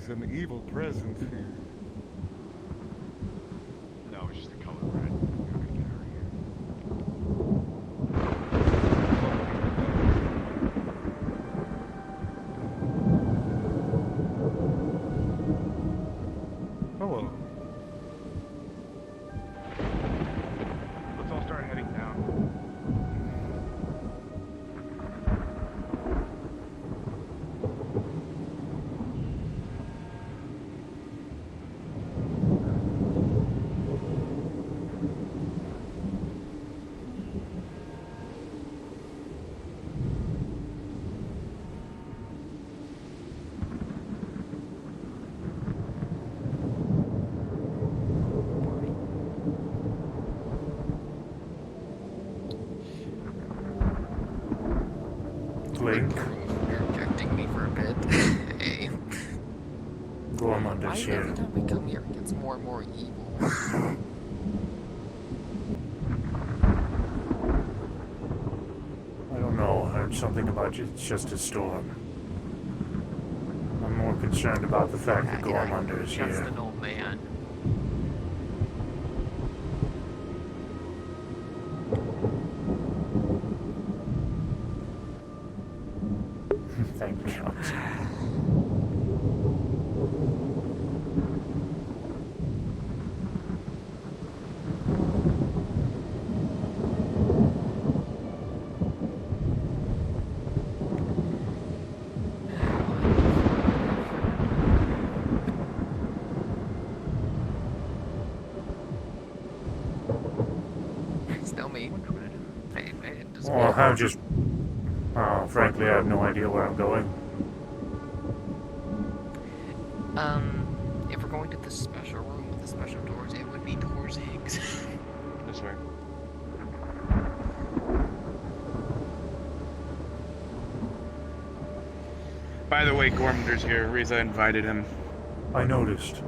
is an evil presence here. No, it's just the color red. We gotta get out of here. Hello. Let's all start heading down. Link, You're rejecting me for a bit. Hey. Why Gormunder's every here. time we come here it gets more and more evil? I don't know, I heard something about it's just a storm. I'm more concerned about the fact that Gormunder is Just here. an old man. Thank you. Still me. I didn't just Well, I just... frankly, I have no idea where I'm going. If we're going to the special room with the special doors, it would be towards Higgs. This way. By the way, Gormunder's here. Riza invited him. I noticed.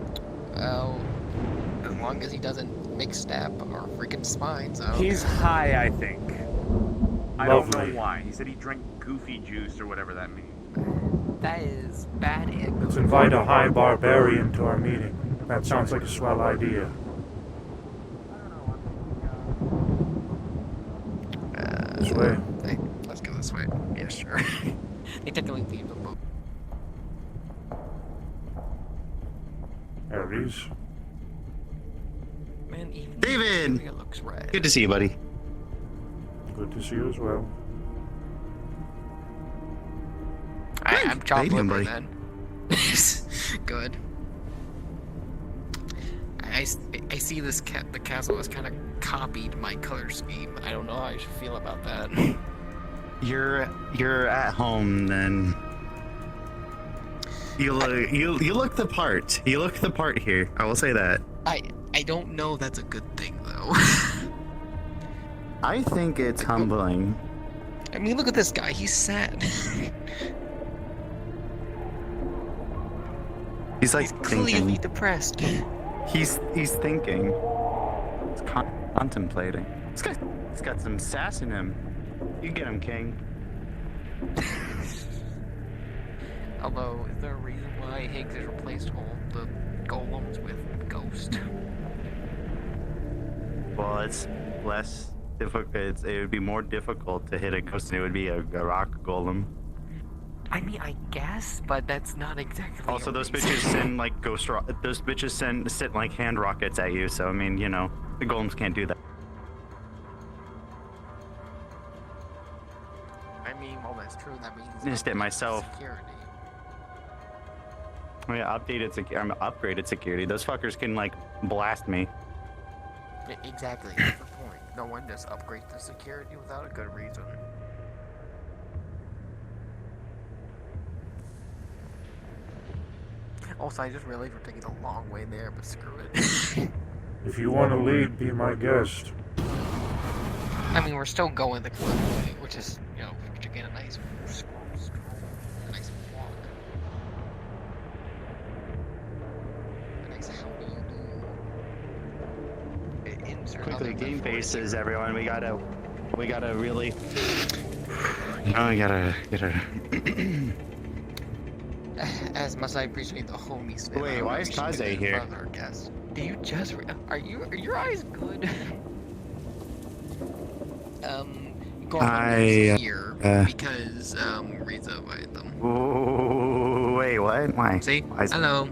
Well, as long as he doesn't mix step or freaking spines out. He's high, I think. I don't Lovely. know why. He said he drank goofy juice or whatever that means. That is bad ignorance. Let's invite a high barbarian to our meeting. That sounds like a swell idea. This way. Hey, let's go this way. Yeah, sure. They technically leave the boat. Ares. Man, even David! it looks red. Good to see you, buddy. Good to see you as well. I'm chopped How you doing, liver buddy? then. Good. I see this the castle has kind of copied my color scheme. I don't know how I should feel about that. You're at home then. You look the part. You look the part here. I will say that. I don't know that's a good thing though. I think it's humbling. I mean, look at this guy. He's sad. He's like He's clearly thinking. depressed. He's thinking. He's contemplating. He's got some sass in him. You get him, King. Although, is there a reason why Higgs has replaced all the golems with Ghost? Well, it's less difficult. It would be more difficult to hit a ghost than it would be a rock golem. I mean, I guess, but that's not exactly. Also, a those reason. bitches send like those bitches send like hand rockets at you. So I mean, you know, the golems can't do that. I mean, well, that's true. That means. Missed it myself. Security. I mean, upgraded security. Those fuckers can like blast me. Exactly. That's the point. No one just upgrades the security without a good reason. Also, I just realized we're taking a long way there, but screw it. If you want to lead, be my guest. I mean, we're still going the cliff way, which is, you know, to get a nice stroll, a nice walk. A nice how do you do? Insert Quickly, other game metaphors faces, here. everyone. We gotta really. You know, we gotta. As As much as I appreciate the homie spin. Wait, I don't why know is if we should do Kaze that in here? front of our guest. Do you just? Are your eyes good? Gorman is here because Riza invited them. Ooh, wait, what? Why? See? Why is- Hello.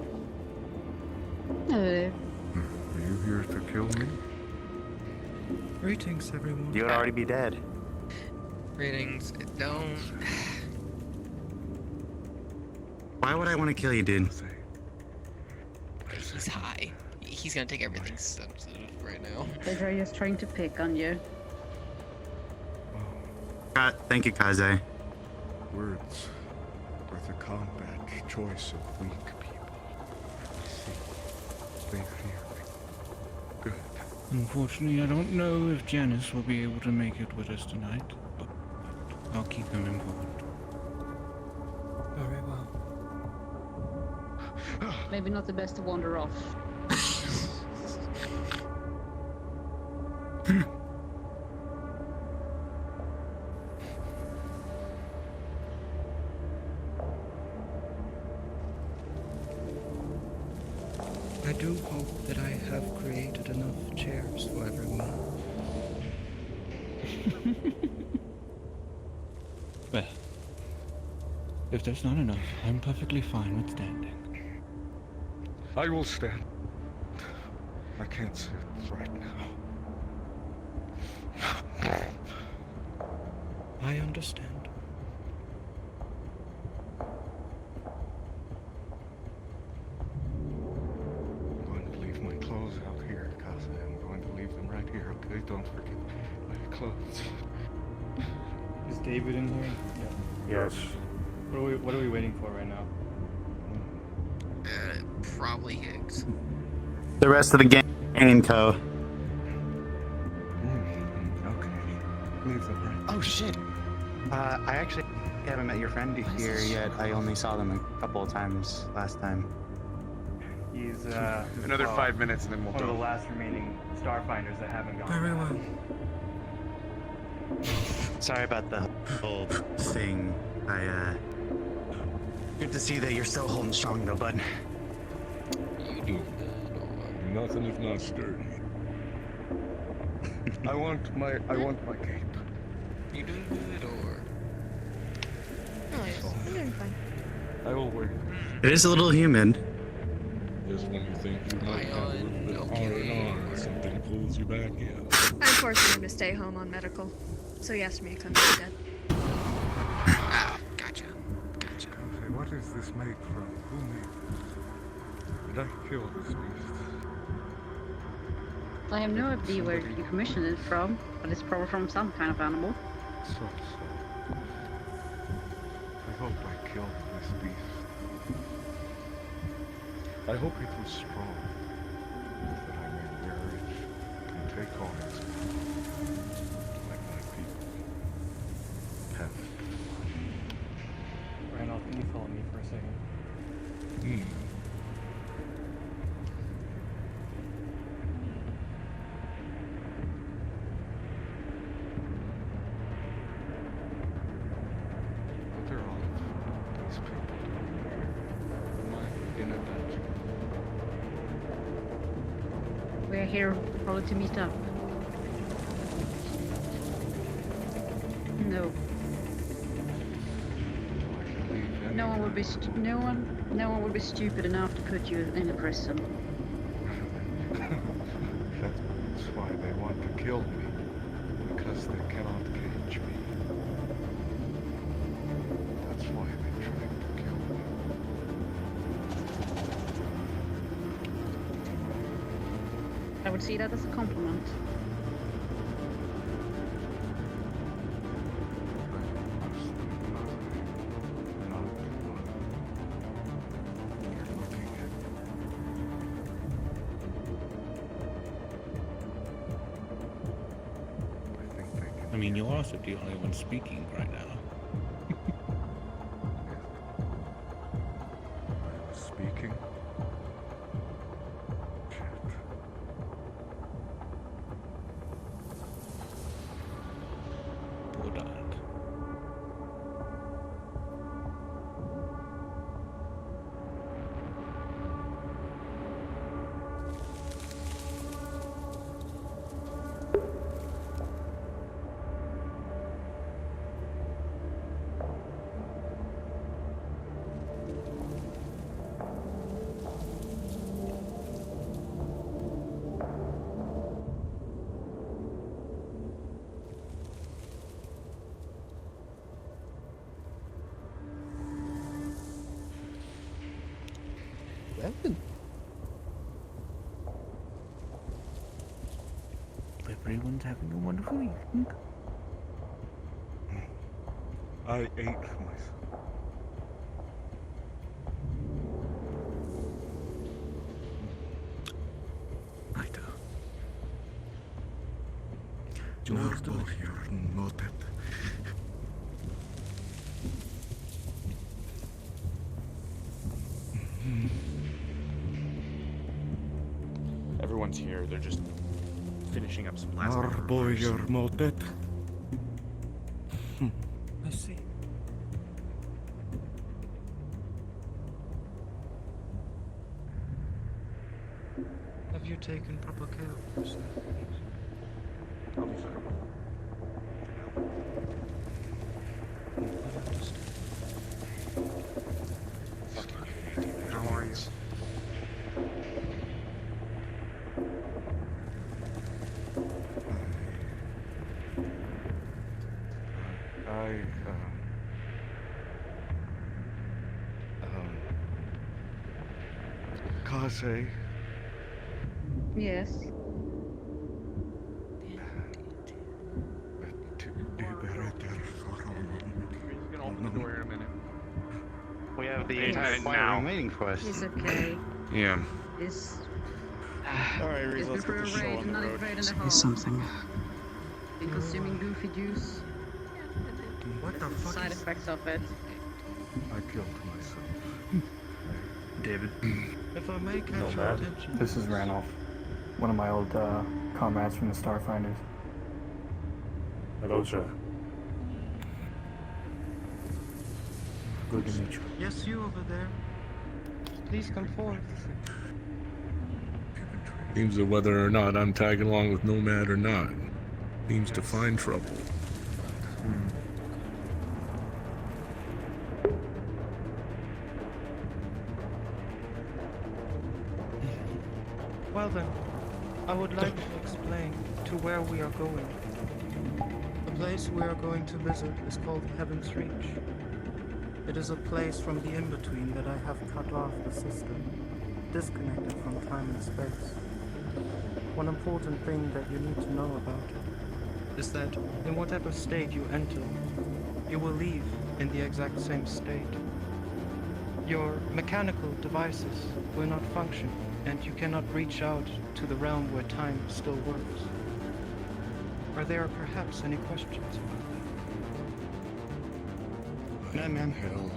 Hello. Are you here to kill me? Greetings, everyone. You would already be dead. Greetings. Don't. Why would I want to kill you, dude? He's high. He's gonna take everything sensitive right now. They're just trying to pick on you. Thank you, Kaze. Words are the combat choice of weak people. See, they fear me. Good. Unfortunately, I don't know if Janice will be able to make it with us tonight, but I'll keep him informed. Very well. Maybe not the best to wander off. I do hope that I have created enough chairs for everyone. Well, if there's not enough, I'm perfectly fine with standing. I will stand. I can't sit right now. I understand. I'm going to leave my clothes out here, Casa. I'm going to leave them right here, okay? Don't forget my clothes. Is David in here? Yeah. Yes. What are we waiting for right now? Probably Higgs. The rest of the gang and co. Okay. Leave them right. Oh shit. I actually haven't met your friend here yet. I only saw them a couple of times last time. He's Another well, 5 minutes and then we'll one of the go. last remaining Starfinders that haven't gone. Very well. Sorry about the whole thing. Good to see that you're still holding strong though, bud. You do that or Nothing if not sturdy. I want my cape. you doing good or? No, I'm doing fine. I will wait. It is a little humid. Just when you think you might have a little bit of R&R, something pulls you back in. I'm forcing him to stay home on medical, so he has to me to come instead. Ah, gotcha. Gotcha. Okay, what is this made from? Who made it? Did I kill this beast? I have no idea where you commissioned it from, but it's probably from some kind of animal. So. I hope I killed this beast. I hope it was strong, that I may wear it and take on its like my people have. Randolph, can you follow me for a second? What are all of these people doing here? Am I in a dungeon? We're here probably to meet up. No, Do I believe no one would be anyone? no one would be stupid enough to put you in a prison. That's why they want to kill me. Because they cannot cage me. That's why they tried to kill me. I would see that as a compliment. I mean, you're also the only one speaking right now. I was speaking. Shit. Poor dog. Well, everyone's having a wonderful evening. I ate myself. Aita. Everyone's here. They're just finishing up some last. Motet. I see. Have you taken proper care of yourself? I'll be fine. How are you? Kaze, Yes. He's gonna open the door here in a minute. We have the Hey, entire hey, choir now. room waiting for us. It's okay. Yeah. It's Alright, it's Reese, been let's through get a the show raid, on the another road. raid and a Say half. something. Been consuming goofy juice. What the fuck Side is... effects of it. I killed myself. David? If I may catch No, your man. attention... This is Randolph, one of my old comrades from the Starfinders. Hello, sir. Good to meet you. Yes, you over there. Please come forth. Seems that whether or not I'm tagging along with Nomad or not, seems to find trouble. Well then, I would like to explain to where we are going. The place we are going to visit is called Heaven's Reach. It is a place from the in-between that I have cut off the system, disconnected from time and space. One important thing that you need to know about it is that in whatever state you enter, you will leave in the exact same state. Your mechanical devices will not function, and you cannot reach out to the realm where time still works. Are there perhaps any questions about that? I'm in hell.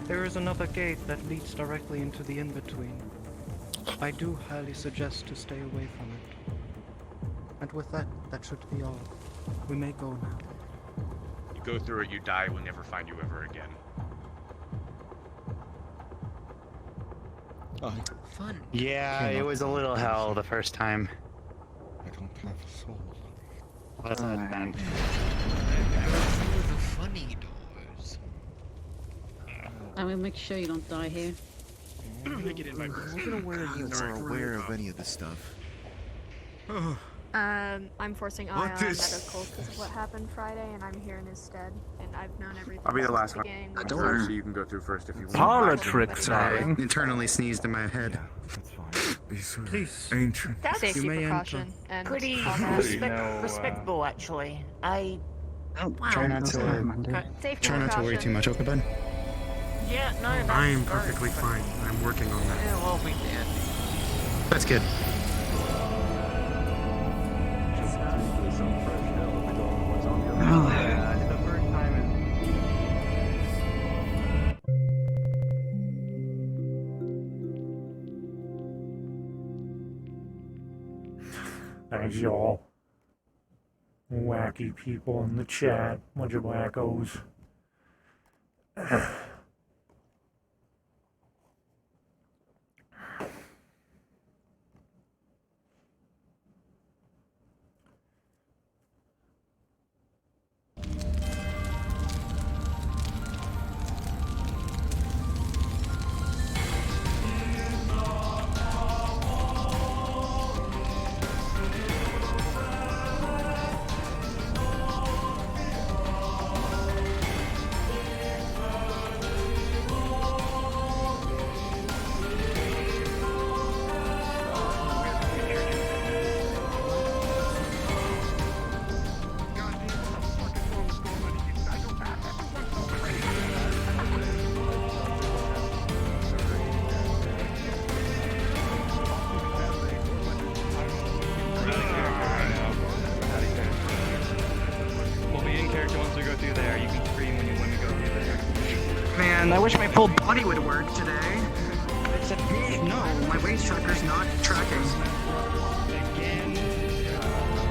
There is another gate that leads directly into the in-between. I do highly suggest to stay away from it. And with that, that should be all. We may go now. You go through it, you die. We'll never find you ever again. Fun. Yeah, it was a little hell the first time. I don't have a soul. What's that then? Through the funny doors. I will make sure you don't die here. Make it in my Wasn't aware you were aware of any of this stuff. I'm forcing What Eye on is- medical because of what happened Friday, and I'm here in his stead, and I've known everything. I'll be the since last one. beginning, Don't which worry. is- So you can go through first if you want. Politics, Sorry, eh? internally sneezed in my head. That's fine. These are Please. ancient. That's safety You may precaution and Pretty all that. respectable, actually. I Try not to Safety try not to worry too precaution. much, okay, bud? yeah, no, that's I am very perfectly fine. I'm working on that. Yeah, well, we did. That's good. The first time is Thanks, y'all. Wacky people in the chat. Bunch of wackos. Man, I wish my full body would work today. Except, no, my waist tracker's not tracking.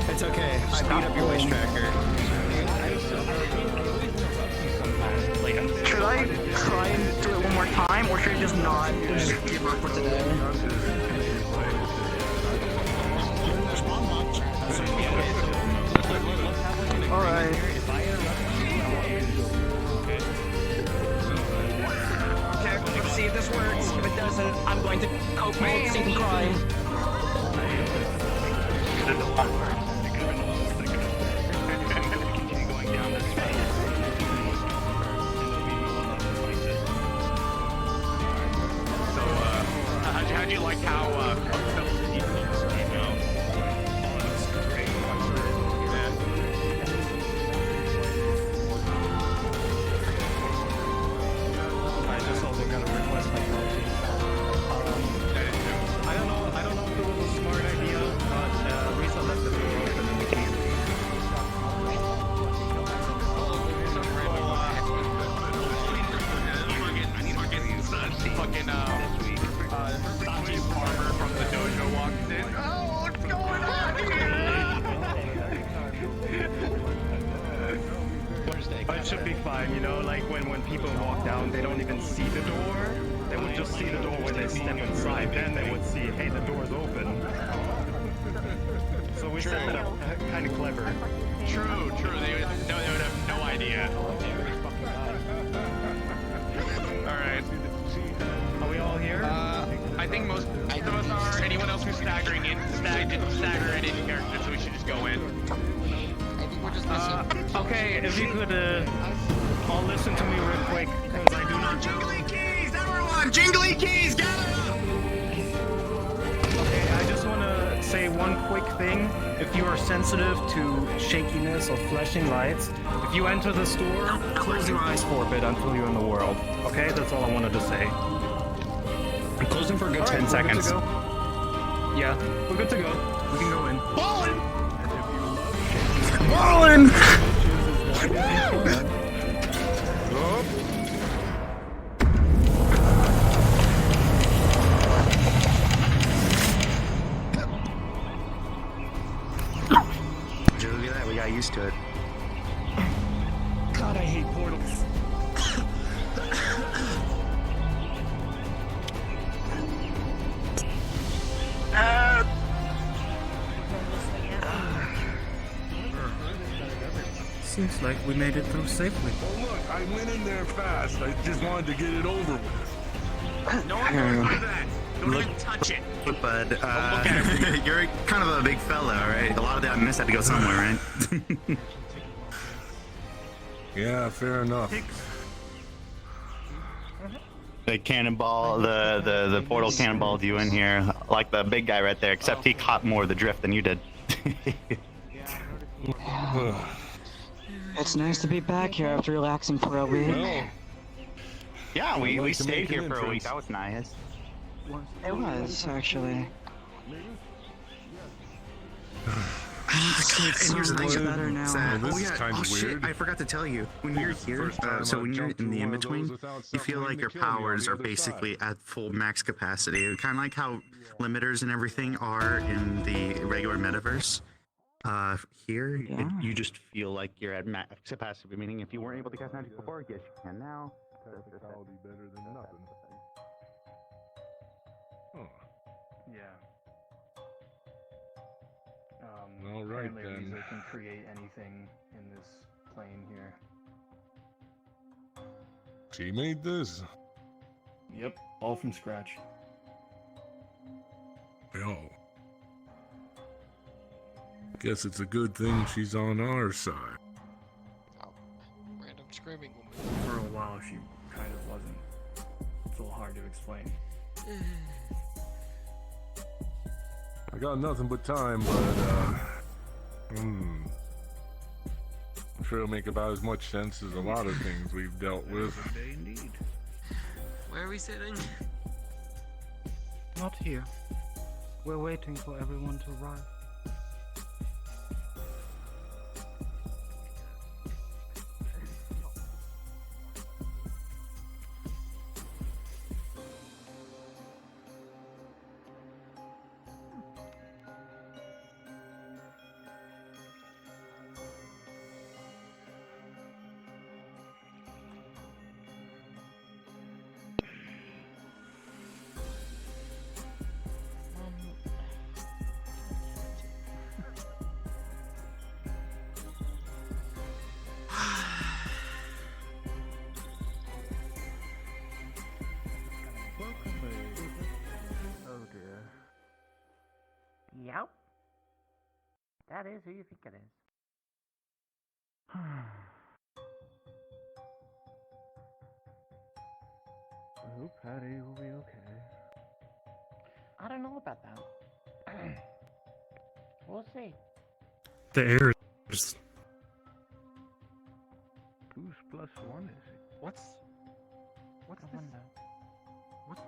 It's okay. I beat up your waist tracker. Should I try and do it one more time, or should I just not just give up for today? Alright. Okay, let's see if this works. If it doesn't, I'm going to cope mode, sink and cry. How'd you like how I just also got a request by Kelsey. I don't know if it was a smart idea, but Risa left the door open in the cave. fucking Sachi Farmer from the dojo walks in? Oh, what's going on here? It should be fine, you know, like when people walk down, they don't even see the door. They would just see the door when they step inside. Then they would see, hey, the door's open. So we set it up kind of clever. True. They would have no idea. Alright. Are we all here? I think most of us are. Anyone else who's staggering in, stagger in character, so we should just go in. I think we're just missing. Okay, if you could, all listen to me real quick, because I do not know. Jingly keys, everyone! Jingly keys, gather up! Okay, I just want to say one quick thing. If you are sensitive to shakiness or flashing lights, if you enter the store, close your eyes for a bit until you're in the world. Okay, that's all I wanted to say. I'm closing for a good 10 seconds. Yeah, we're good to go. We can go in. Ballin'! Look at that, we got used to it. God, I hate portals. Seems like we made it through safely. Oh look, I went in there fast. I just wanted to get it over with. No one knows do that. Don't even touch it. Look, bud, you're kind of a big fella, right? A lot of that mist had to go somewhere, right? Yeah, fair enough. The cannonball, the portal cannonballed you in here, like the big guy right there, except he caught more of the drift than you did. It's nice to be back here after relaxing for a week. Yeah, we like to stayed make here an for a week. entrance. That was nice. It was, actually. And here's the thing, better now. sad. This Oh is yeah, kinda oh shit, weird. I forgot to tell you. When you're here, so when you're in the in-between, you feel like your powers are basically at full max capacity. Kind of like how limiters and everything are in the regular metaverse. Here, you just feel like you're at max capacity, meaning if you weren't able to cast magic before, yes, you can now. Practicality better than nothing. Huh. Yeah. All right, apparently then. Lisa can create anything in this plane here. She made this. Yep, all from scratch. Yo. Guess it's a good thing she's on our side. Oh, random screaming woman. For a while, she kind of wasn't. It's a little hard to explain. I got nothing but time, but I'm sure it'll make about as much sense as a lot of things we've dealt with. Indeed. Where are we sitting? Not here. We're waiting for everyone to arrive. That is who you think it is. I hope Patty will be okay. I don't know about that. We'll see. The air is... Whose plus one is it? What's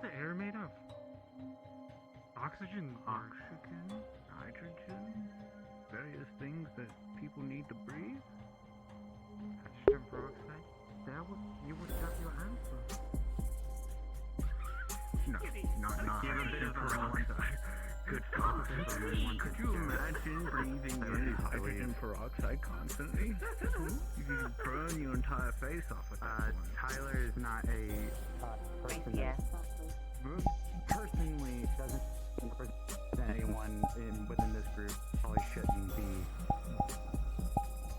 the air made of? Oxygen? Oxygen, nitrogen, various things that people need to breathe. Hydrogen peroxide? You would have your answer. No, not hydrogen peroxide. Good God. Could you imagine breathing in hydrogen peroxide constantly? You could burn your entire face off with that one. Tyler is not a person Yeah. personally doesn't represent anyone within this group. Probably shouldn't be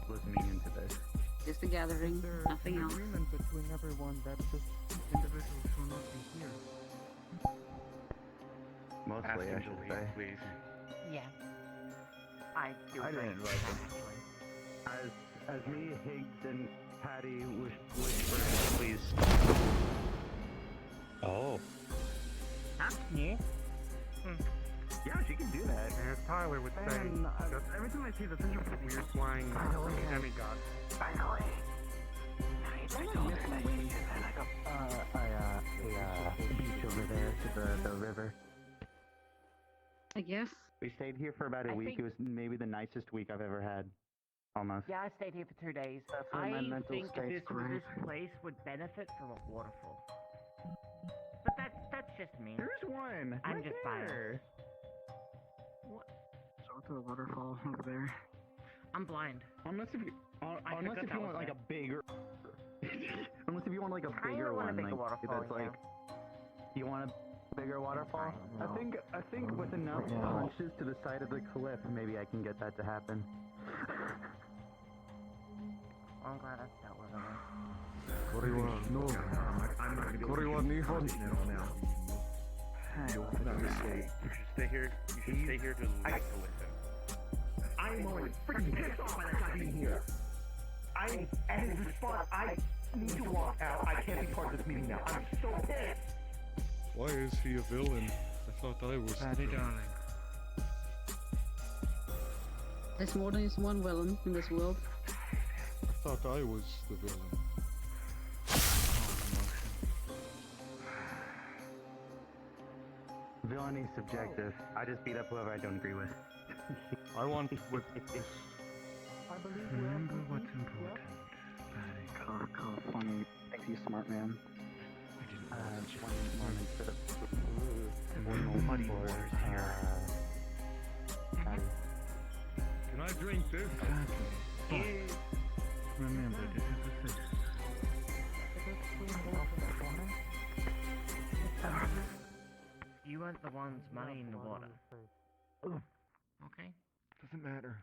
listening into this. Just a gathering, nothing else. Agreement between everyone that this individual should not be here. Mostly, I should say. Please. Yeah. I do I didn't think invite that, them. actually. As me, Higgs, and Patty wish for please. Oh. That's new. Yeah, she can do that. As Tyler would say, every time I see the thing of weird flying demigod. By the way, I missed my ways and I got The beach over there to the river. I guess. We stayed here for about a I week. think- It was maybe the nicest week I've ever had. Almost. Yeah, I stayed here for 2 days. when my I mental think state's this place would benefit from a waterfall. But that's just me. There's one. I'm right just there. So to the waterfall over there. I'm blind. Unless if you forgot want that was like there. a bigger. Unless if you want like a I bigger want a one, bigger like waterfall, that's like. You want a bigger waterfall? No. I think with enough punches to the side of the cliff, maybe I can get that to happen. I'm glad that's dealt with it. What do you want? No. I'm not gonna What do you want, Nihon? now. You should stay here. You should stay here to listen. I'm already freaking pissed off by that guy being here. I'm at his spot. I need to walk out. I can't be part of this meeting now. I'm so pissed. Why is he a villain? I thought I was. Patty, darling. There's more than just one villain in this world. I thought I was the villain. Villainy is subjective. I just beat up whoever I don't agree with. I want what. Remember what's important, Patty. Funny. Thank you, smart man. Muddy waters here. Can I drink this? Remember, this is a citizen. You weren't the ones muddying the water. Okay? Doesn't matter.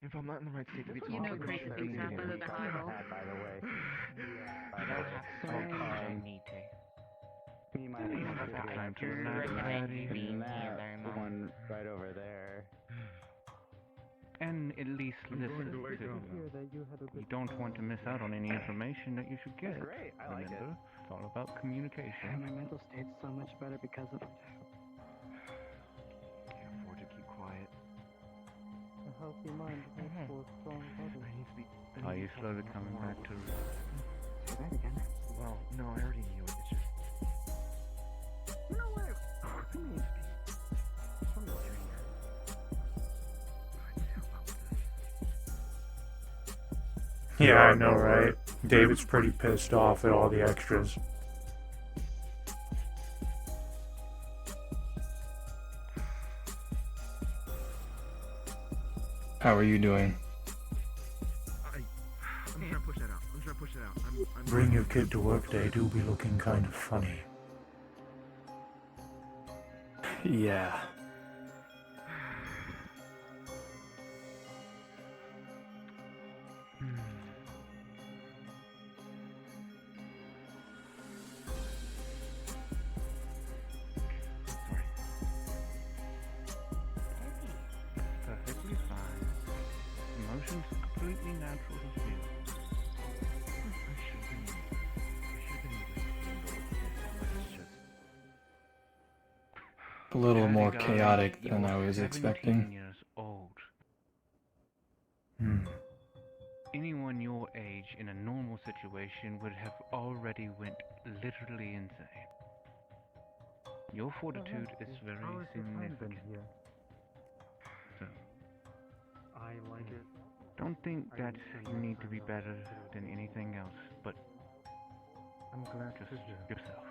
If I'm not in the right state to be You know talking, crazy things happen at the highball. By the way. I don't have to talk if I need to. Me, my time to You're relax, recommending Patty. being here that very much. one right over there. And at least listen. You don't want to miss out on any information that you should get. Great, I like it. Remember, it's all about communication. My mental state's so much better because of it. Can't afford to keep quiet. A healthy mind makes for a strong body. I need to be. Are you slowly coming back to? Say that again. Well, no, I already knew it. It's just. You know what? Who needs to be? Somebody's here. Yeah, I know, right? David's pretty pissed off at all the extras. How are you doing? I'm trying to push that out. I'm Bring your kid to work day do be looking kind of funny. Yeah. perfectly fine. completely natural to feel. I should have been A little more Daddy, chaotic you than are I was 17 expecting. years old. Hmm. Anyone your age in a normal situation would have already went literally insane. Your fortitude is very significant. So, I like it. don't think that you need to be better than anything else, but I'm glad just to hear. yourself.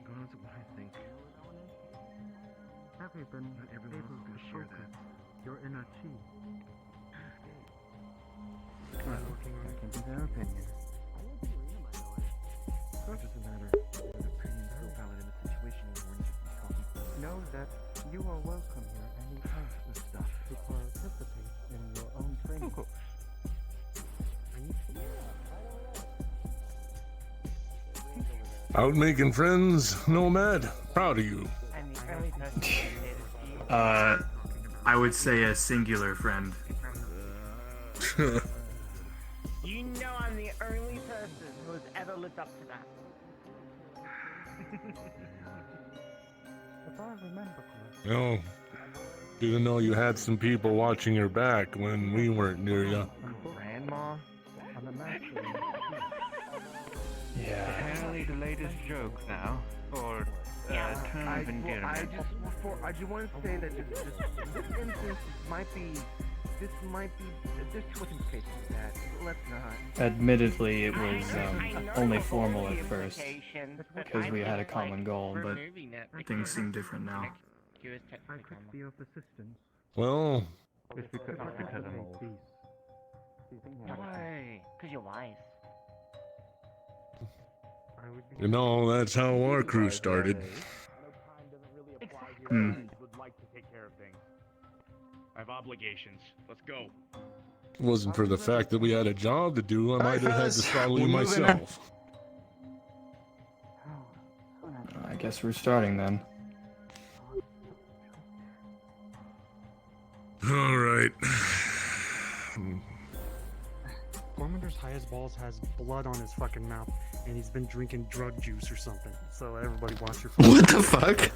Regardless of what I think, have you been able to focus your inner chi? Well, that can be their opinion. It doesn't matter. Your opinion's so valid in the situation you're in. Know that you are welcome here anytime to participate in your own training. Of course. Out making friends, Nomad. Proud of you. I would say a singular friend. You know I'm the only person who has ever lived up to that. If I remember correctly. No. Didn't know you had some people watching your back when we weren't near you. Grandma? On the map. Yeah. Apparently the latest joke now, or term of endearment. I just want to say that this instance might be, there's too much implication to that. Let's not. Admittedly, it was only formal at first, because we had a common goal, but Things seem different now. I could be of assistance. Well, It's because I'm old. Why? Because you're wise. you know, that's how our crew started. Would like to take care of things. I have obligations. Let's go. If it wasn't for the fact that we had a job to do, I might have had to follow you myself. I guess we're starting then. Alright. Gormander's high as balls has blood on his fucking mouth, and he's been drinking drug juice or something. So everybody watch your. What the fuck?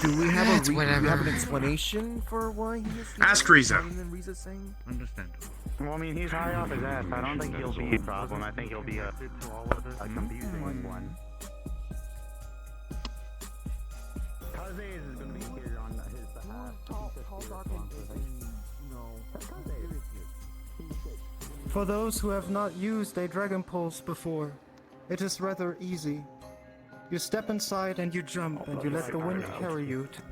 Do we have That's do we have whatever. an explanation for why he is? Ask Riza. Than Riza's saying. Understandable. Well, I mean, he's high off his ass. I don't think he'll be a problem. I think he'll be a confusing one. Kaze is going to be here on his behalf. For those who have not used a Dragon Pulse before, it is rather easy. You step inside and you jump, and you let the wind carry you to...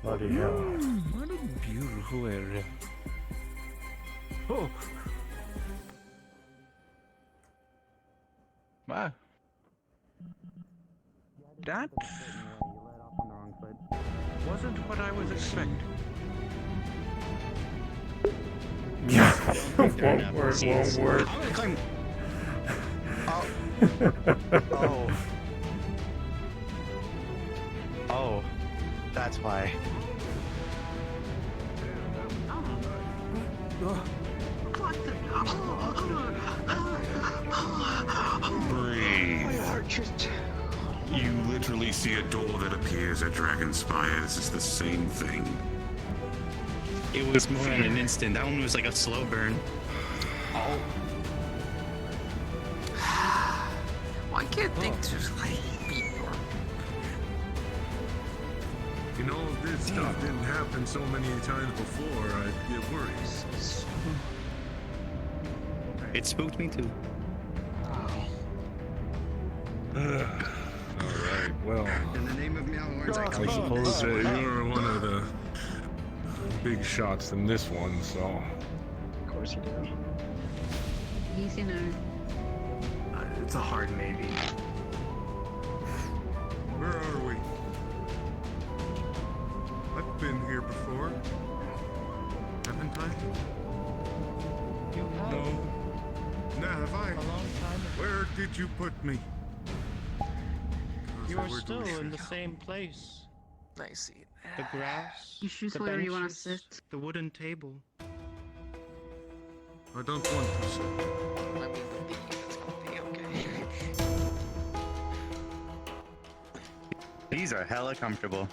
Bloody hell. What a beautiful area. Oh. Wow. That wasn't what I was expecting. Won't work, won't work. I'm gonna climb. Oh. Oh. That's why. Breathe. You literally see a door that appears at Dragonspire. This is the same thing. It was more in an instant. That one was like a slow burn. Why can't things just like be normal? You know, if this stuff didn't happen so many times before, I'd get worried. It spooked me too. Alright, well, In the name of Meowhorns, I I claim suppose you're one of the big shots in this one, so... Of course you do. Easy now. It's a hard maybe. Where are we? I've been here before. Have I? You have. No. No, have I? A long time ago. Where did you put me? You are still in the same place. Nice seat. The grass, You choose the where you wanna benches, sit. the wooden table. I don't want to sit. I mean, it's gonna be okay. These are hella comfortable.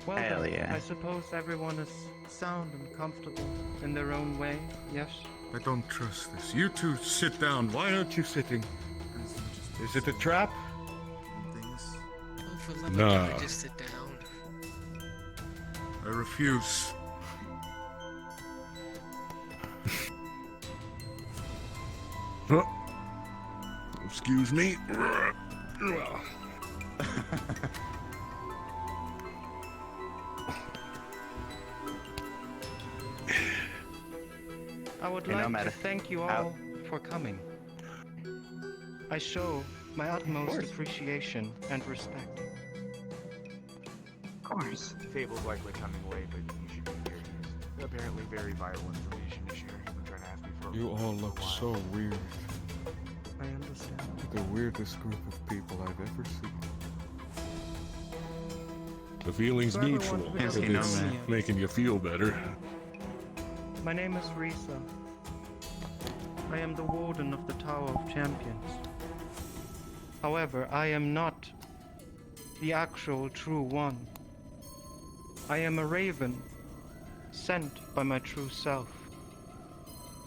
Well, Hell then, yeah. I suppose everyone is sound and comfortable in their own way, yes? I don't trust this. You two sit down. Why aren't you sitting? Is it a trap? Oh, for love Nah. of God, just sit down. I refuse. Huh. Excuse me. I would Hey, no like to matter. thank you all for coming. I show my utmost appreciation and respect. Of course. The table's likely coming away, but you should be here. There's apparently very vital information to share. You've been trying to ask me for You all look so weird. I understand. The weirdest group of people I've ever seen. The feeling's For everyone mutual. who If doesn't it's know me yet. making you feel better. My name is Risa. I am the Warden of the Tower of Champions. However, I am not the actual true one. I am a raven, sent by my true self.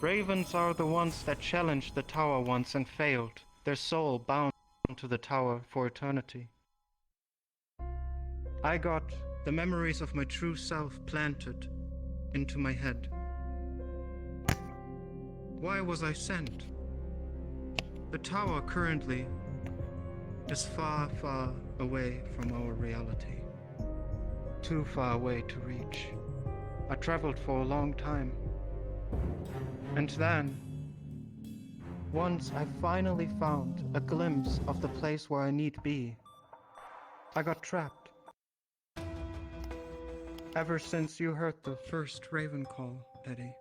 Ravens are the ones that challenged the tower once and failed, their soul bound to the tower for eternity. I got the memories of my true self planted into my head. Why was I sent? The tower currently is far, far away from our reality. Too far away to reach. I traveled for a long time. And then, once I finally found a glimpse of the place where I need be, I got trapped. Ever since you heard the first Raven call, Eddie.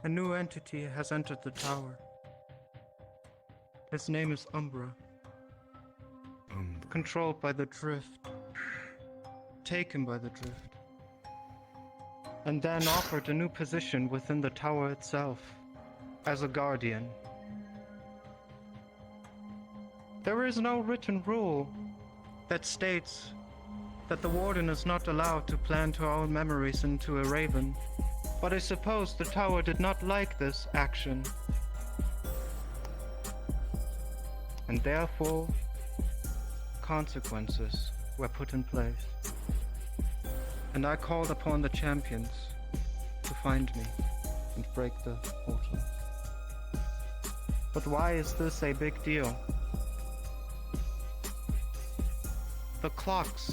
A new entity has entered the tower. His name is Umbra. Controlled by the Drift. Taken by the Drift. And then offered a new position within the tower itself, as a guardian. There is no written rule that states that the Warden is not allowed to plant her own memories into a Raven, but I suppose the tower did not like this action. And therefore, consequences were put in place. And I called upon the champions to find me and break the portal. But why is this a big deal? The clocks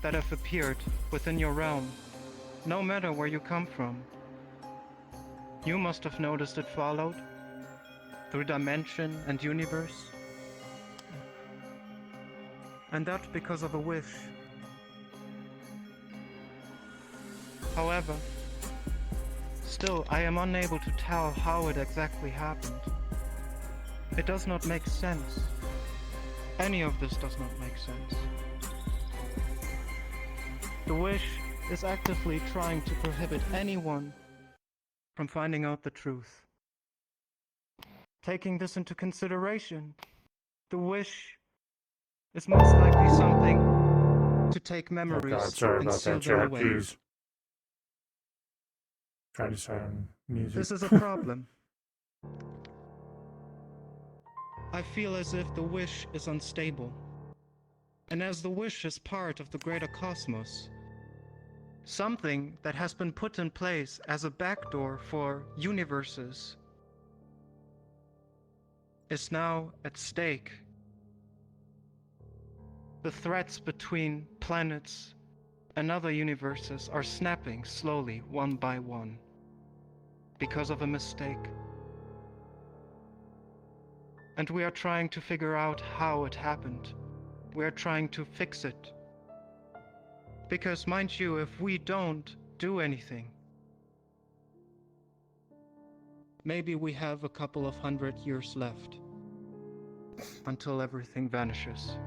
that have appeared within your realm, no matter where you come from, you must have noticed it followed through dimension and universe. And that because of a wish. However, still I am unable to tell how it exactly happened. It does not make sense. Any of this does not make sense. The wish is actively trying to prohibit anyone from finding out the truth. Taking this into consideration, the wish is most likely something to take memories sorry and about seal that, them chat. away. Please. Try to silent music. This is a problem. I feel as if the wish is unstable. And as the wish is part of the greater cosmos, something that has been put in place as a backdoor for universes is now at stake. The threads between planets and other universes are snapping slowly, one by one, because of a mistake. And we are trying to figure out how it happened. We are trying to fix it. Because, mind you, if we don't do anything, maybe we have a couple of 100 years left until everything vanishes.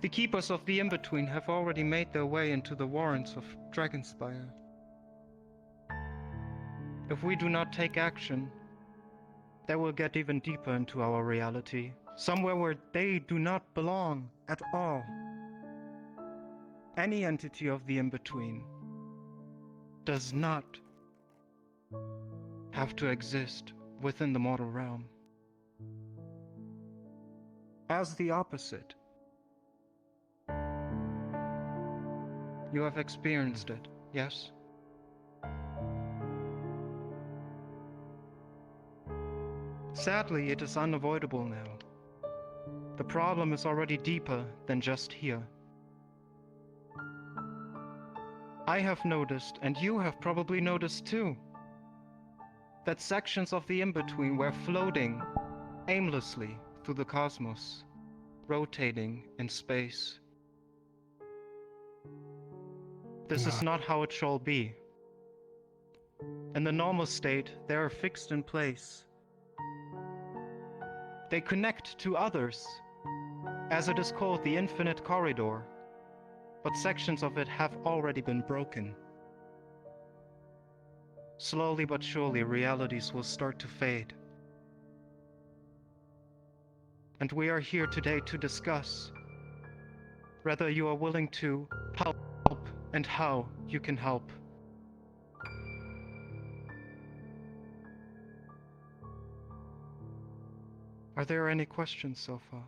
The Keepers of the In-Between have already made their way into the warrens of Dragonspire. If we do not take action, they will get even deeper into our reality, somewhere where they do not belong at all. Any entity of the In-Between does not have to exist within the mortal realm. As the opposite, you have experienced it, yes? Sadly, it is unavoidable now. The problem is already deeper than just here. I have noticed, and you have probably noticed too, that sections of the In-Between were floating aimlessly through the cosmos, rotating in space. This is not how it shall be. In the normal state, they are fixed in place. They connect to others, as it is called the Infinite Corridor, but sections of it have already been broken. Slowly but surely, realities will start to fade. And we are here today to discuss whether you are willing to help and how you can help. Are there any questions so far?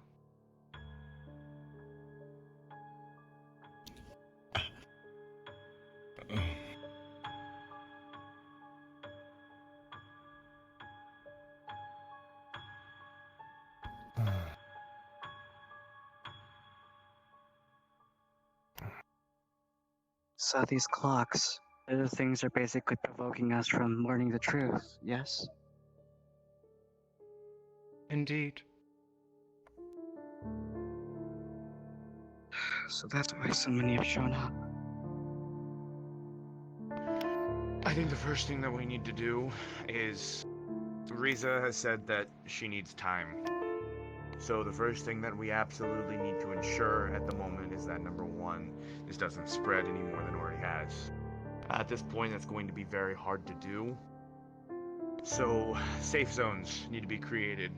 So these clocks, the things are basically provoking us from learning the truth, yes? Indeed. So that's why so many have shown up. I think the first thing that we need to do is... Riza has said that she needs time. So the first thing that we absolutely need to ensure at the moment is that, number one, this doesn't spread any more than it already has. At this point, that's going to be very hard to do. So, safe zones need to be created.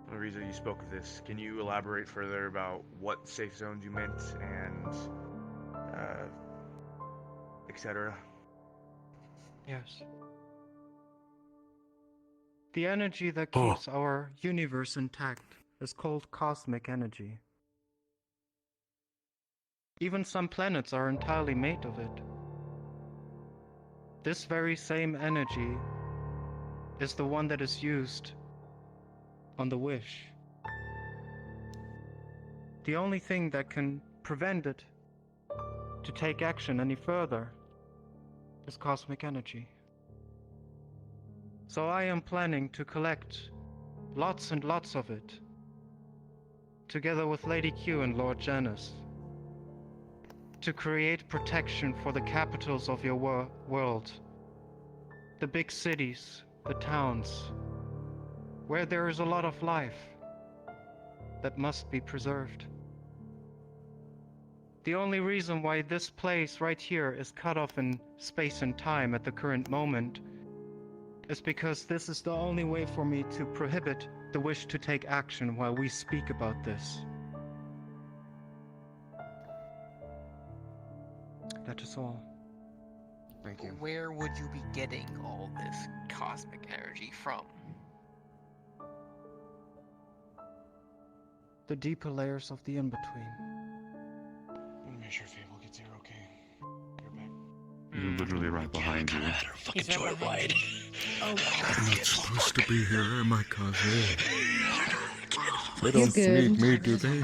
Riza, you spoke of this. Can you elaborate further about what safe zones you meant and, etc.? Yes. The energy that keeps our universe intact is called cosmic energy. Even some planets are entirely made of it. This very same energy is the one that is used on the Wish. The only thing that can prevent it to take action any further is cosmic energy. So I am planning to collect lots and lots of it, together with Lady Q and Lord Janus, to create protection for the capitals of your world, the big cities, the towns, where there is a lot of life that must be preserved. The only reason why this place right here is cut off in space and time at the current moment is because this is the only way for me to prohibit the Wish to take action while we speak about this. That is all. Thank you. Where would you be getting all this cosmic energy from? The deeper layers of the In-Between. Make sure Fable gets here okay. You're back. You're literally right behind you. Fucking joyride. I'm not supposed to be here, am I, Kaze? They You're don't good. need me, do they?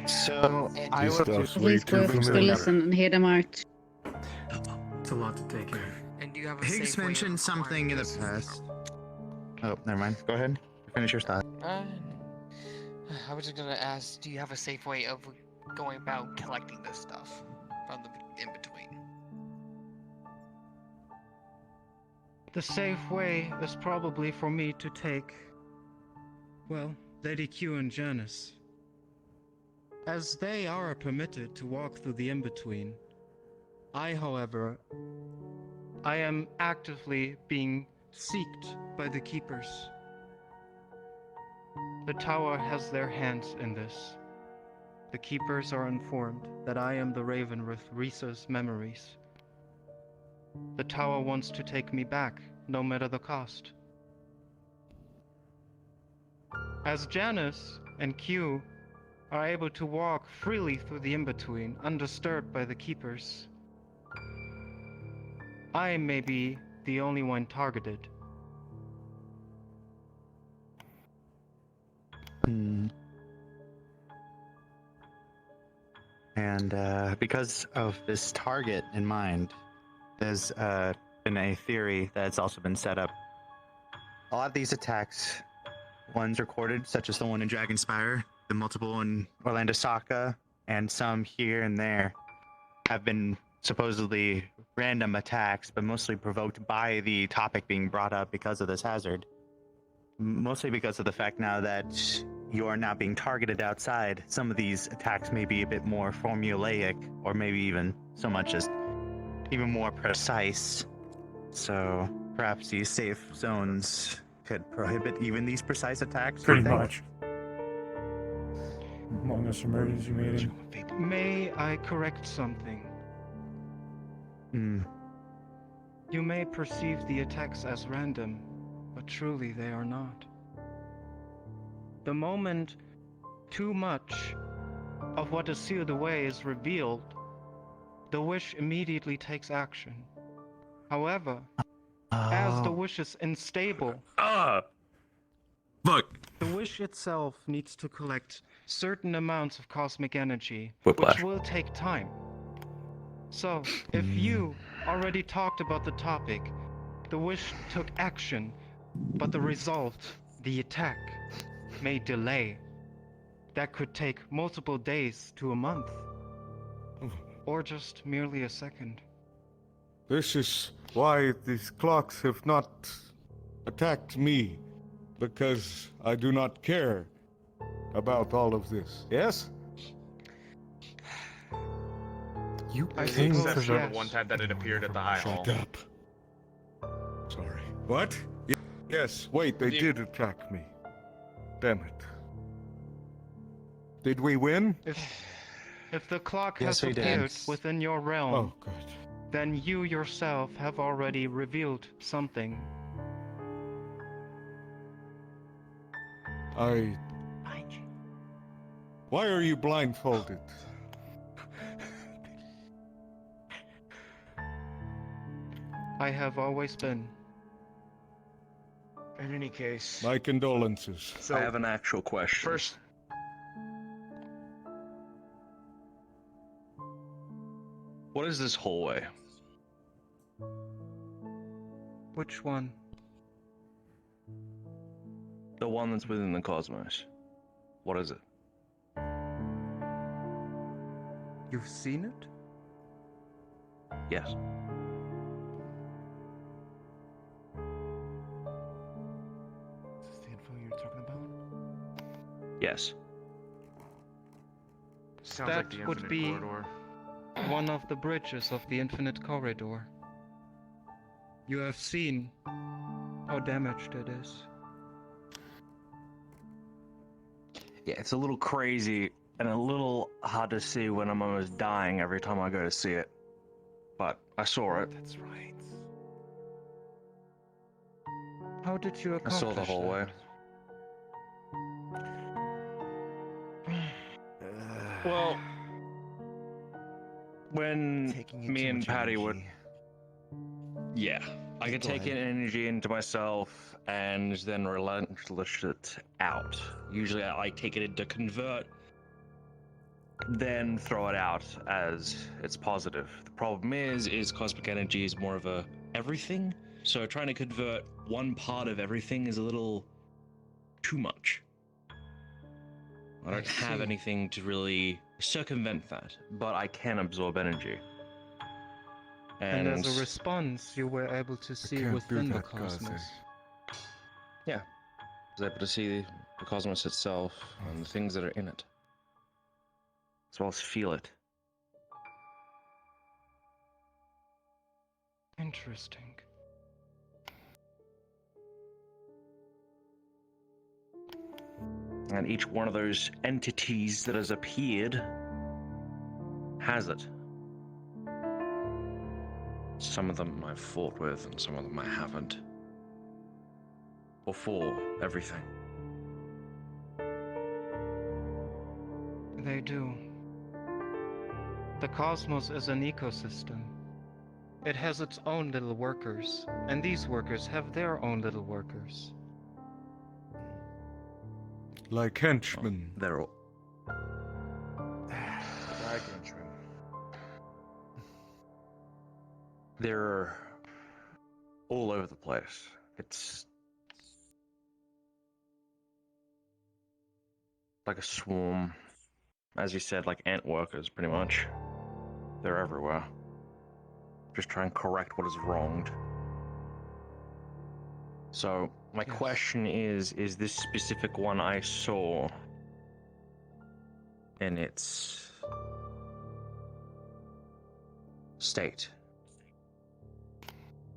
So I This would stuff's At way least too we'll familiar. listen and hear them out. It's a lot to take in. And do you have a Higgs safe way of mentioned something in the acquiring this? past. Oh, never mind. Go ahead. Finish your thought. I was just gonna ask, do you have a safe way of going about collecting this stuff from the in-between? The safe way is probably for me to take, well, Lady Q and Janice. As they are permitted to walk through the in-between, I, however, I am actively being seeked by the Keepers. The Tower has their hands in this. The Keepers are informed that I am the Raven with Risa's memories. The Tower wants to take me back, no matter the cost. As Janice and Q are able to walk freely through the in-between, undisturbed by the Keepers, I may be the only one targeted. And because of this target in mind, there's been a theory that's also been set up. A lot of these attacks, ones recorded, such as the one in Dragonspire, the multiple in Orlando Saka, and some here and there, have been supposedly random attacks, but mostly provoked by the topic being brought up because of this hazard. Mostly because of the fact now that you are now being targeted outside, some of these attacks may be a bit more formulaic, or maybe even so much as even more precise. So perhaps these safe zones could prohibit even these precise attacks. Pretty much. On this emergency meeting. May I correct something? You may perceive the attacks as random, but truly they are not. The moment too much of what is sealed away is revealed, the wish immediately takes action. However, as the wish is unstable, Look. The wish itself needs to collect certain amounts of cosmic energy, Whiplash. which will take time. So, if you already talked about the topic, the wish took action, but the result, the attack, may delay. That could take multiple days to a month. Or just merely a second. This is why these clocks have not attacked me, because I do not care about all of this. Yes? You think the so? exception of Yes. the one time that it appeared at the High Hall. Shut up. Sorry. What? Yes, wait, they did attack me. Damn it. Did we win? If the clock Yes, has we did. appeared within your realm, Oh, good. then you yourself have already revealed something. Why are you blindfolded? I have always been. In any case, My condolences. So, I have an actual question. First, What is this hallway? Which one? The one that's within the cosmos. What is it? You've seen it? Yes. is this the info you're talking about? Yes. Sounds That like the would Infinite be Corridor. one of the bridges of the Infinite Corridor. You have seen how damaged it is. Yeah, it's a little crazy and a little hard to see when I'm almost dying every time I go to see it. But I saw it. That's right. How did you I accomplish saw the hallway. Well, when me and Patty would, yeah, I could take in energy into myself and then relinquish it out. Usually, I take it to convert then throw it out as it's positive. The problem is cosmic energy is more of a everything, so trying to convert one part of everything is a little too much. I don't have see. anything to really circumvent that, but I can absorb energy. And as a response, you were able to see can't do within the that, Kaze. cosmos. Yeah, I was able to see the cosmos itself and the things that are in it, as well as feel it. Interesting. And each one of those entities that has appeared has it. Some of them I've fought with, and some of them I haven't. Or for everything. They do. The cosmos is an ecosystem. It has its own little workers, and these workers have their own little workers. Like henchmen. They're all. They're all over the place. It's like a swarm. As you said, like ant workers, pretty much. They're everywhere. Just try and correct what is wronged. So, my question is this specific one I saw in its state,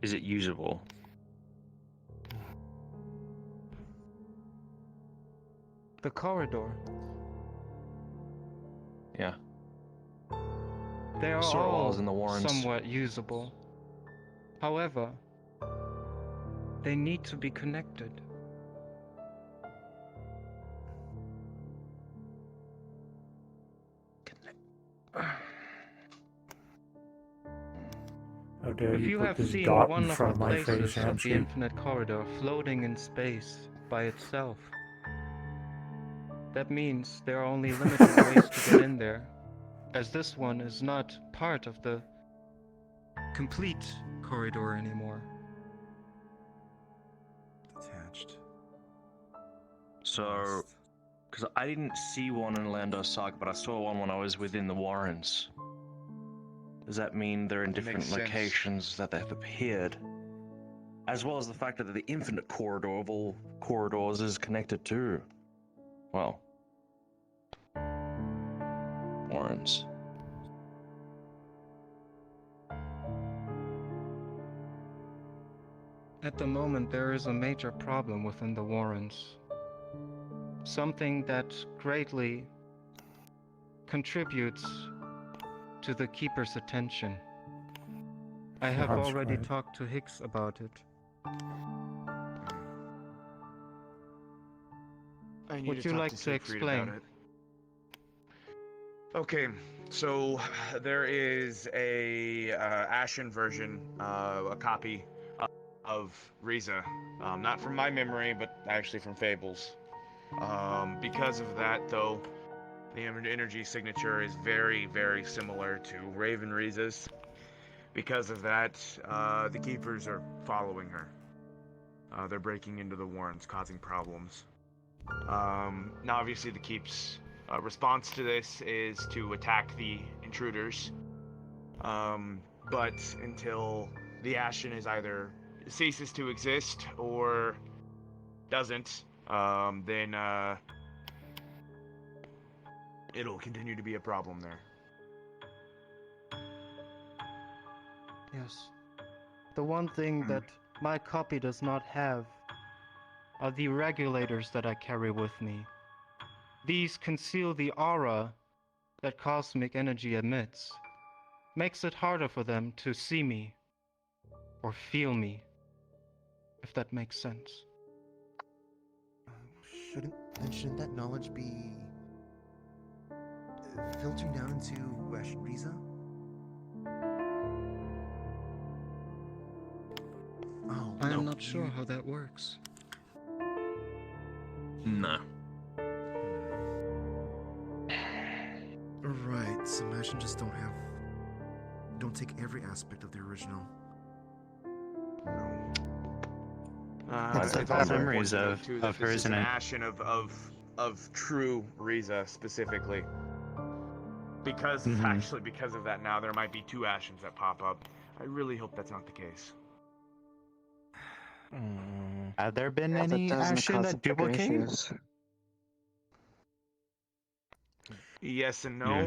is it usable? The corridor. Yeah. They are Saw it while I all was in the Warrens. somewhat usable. However, they need to be connected. How dare If you you put have this seen dot one in of front the of my places face, of the Hamsky? infinite corridor floating in space by itself, that means there are only limited ways to get in there, as this one is not part of the complete corridor anymore. Detached. So, because I didn't see one in Lando Saga, but I saw one when I was within the Warrens. Does that mean they're in That makes different sense. locations that they've appeared? As well as the fact that the infinite corridor of all corridors is connected to, well, Warrens. At the moment, there is a major problem within the Warrens. Something that greatly contributes to the Keeper's attention. I have That's already right. talked to Hicks about it. I need Would to you talk like to to Siegfried about explain? it. Okay, so there is a Ashen version, a copy of Riza, not from my memory, but actually from Fables. Because of that, though, the energy signature is very, very similar to Raven Riza's. Because of that, the Keepers are following her. They're breaking into the Warrens, causing problems. Now, obviously, the Keep's response to this is to attack the intruders. But until the Ashen is either ceases to exist or doesn't, then it'll continue to be a problem there. Yes. The one thing that my copy does not have are the regulators that I carry with me. These conceal the aura that cosmic energy emits. Makes it harder for them to see me or feel me, if that makes sense. Shouldn't that knowledge be filtering down into Ashen Riza? Oh, I no. am not sure how that works. No. Right, some Ashen just don't take every aspect of the original. That's the it's also memories important to note, too, that of this her, is isn't an it? Ashen of true Riza specifically. Because actually, because of that, now there might be 2 Ashens that pop up. I really hope that's not the case. Have there been That any doesn't Ashen cause that bigger duplicate? issues. Yes and no.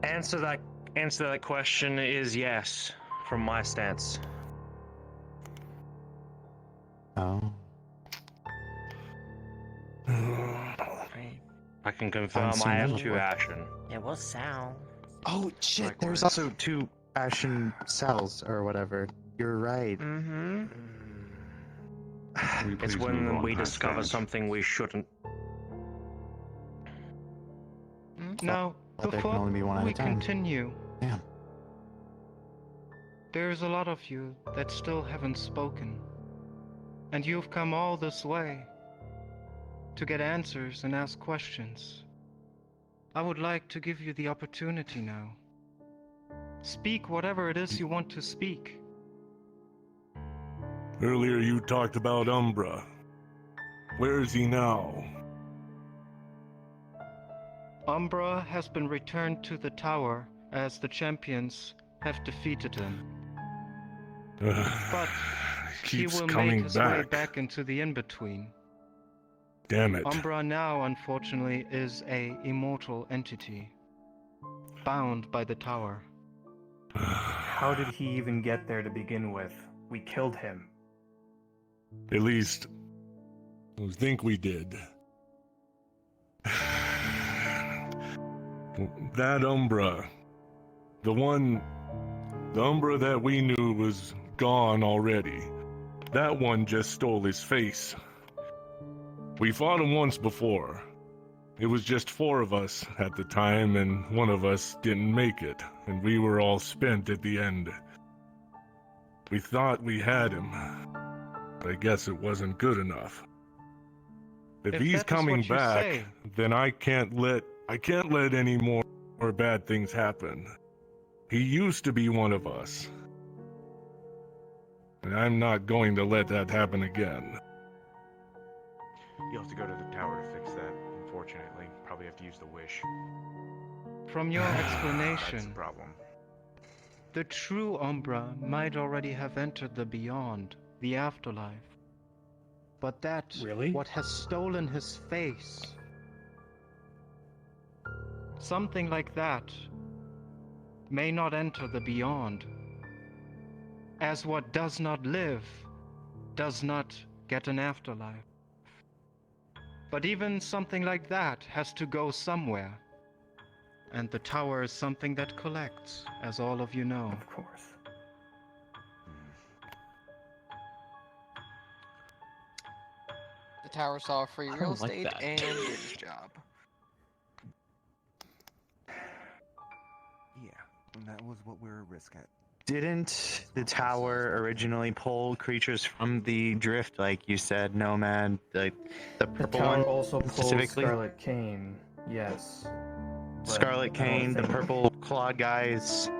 Answer that question is yes, from my stance. Oh. I can confirm I have 2 Ashen. It was Sal. Oh shit! There's also 2 Ashen cells or whatever. You're right. Mm-hmm. It's when we discover something we shouldn't. Now, But there can before only be one at we a time. continue, Damn. there's a lot of you that still haven't spoken. And you've come all this way to get answers and ask questions. I would like to give you the opportunity now. Speak whatever it is you want to speak. Earlier you talked about Umbra. Where is he now? Umbra has been returned to the tower as the champions have defeated him. But he Keeps will make coming his way back. back into the in-between. Damn it. Umbra now, unfortunately, is a immortal entity, bound by the tower. How did he even get there to begin with? We killed him. At least, I think we did. That Umbra, the Umbra that we knew was gone already. That one just stole his face. We fought him once before. It was just 4 of us at the time, and one of us didn't make it, and we were all spent at the end. We thought we had him, but I guess it wasn't good enough. If If he's that is coming what you back, say. then I can't let any more bad things happen. He used to be one of us. And I'm not going to let that happen again. You'll have to go to the tower to fix that, unfortunately. Probably have to use the wish. From your That's explanation, the problem. the true Umbra might already have entered the beyond, the afterlife. But that, what has stolen his face, something like that, may not enter the beyond, as what does not live does not get an afterlife. But even something like that has to go somewhere. And the tower is something that collects, as all of you know. Of course. The tower saw free I real don't like estate that. and did its job. Yeah, and that was what we were at risk at. Didn't the tower originally pull creatures from the drift, like you said, Nomad? Like the The purple tower one also pulled specifically? Scarlet Cane. Yes. But Scarlet I don't Cane, the think- purple clawed guys.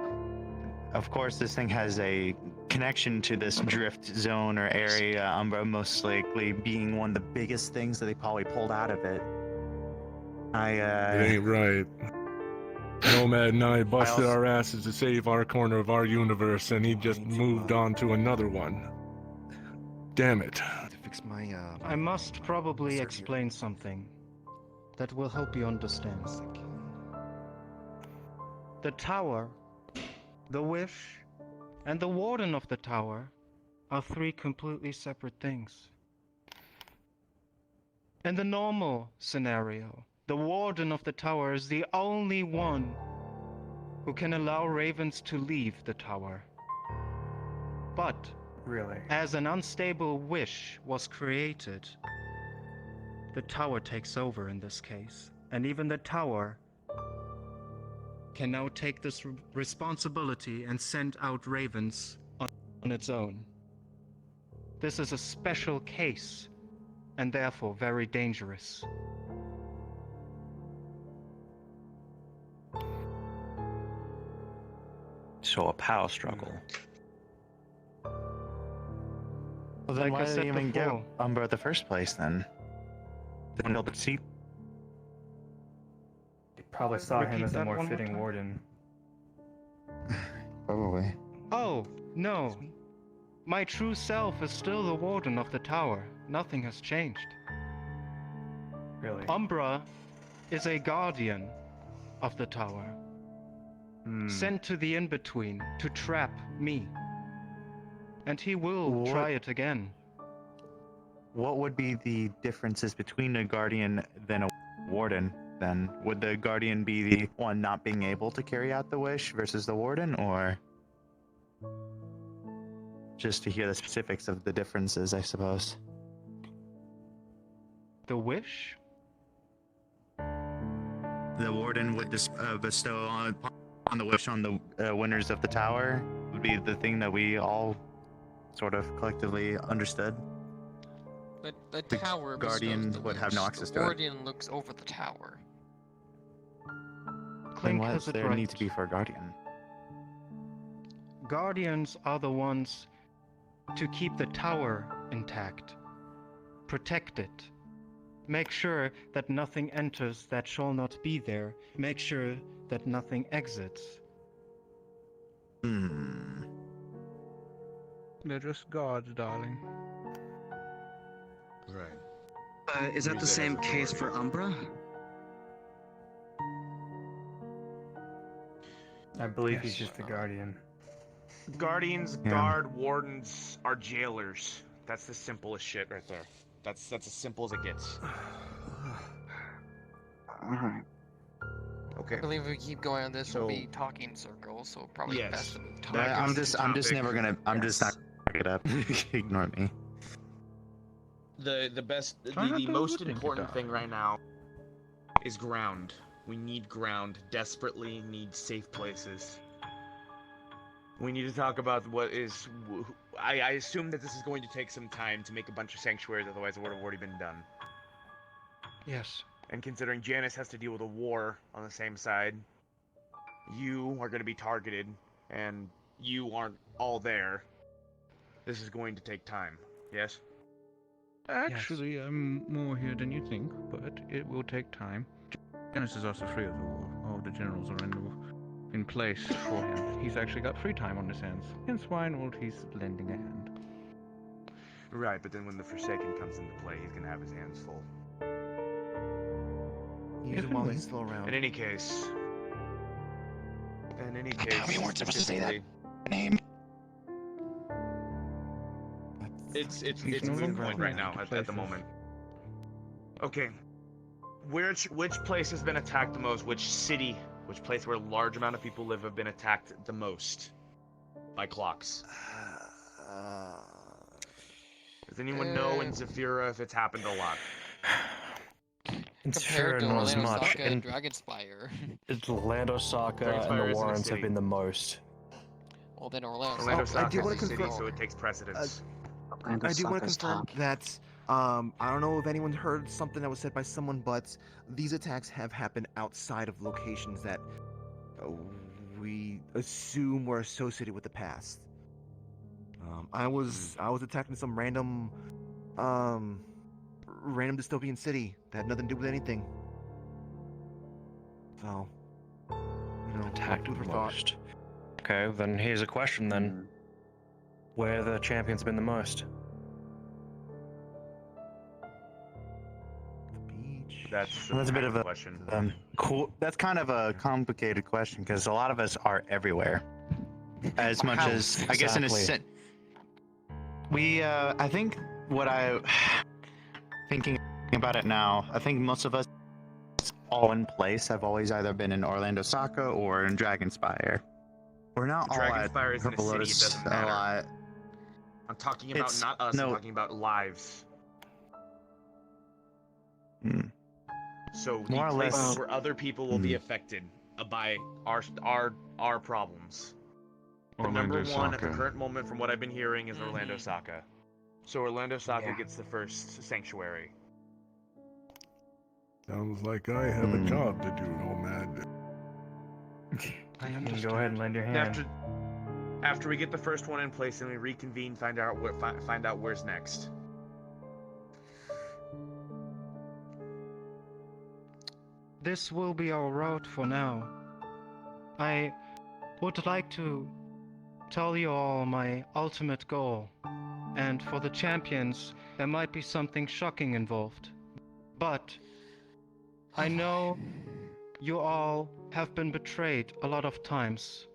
Of course, this thing has a connection to this drift zone or area. Umbra most likely being one of the biggest things that they probably pulled out of it. It ain't right. Nomad and I busted also- our asses to save our corner of our universe, and he just moved on to another one. Damn it. To fix my I must probably explain something that will help you understand. The tower, the wish, and the warden of the tower are 3 completely separate things. In the normal scenario, the warden of the tower is the only one who can allow ravens to leave the tower. But Really? as an unstable wish was created, the tower takes over in this case, and even the tower can now take this responsibility and send out ravens on its own. This is a special case, and therefore very dangerous. So a power struggle. Well, then Like I why did said they even get before. Umbra in the first place then? Then they'll see. They probably saw him Repeat as a that more one more fitting time. warden. Probably. Oh, no. My true self is still the warden of the tower. Nothing has changed. Really? Umbra is a guardian of the tower. Sent to the in-between to trap me. And he will try it again. What would be the differences between a guardian than a warden? Then would the guardian be the one not being able to carry out the wish versus the warden, or just to hear the specifics of the differences, I suppose? The wish? The warden would bestow on the wish on the winners of the tower would be the thing that we all sort of collectively understood. The tower guardian bestows the would have no wish. access the to it. guardian looks over the tower. Then Clink what has does it there right. need to be for a guardian? Guardians are the ones to keep the tower intact. Protect it. Make sure that nothing enters that shall not be there. Make sure that nothing exits. They're just guards, darling. Right. Is that the Riza same has case for Umbra? I believe he's Yes. just the guardian. Guardians, Yeah. guard, wardens are jailers. That's the simplest shit right there. That's as simple as it gets. Alright. Okay. I believe if we keep going on this, So- we'll be talking in circles, so probably Yes. best to move Back Yeah, topics. I'm just never gonna. I'm just not Yes. gonna pick it up. Ignore me. The best, Try not the to most overthink it, important Doc. thing right now is ground. We need ground. Desperately need safe places. We need to talk about what is. I assume that this is going to take some time to make a bunch of sanctuaries, otherwise it would have already been done. Yes. And considering Janice has to deal with a war on the same side, you are going to be targeted, and you aren't all there. This is going to take time. Yes? Actually, I'm more here than you think, but it will take time. Janice is also free of the war. All the generals are in place for him. He's actually got free time on his hands. Hence why I know he's lending a hand. Right, but then when the Forsaken comes into play, he's going to have his hands full. Use him while he's still around. In any case. We weren't supposed to say that specifically, name. It's He's no moot longer point right now allowed to at the places. moment. Okay. Which place has been attacked the most? Which city? Which place where a large amount of people live have been attacked the most by clocks? Does anyone know in Zafira if it's happened a lot? In Compared to Saphira, not as Orlando much. Saka and Dragonspire. It's Orlando Saka Dragonspire and the isn't a Warrens city. have been the most. Well, then Orlando Orlando Saka I do Saka wanna is a city, confirm- so it takes precedence. I do want to confirm that I don't know if anyone heard something that was said by someone, but these attacks have happened outside of locations that we assume were associated with the past. I was attacked in some random dystopian city that had nothing to do with anything. So, you know, Attacked food for the thought. most. Okay, then here's a question then. Where the champions been the most? That's That's a bit of a question. cool. That's kind of a complicated question because a lot of us are everywhere. As much How as I guess in a exactly? sense, we. I think what I thinking about it now. I think most of us all in place have always either been in Orlando Saka or in Dragonspire. We're not all at Dragonspire isn't a Purple city, it Lotus doesn't a matter. lot. I'm talking about It's- not us, no. I'm talking about lives. Hmm. So the More or less- places where other people will be affected by our problems. The Orlando number one at the Saka. current moment, from what I've been hearing, is Orlando Saka. So Orlando Saka gets the first sanctuary. Sounds like I have a job to do, Nomad. You can go ahead and lend your They have hand. to, After we get the first one in place, and we reconvene, find out where's next. This will be our route for now. I would like to tell you all my ultimate goal. And for the champions, there might be something shocking involved. But I know you all have been betrayed a lot of times.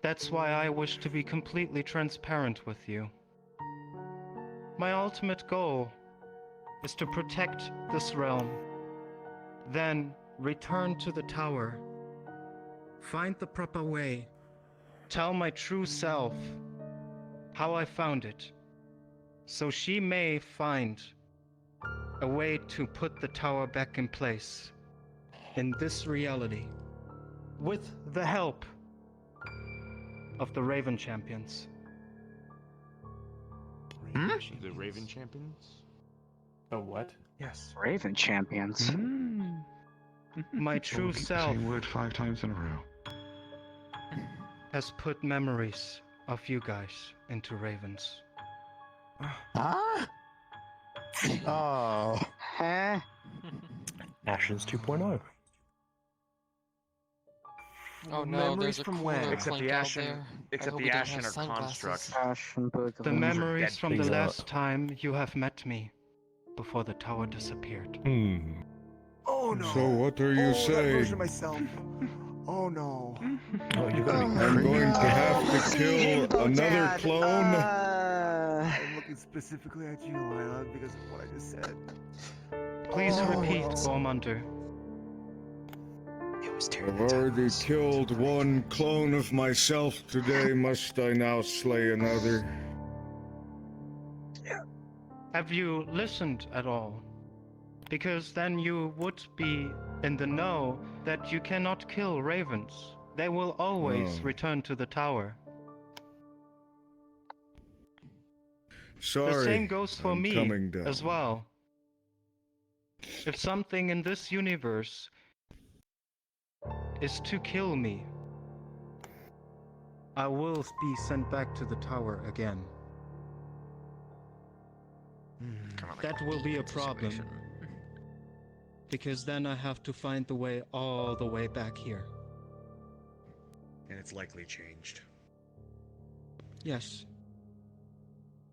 That's why I wish to be completely transparent with you. My ultimate goal is to protect this realm. Then return to the tower. Find the proper way. Tell my true self how I found it, so she may find a way to put the tower back in place in this reality, with the help of the Raven Champions. The Raven Champions? Oh, what? Yes. Raven Champions. My true self Same word 5 times in a row. has put memories of you guys into ravens. Ah? Oh. Huh? Ashes 2.0. Oh no, Memories there's a from cooler when? Except Clink the out Ashen, there. except I the hope he Ashen doesn't are have constructs. Ashen book of The These are memories dead from the things. last time you have met me, before the tower disappeared. Oh no. So what are you That version of saying? myself. Oh no. Oh, you're gonna be I'm going to have to kill another clone? I'm looking specifically at you, Lila, because of what I just said. Please Oh, repeat, no. Gormander. I've already killed one clone of myself today. Must I now slay another? Have you listened at all? Because then you would be in the know that you cannot kill ravens. They will always Oh. return to the tower. Sorry. The same goes for I'm me coming down. as well. If something in this universe is to kill me, I will be sent back to the tower again. That will be a problem. Because then I have to find the way all the way back here. And it's likely changed. Yes.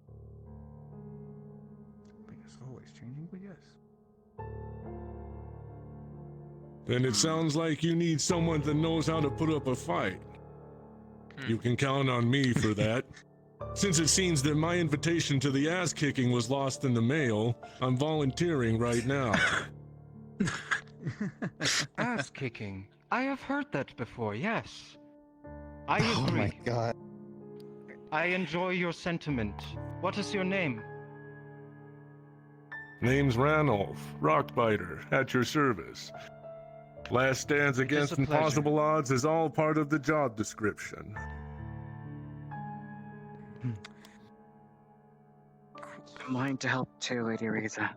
I think it's always changing, but yes. Then it sounds like you need someone that knows how to put up a fight. You can count on me for that. Since it seems that my invitation to the ass kicking was lost in the mail, I'm volunteering right now. Ass kicking. I have heard that before, yes. I agree. Oh my god. I enjoy your sentiment. What is your name? Name's Ranulph, Rockbiter, at your service. Last stands against a pleasure. impossible odds is all part of the job description. I'm willing to help too, Lady Riza.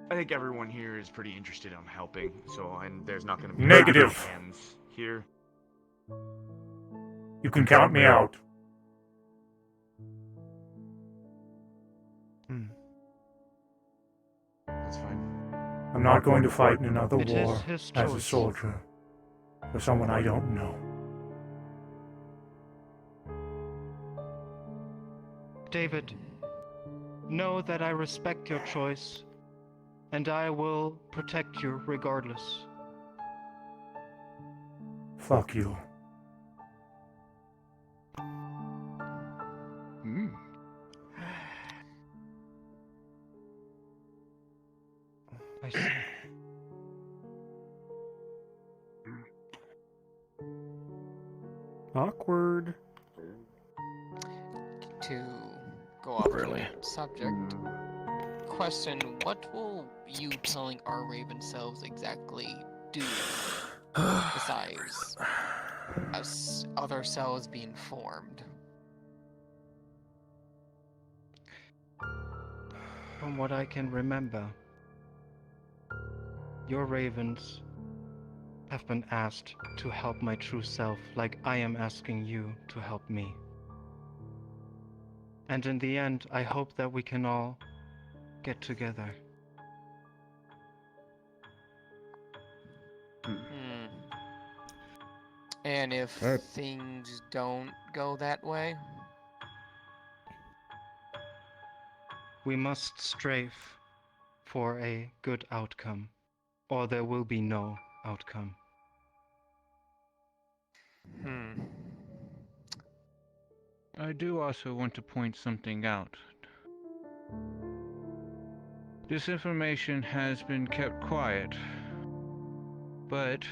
I think everyone here is pretty interested in helping, and there's not going to be Negative. hands here. You can count me out. That's fine. I'm not going to fight in another It is war his as a choice. soldier for someone I don't know. David, know that I respect your choice, and I will protect you regardless. Fuck you. I see. Awkward. To go off the subject. Question, what will you telling our Raven selves exactly do besides us other cells being formed? From what I can remember, your ravens have been asked to help my true self like I am asking you to help me. And in the end, I hope that we can all get together. And if things don't go that way? We must strafe for a good outcome, or there will be no outcome. I do also want to point something out. This information has been kept quiet, but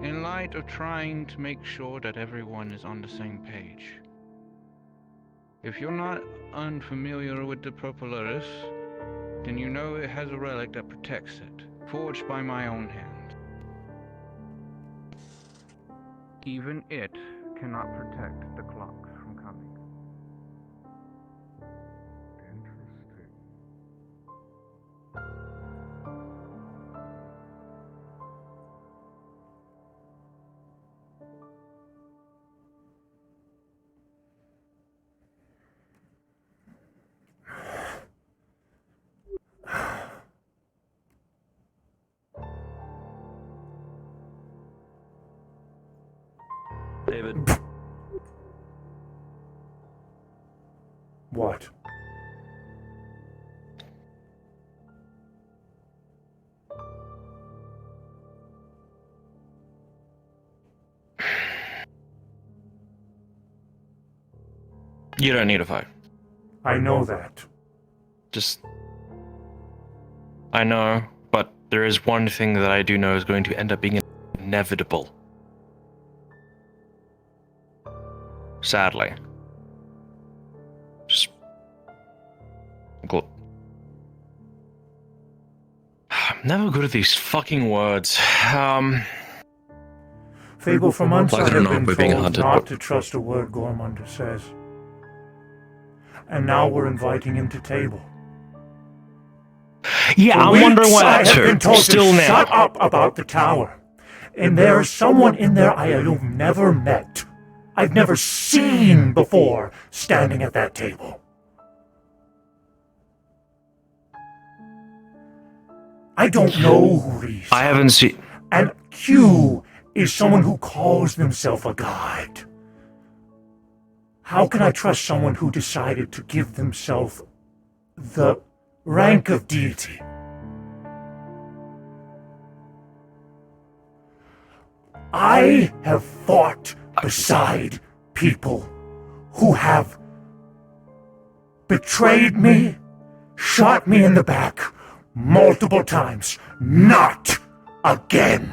in light of trying to make sure that everyone is on the same page, if you're not unfamiliar with the Propylaris, then you know it has a relic that protects it, forged by my own hand. Even it cannot protect the clocks from coming. Interesting. David. What? You don't need a fight. I know that. I know, but there is one thing that I do know is going to end up being inevitable. Sadly. I'm never good at these fucking words. Fable, for months I have been we're being told hunted, not but- to trust a word Gormunder says. And now we're inviting him to table. Yeah, For I'm weeks wondering why I that's have been true. told Still to now. shut up about the tower. And there's someone in there I have never met. I've never seen before standing at that table. I don't know who Reese. I haven't seen. And Q is someone who calls themselves a god. How can I trust someone who decided to give themselves the rank of deity? I have fought beside people who have betrayed me, shot me in the back multiple times. Not again.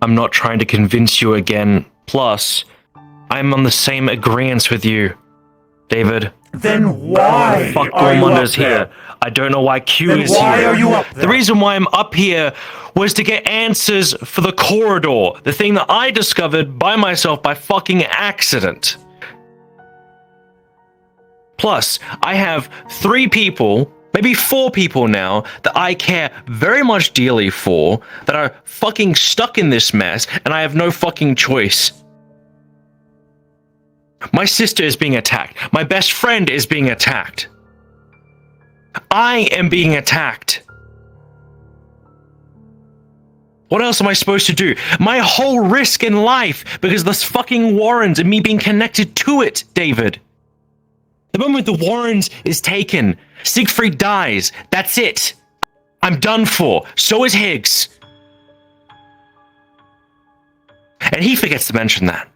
I'm not trying to convince you again. Plus, I'm on the same agreement with you, David. Then why Fuck are you up Gormunder's there? here. I don't know why Q Then is why here. are you up there? The reason why I'm up here was to get answers for the corridor, the thing that I discovered by myself by fucking accident. Plus, I have 3 people, maybe 4 people now, that I care very much dearly for, that are fucking stuck in this mess, and I have no fucking choice. My sister is being attacked. My best friend is being attacked. I am being attacked. What else am I supposed to do? My whole risk in life because of this fucking Warrens and me being connected to it, David. The moment the Warrens is taken, Siegfried dies. That's it. I'm done for. So is Higgs. And he forgets to mention that.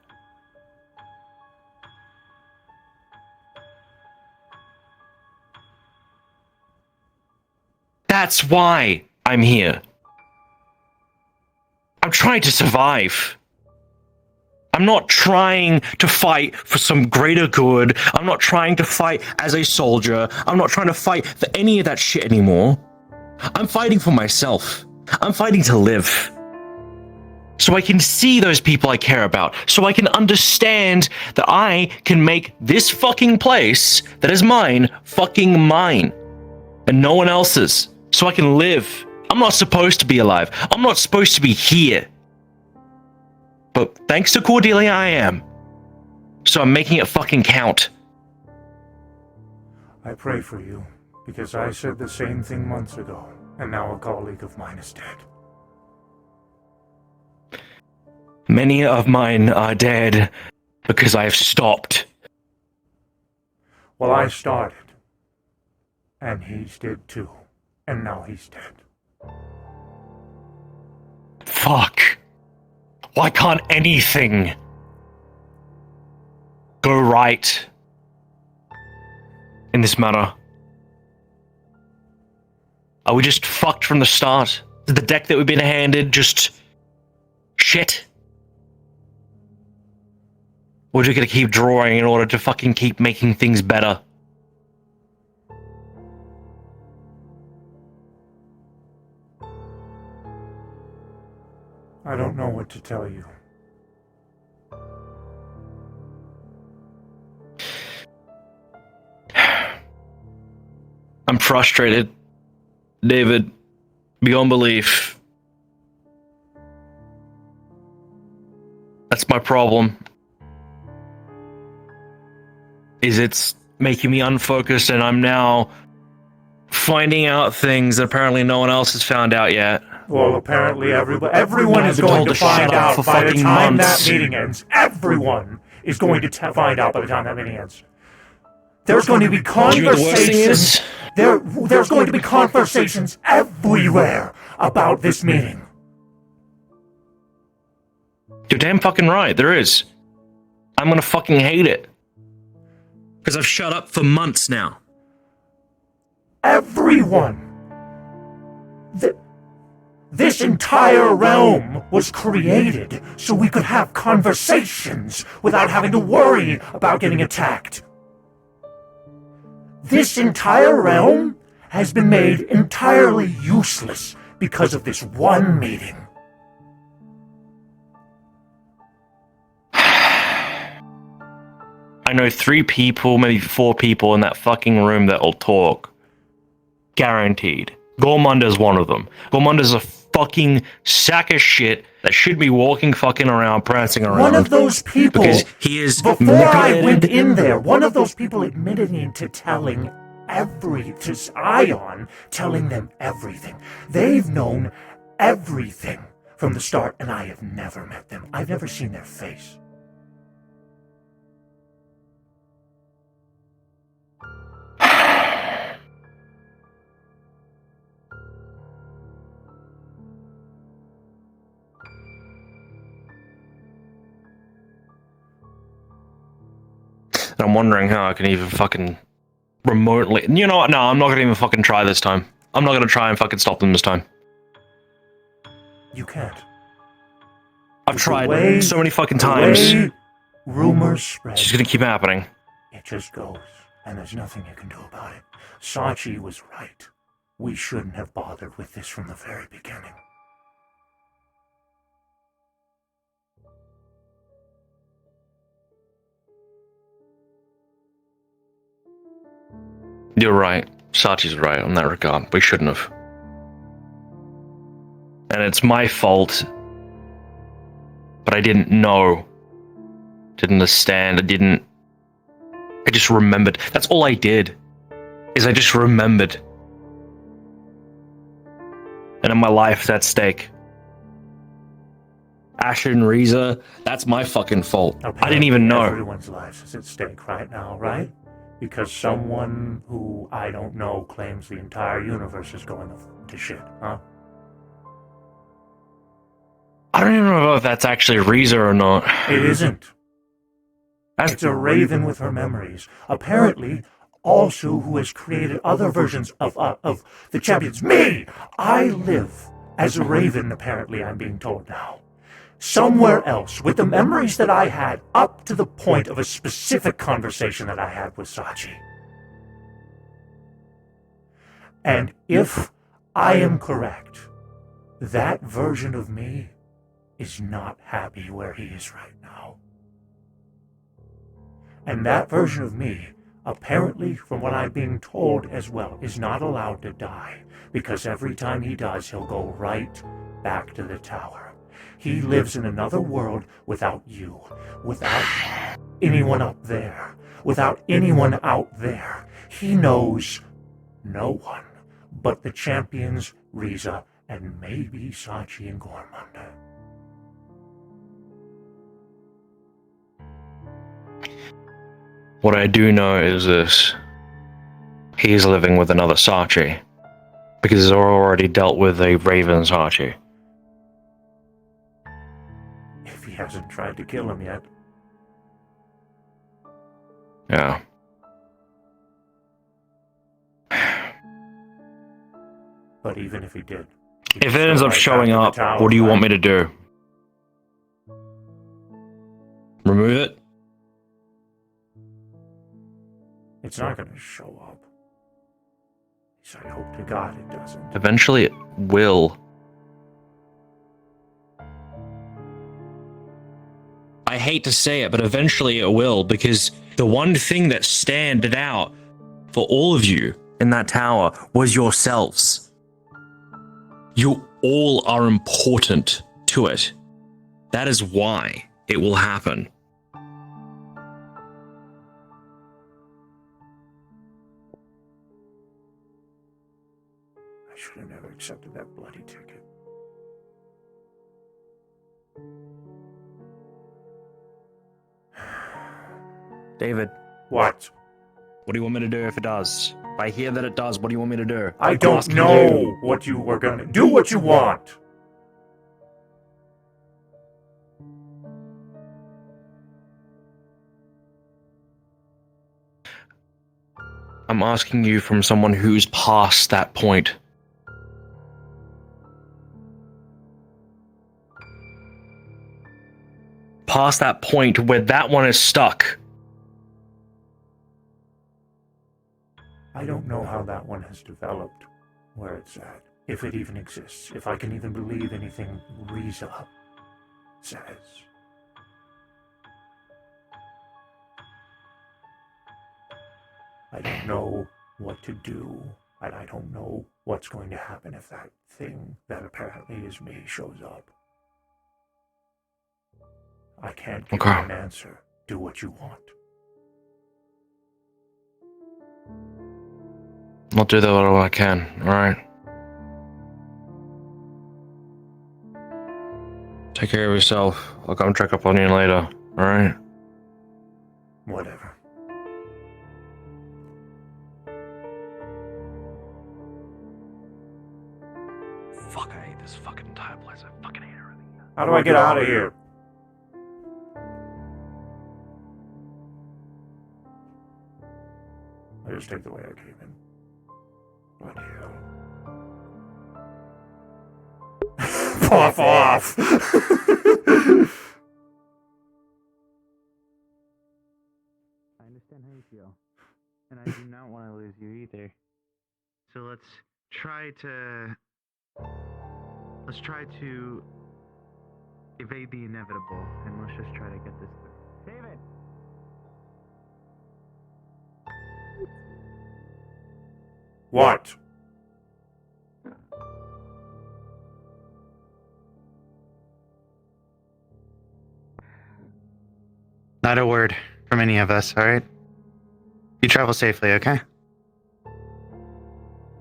That's why I'm here. I'm trying to survive. I'm not trying to fight for some greater good. I'm not trying to fight as a soldier. I'm not trying to fight for any of that shit anymore. I'm fighting for myself. I'm fighting to live. So I can see those people I care about. So I can understand that I can make this fucking place that is mine fucking mine. And no one else's. So I can live I'm not supposed to be alive. I'm not supposed to be here. But thanks to Cordelia, I am. So I'm making it fucking count. I pray for you, because I said the same thing months ago, and now a colleague of mine is dead. Many of mine are dead because I have stopped. Well, I started. And he's dead too. And now he's dead. Fuck. Why can't anything go right in this matter? Are we just fucked from the start? Is the deck that we've been handed just shit? Or are we gonna keep drawing in order to fucking keep making things better? I don't know what to tell you. I'm frustrated, David, beyond belief. That's my problem. Is it's making me unfocused, and I'm now finding out things that apparently no one else has found out yet. Well, apparently everyone is going to find out by the time that meeting ends. Everyone is going to find out by the time that meeting ends. There's going to be conversations. There's going to be conversations everywhere about this meeting. You're damn fucking right, there is. I'm gonna fucking hate it. Because I've shut up for months now. Everyone. This entire realm was created so we could have conversations without having to worry about getting attacked. This entire realm has been made entirely useless because of this one meeting. I know 3 people, maybe 4 people in that fucking room that will talk. Guaranteed. Gormunder's one of them. Gormunder's a fucking sack of shit that should be walking fucking around, prancing around. One of those people, because he is before I went in there, one of those people admitted me to telling to Ion, telling them everything. They've known everything from the start, and I have never met them. I've never seen their face. And I'm wondering how I can even fucking remotely... You know what? No, I'm not going to even fucking try this time. I'm not going to try and fucking stop them this time. You can't. I've tried so many fucking times. Rumors spread. It's just going to keep happening. It just goes, and there's nothing you can do about it. Sachi was right. We shouldn't have bothered with this from the very beginning. You're right. Sachi's right on that regard. We shouldn't have. And it's my fault. But I didn't know. Didn't understand. I just remembered. That's all I did. Is I just remembered. And in my life, that's at stake. Asher and Riza, that's my fucking fault. I didn't even know. Everyone's life is at stake right now, right? Because someone who I don't know claims the entire universe is going to shit, huh? I don't even know if that's actually Riza or not. It isn't. It's a raven with her memories. Apparently, also who has created other versions of the champions. Me! I live as a raven, apparently, I'm being told now. Somewhere else, with the memories that I had up to the point of a specific conversation that I had with Sachi. And if I am correct, that version of me is not happy where he is right now. And that version of me, apparently, from what I'm being told as well, is not allowed to die, because every time he does, he'll go right back to the tower. He lives in another world without you, without anyone up there, without anyone out there. He knows no one but the champions, Riza, and maybe Sachi and Gormunda. What I do know is this. He's living with another Sachi. Because he's already dealt with a Raven Sachi. If he hasn't tried to kill him yet. Yeah. But even if he did... If it ends up showing up, what do you want me to do? Remove it? It's not going to show up. So I hope to God it doesn't. Eventually it will. I hate to say it, but eventually it will, because the one thing that stood out for all of you in that tower was yourselves. You all are important to it. That is why it will happen. I should have never accepted that bloody ticket. David. What? What do you want me to do if it does? If I hear that it does, what do you want me to do? I don't know what you were gonna do. What you want. I'm asking you from someone who's past that point. Past that point where that one is stuck. I don't know how that one has developed, where it's at, if it even exists, if I can even believe anything Riza says. I don't know what to do, and I don't know what's going to happen if that thing that apparently is me shows up. I can't give you an answer. Do what you want. I'll do that all I can, alright? Take care of yourself. I'll come check up on you later, alright? Whatever. Fuck, I hate this fucking entire place. I fucking hate everything. How do I get out of here? I just take the way I came in. Bloody hell. Pop off! I understand how you feel. And I do not want to lose you either. So let's try to evade the inevitable, and let's just try to get this through. David! What? Not a word from any of us, alright? You travel safely, okay?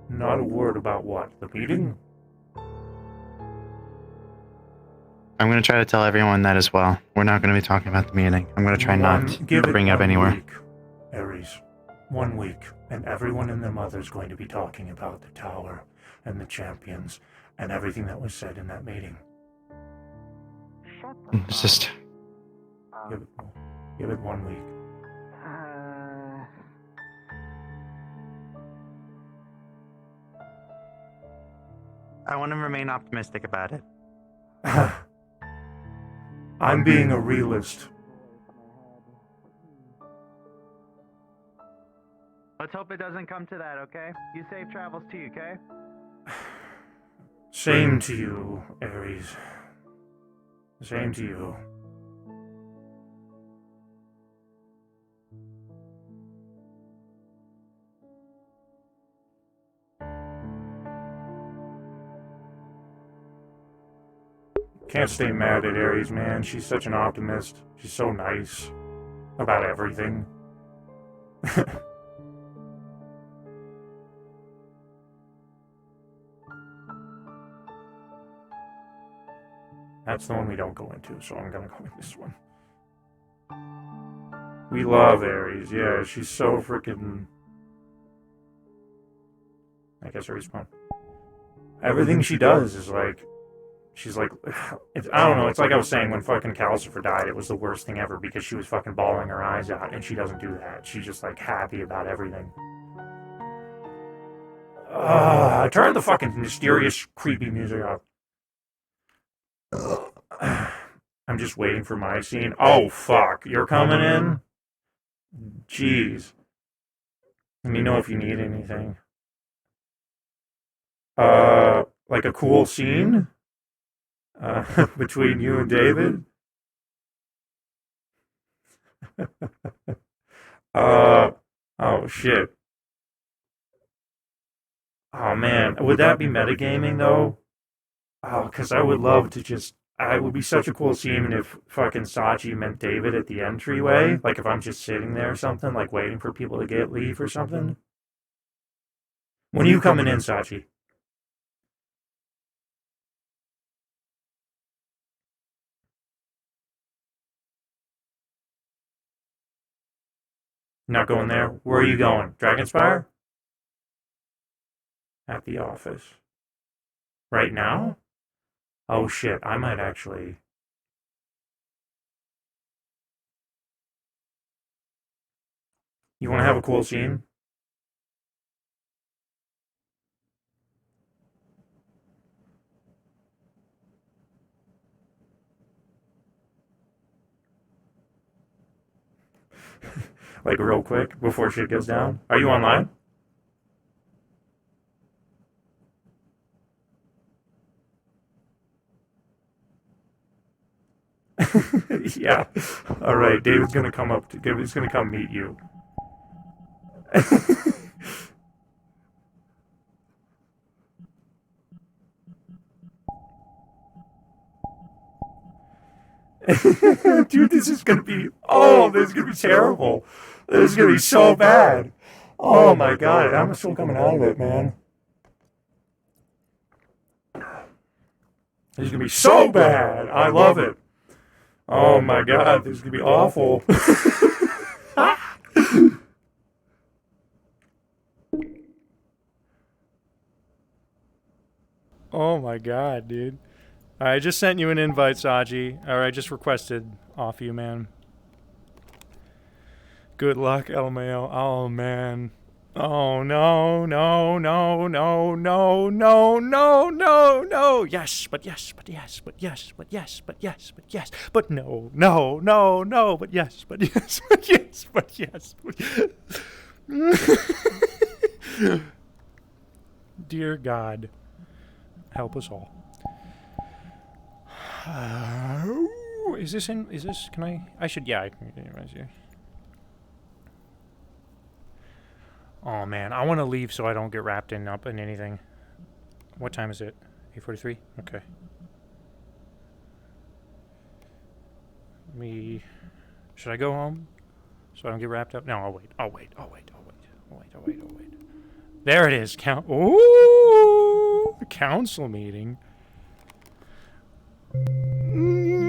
Not a word about what? The meeting? I'm going to try to tell everyone that as well. We're not going to be talking about the meeting. I'm going to try not to bring it up anywhere. Week, Ares. 1 week, and everyone and their mother's going to be talking about the tower and the champions and everything that was said in that meeting. It's just... Give it 1 week. I want to remain optimistic about it. I'm being a realist. Let's hope it doesn't come to that, okay? You safe travels to you, okay? Same to you, Ares. Same to you. can't stay mad at Aries, man. She's such an optimist. She's so nice about everything. That's the one we don't go into, so I'm gonna go with this one. We love Aries, yeah, she's so freaking... I guess Aries fun. Everything she does is like... She's like... I don't know, it's like I was saying when fucking Calcifer died, it was the worst thing ever because she was fucking bawling her eyes out, and she doesn't do that. She's just like happy about everything. Turn the fucking mysterious, creepy music off. I'm just waiting for my scene. Oh, fuck. You're coming in? Jeez. Let me know if you need anything. Like a cool scene? Between you and David? Oh, shit. Oh, man. Would that be metagaming, though? Oh, because I would love to just... It would be such a cool scene if fucking Sachi meant David at the entryway. Like if I'm just sitting there or something, like waiting for people to leave or something. When are you coming in, Sachi? Not going there? Where are you going? Dragonspire? At the office. Right now? Oh shit, I might actually... You want to have a cool scene? Like real quick, before shit goes down? Are you online? Yeah. Alright, David's gonna come up to... David's gonna come meet you. Dude, this is gonna be... Oh, this is gonna be terrible. This is gonna be so bad. Oh my god, I'm still coming out of it, man. This is gonna be so bad. I love it. Oh my god, this is gonna be awful. Oh my god, dude. I just sent you an invite, Saji. Or I just requested off you, man. Good luck, LMAO. Oh, man. Oh, no, no, no, no, no, no, no, no, no. Yes, but yes, but yes, but yes, but yes, but yes, but yes, but no, no, no, no, but yes, but yes, but yes, but yes. Dear God, help us all. Is this, can I should, yeah, I can right here. Oh man, I want to leave so I don't get wrapped up in anything. What time is it? 8:43? Okay. Should I go home so I don't get wrapped up? No, I'll wait. I'll wait. There it is. Ooh, council meeting.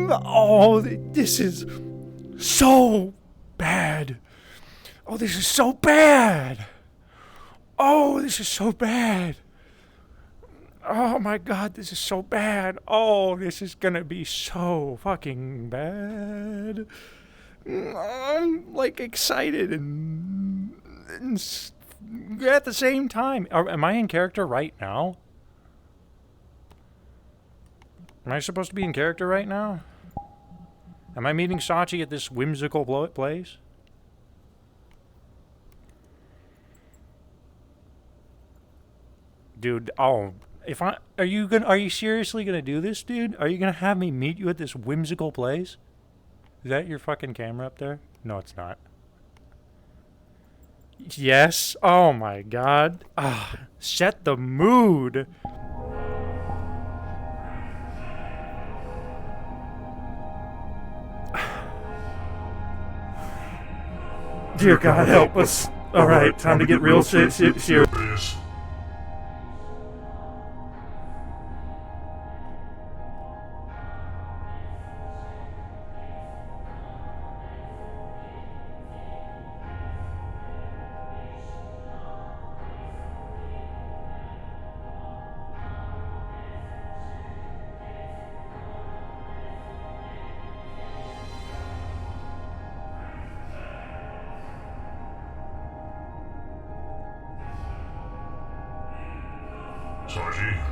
Oh, this is so bad. Oh, this is so bad. Oh, this is so bad. Oh my god, this is so bad. Oh, this is gonna be so fucking bad. I'm like excited and at the same time. Am I in character right now? Am I supposed to be in character right now? Am I meeting Sachi at this whimsical place? Dude, oh, are you seriously gonna do this, dude? Are you gonna have me meet you at this whimsical place? Is that your fucking camera up there? No, it's not. Yes? Oh my god. Set the mood. Dear God, help us. Alright, time to get real serious.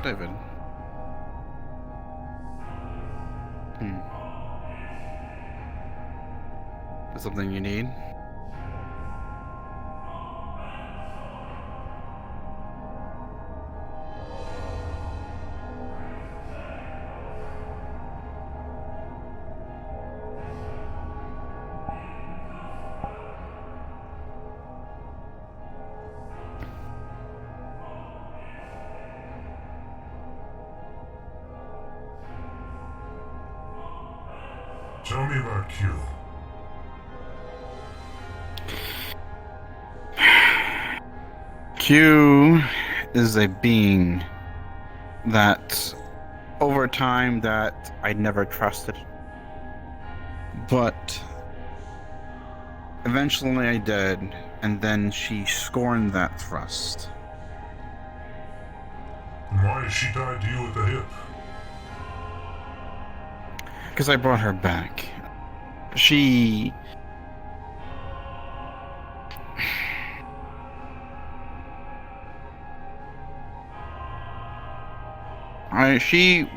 David. Is something you need? Tell me about Q. Q is a being that, over time, that I never trusted. But eventually I did, and then she scorned that trust. Why is she tied to you at the hip? Because I brought her back. She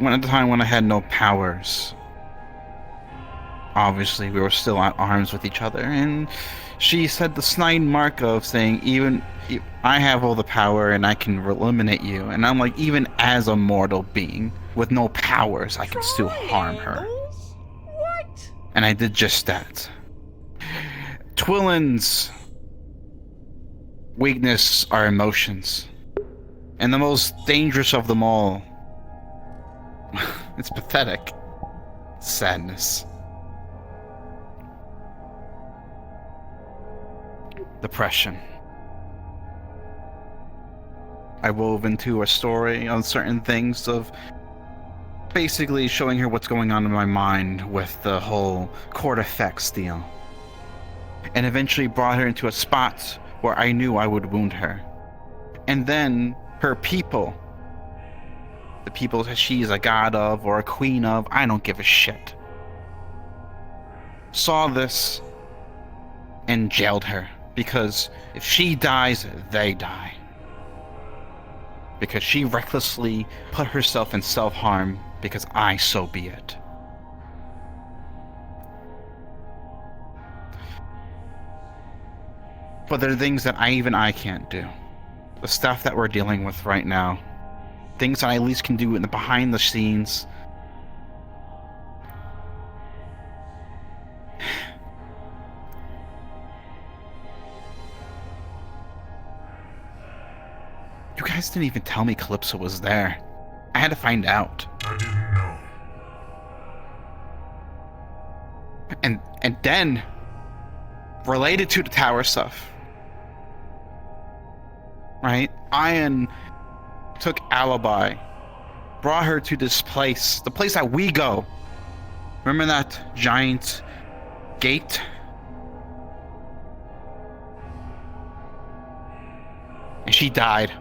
went at the time when I had no powers. Obviously, we were still at arms with each other, and she said the snide mark of saying, even I have all the power and I can eliminate you. And I'm like, even as a mortal being with no powers, I can still harm her. What? And I did just that. Twillin's weakness are emotions. And the most dangerous of them all, it's pathetic, sadness. Depression. I wove into a story on certain things of basically showing her what's going on in my mind with the whole court effects deal. And eventually brought her into a spot where I knew I would wound her. And then her people, the people that she's a god of or a queen of, I don't give a shit, saw this and jailed her. Because if she dies, they die. Because she recklessly put herself in self-harm because I so be it. But there are things that I can't do. The stuff that we're dealing with right now. Things that I at least can do in the behind the scenes. You guys didn't even tell me Calypso was there. I had to find out. I didn't know. And then, related to the tower stuff, right? Ian took Alibi, brought her to this place, the place that we go. Remember that giant gate? And she died.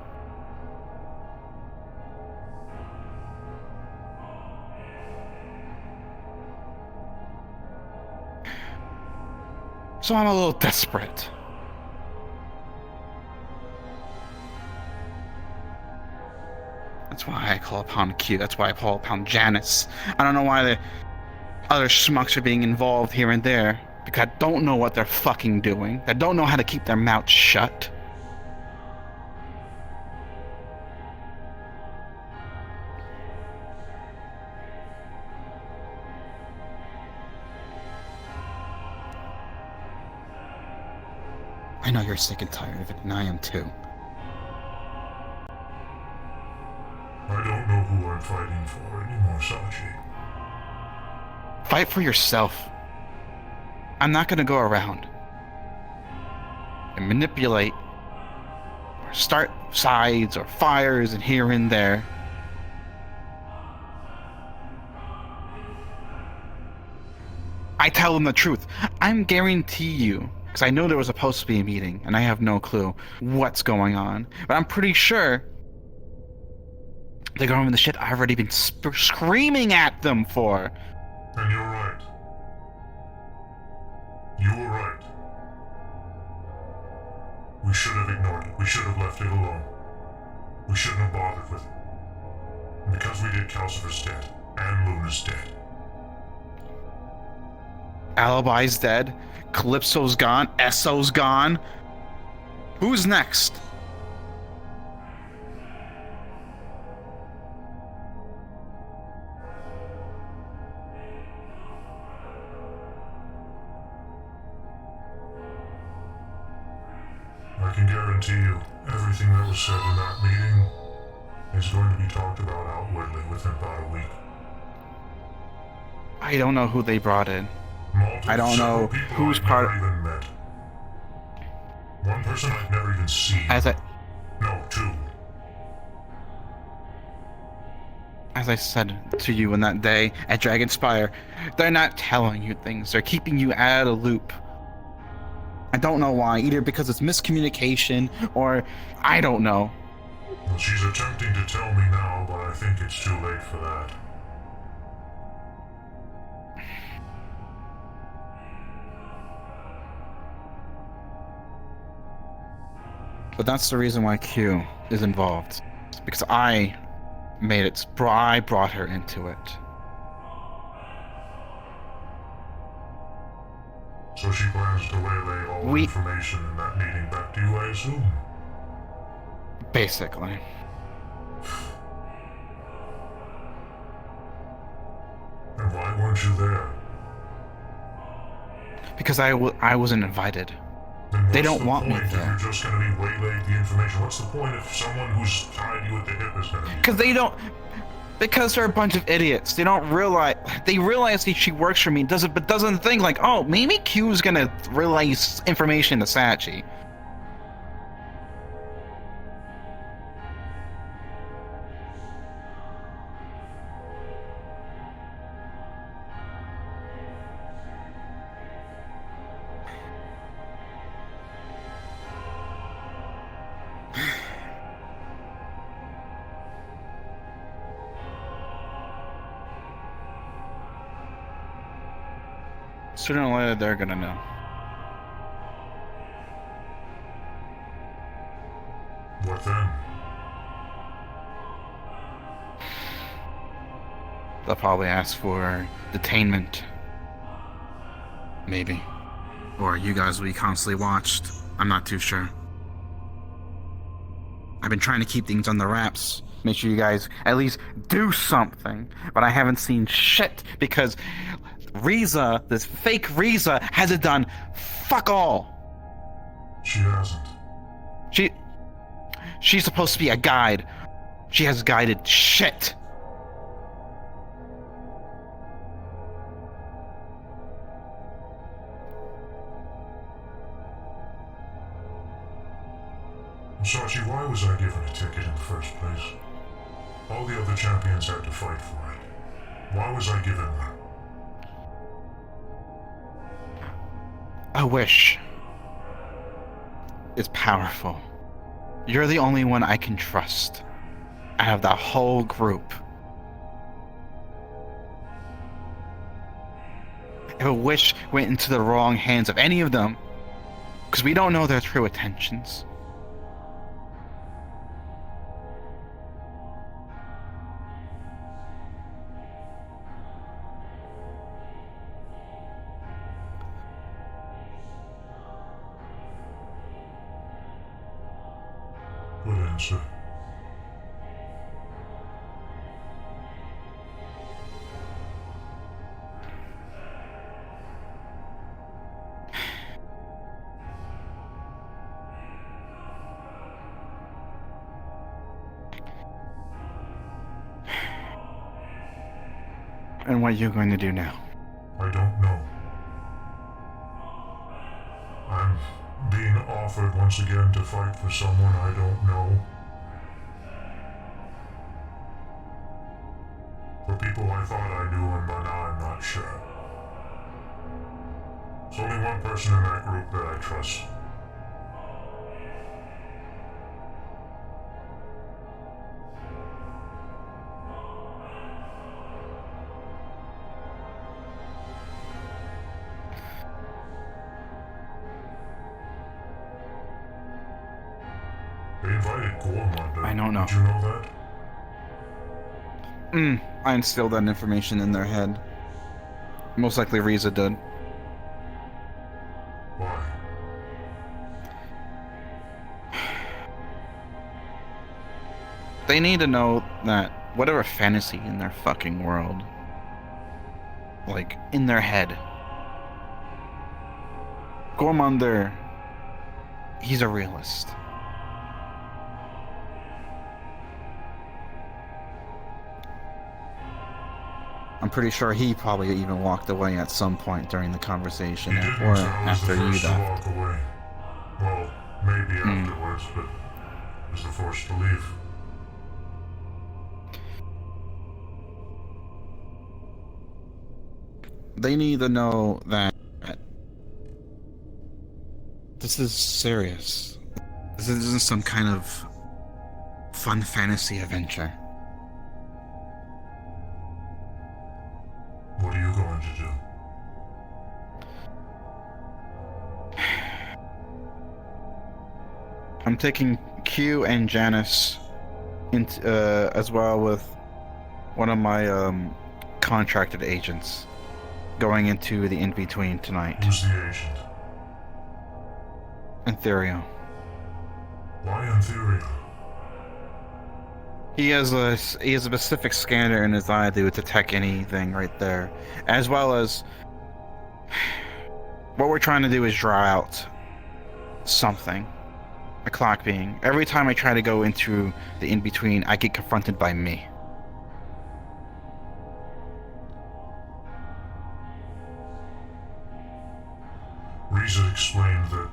So I'm a little desperate. That's why I call upon Q. That's why I call upon Janice. I don't know why the other schmucks are being involved here and there. Because I don't know what they're fucking doing. I don't know how to keep their mouths shut. I know you're sick and tired of it, and I am too. I don't know who I'm fighting for anymore, Saji. Fight for yourself. I'm not gonna go around. and manipulate or start sides or fires and here and there. I tell them the truth. I'm guarantee you, because I know there was supposed to be a meeting, and I have no clue what's going on, but I'm pretty sure they're going over the shit I've already been screaming at them for. And you're right. You were right. We should have ignored it. We should have left it alone. We shouldn't have bothered with it. And because we did, Calcifer's dead. And Luna's dead. Alibi's dead. Calypso's gone. Esso's gone. Who's next? I can guarantee you, everything that was said in that meeting is going to be talked about outwardly within about a week. I don't know who they brought in. Multiple, I don't know who's part of... even met. One person I've never even seen. No, two. As I said to you in that day at Dragonspire, they're not telling you things. They're keeping you out of the loop. I don't know why, either because it's miscommunication or I don't know. Well, she's attempting to tell me now, but I think it's too late for that. But that's the reason why Q is involved. It's because I made it. I brought her into it. So she plans to waylay all the information in that meeting back to you, I assume? Basically. And why weren't you there? Because I wasn't invited. They don't want me there. If you're just going to be waylaid the information, what's the point if someone who's tied you at the hip is going to be... Because they don't... Because they're a bunch of idiots. They don't realize... They realize that she works for me, but doesn't think like, oh, maybe Q's going to relay information to Sachi. Sooner or later, they're gonna know. What then? They'll probably ask for detainment. Maybe. Or you guys will be constantly watched. I'm not too sure. I've been trying to keep things on the wraps. Make sure you guys at least do something. But I haven't seen shit because Riza, this fake Riza, hasn't done fuck all. She hasn't. She's supposed to be a guide. She has guided shit. Sachi, why was I given a ticket in the first place? All the other champions had to fight for it. Why was I given one? A wish is powerful. You're the only one I can trust out of that whole group. If a wish went into the wrong hands of any of them, because we don't know their true intentions. Good answer. And what are you going to do now? I don't know. I'm being offered once again to fight for someone I don't know. For people I thought I knew and but now I'm not sure. There's only one person in that group that I trust. They invited Gormund. I don't know. Did you know that? I instilled that information in their head. Most likely Riza did. Why? They need to know that whatever fantasy in their fucking world, like, in their head, Gormander, he's a realist. I'm pretty sure he probably even walked away at some point during the conversation, or after you First to left. walk away. Well, maybe afterwards, but was the first to leave. They need to know that this is serious. This isn't some kind of fun fantasy adventure. What are you going to do? I'm taking Q and Janice, into, as well with one of my contracted agents, going into the in-between tonight. Who's the agent? Ethereal. Why Ethereal? He has a specific scanner in his eye that would detect anything right there, as well as what we're trying to do is draw out something. A clock being. Every time I try to go into the in-between, I get confronted by me. Riza explained that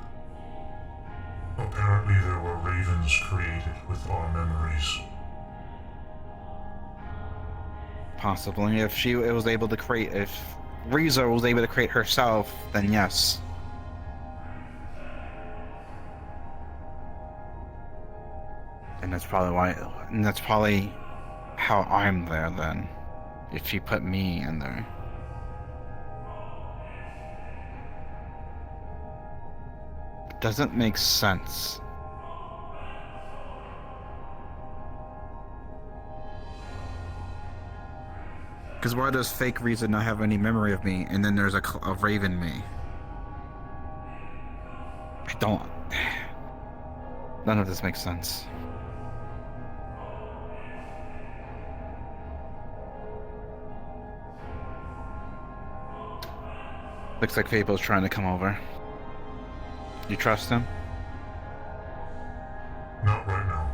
apparently there were ravens created with our memories. Possibly. If she was able to create, if Riza was able to create herself, then yes. And that's probably why, and that's probably how I'm there then. If she put me in there. It doesn't make sense. Because why does fake Riza not have any memory of me, and then there's a Raven me? I don't... None of this makes sense. Looks like Fable's trying to come over. You trust him? Not right now.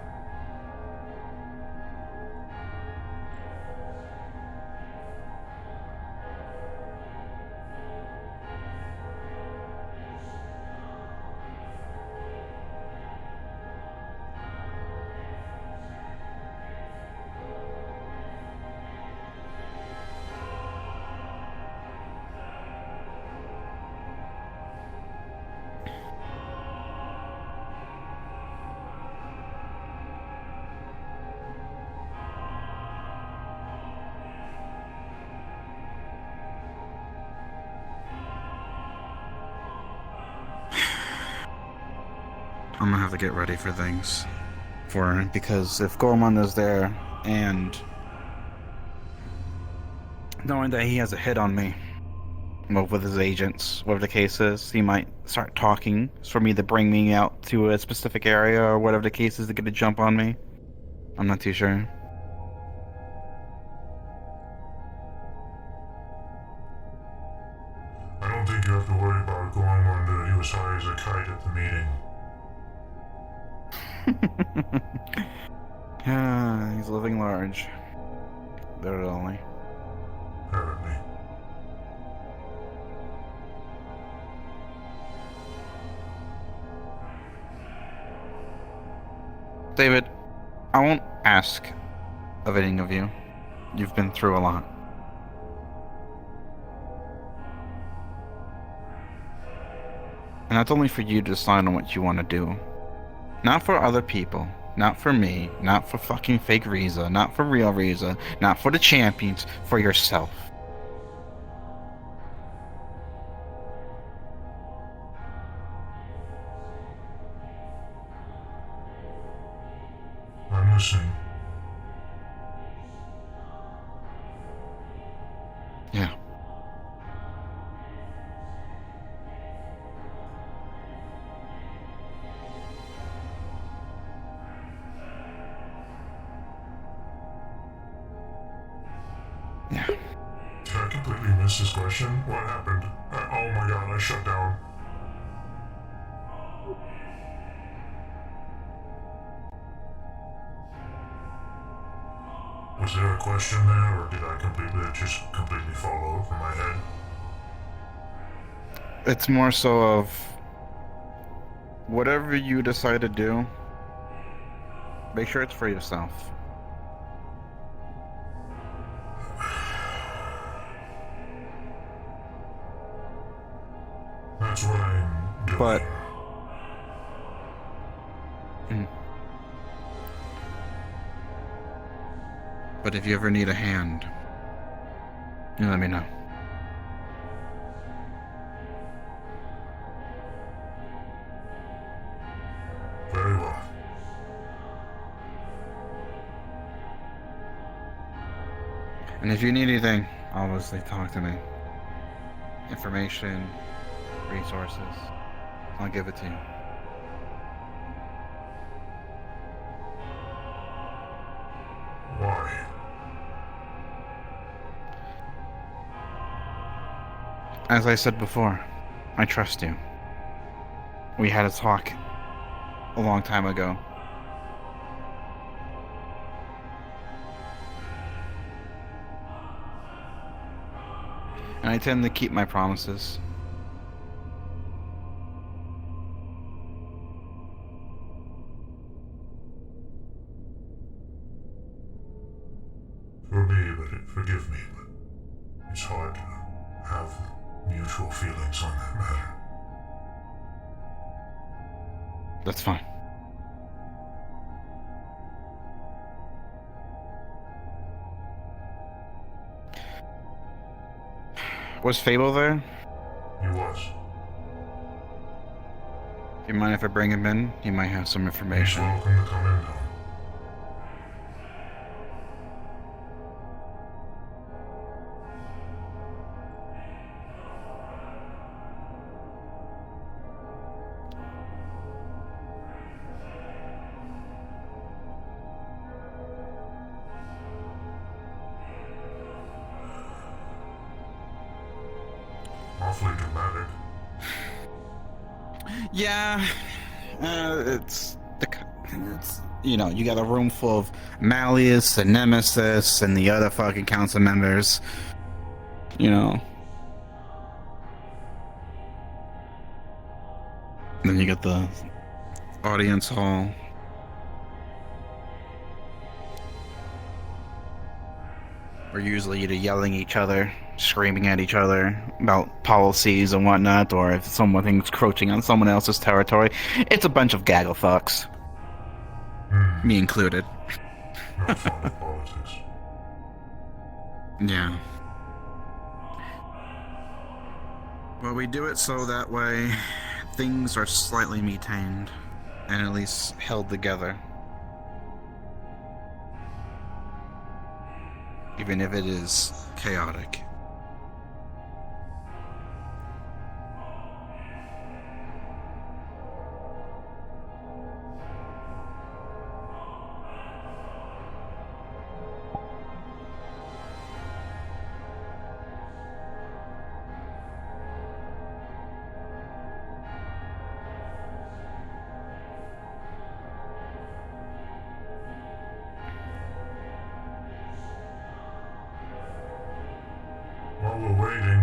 I'm gonna have to get ready for things. Because if Gormund is there, and knowing that he has a hit on me, with his agents, whatever the case is, he might start talking for me to bring me out to a specific area, or whatever the case is, to get a jump on me. I'm not too sure. I don't think you have to worry about Gormund. He was high as a kite at the meeting. He's living large. Literally. Apparently. David, I won't ask of any of you. You've been through a lot. And that's only for you to decide on what you want to do. Not for other people. Not for me. Not for fucking fake Riza. Not for real Riza. Not for the champions. For yourself. I'm listening. Yeah. Did I completely miss this question? What happened? Oh my god, I shut down. Was there a question there, or did I just completely fall over my head? It's more so of whatever you decide to do, make sure it's for yourself. That's what I'm doing. But But if you ever need a hand, you let me know. Very well. And if you need anything, obviously talk to me. Information, resources, I'll give it to you. Why? As I said before, I trust you. We had a talk a long time ago. And I tend to keep my promises. Forgive me, but it's hard to have mutual feelings on that matter. That's fine. Was Fable there? He was. Do you mind if I bring him in? He might have some information. He's welcome to come in now. Awfully dramatic. Yeah, it's you know, you got a room full of Malleus and Nemesis and the other fucking council members. You know. Then you got the audience hall. We're usually either yelling at each other, screaming at each other about policies and whatnot, or if something's encroaching on someone else's territory. It's a bunch of gaggle fucks. Me included. Not fond of politics. Yeah. Well, we do it so that way things are slightly maintained and at least held together. Even if it is chaotic. While we're waiting,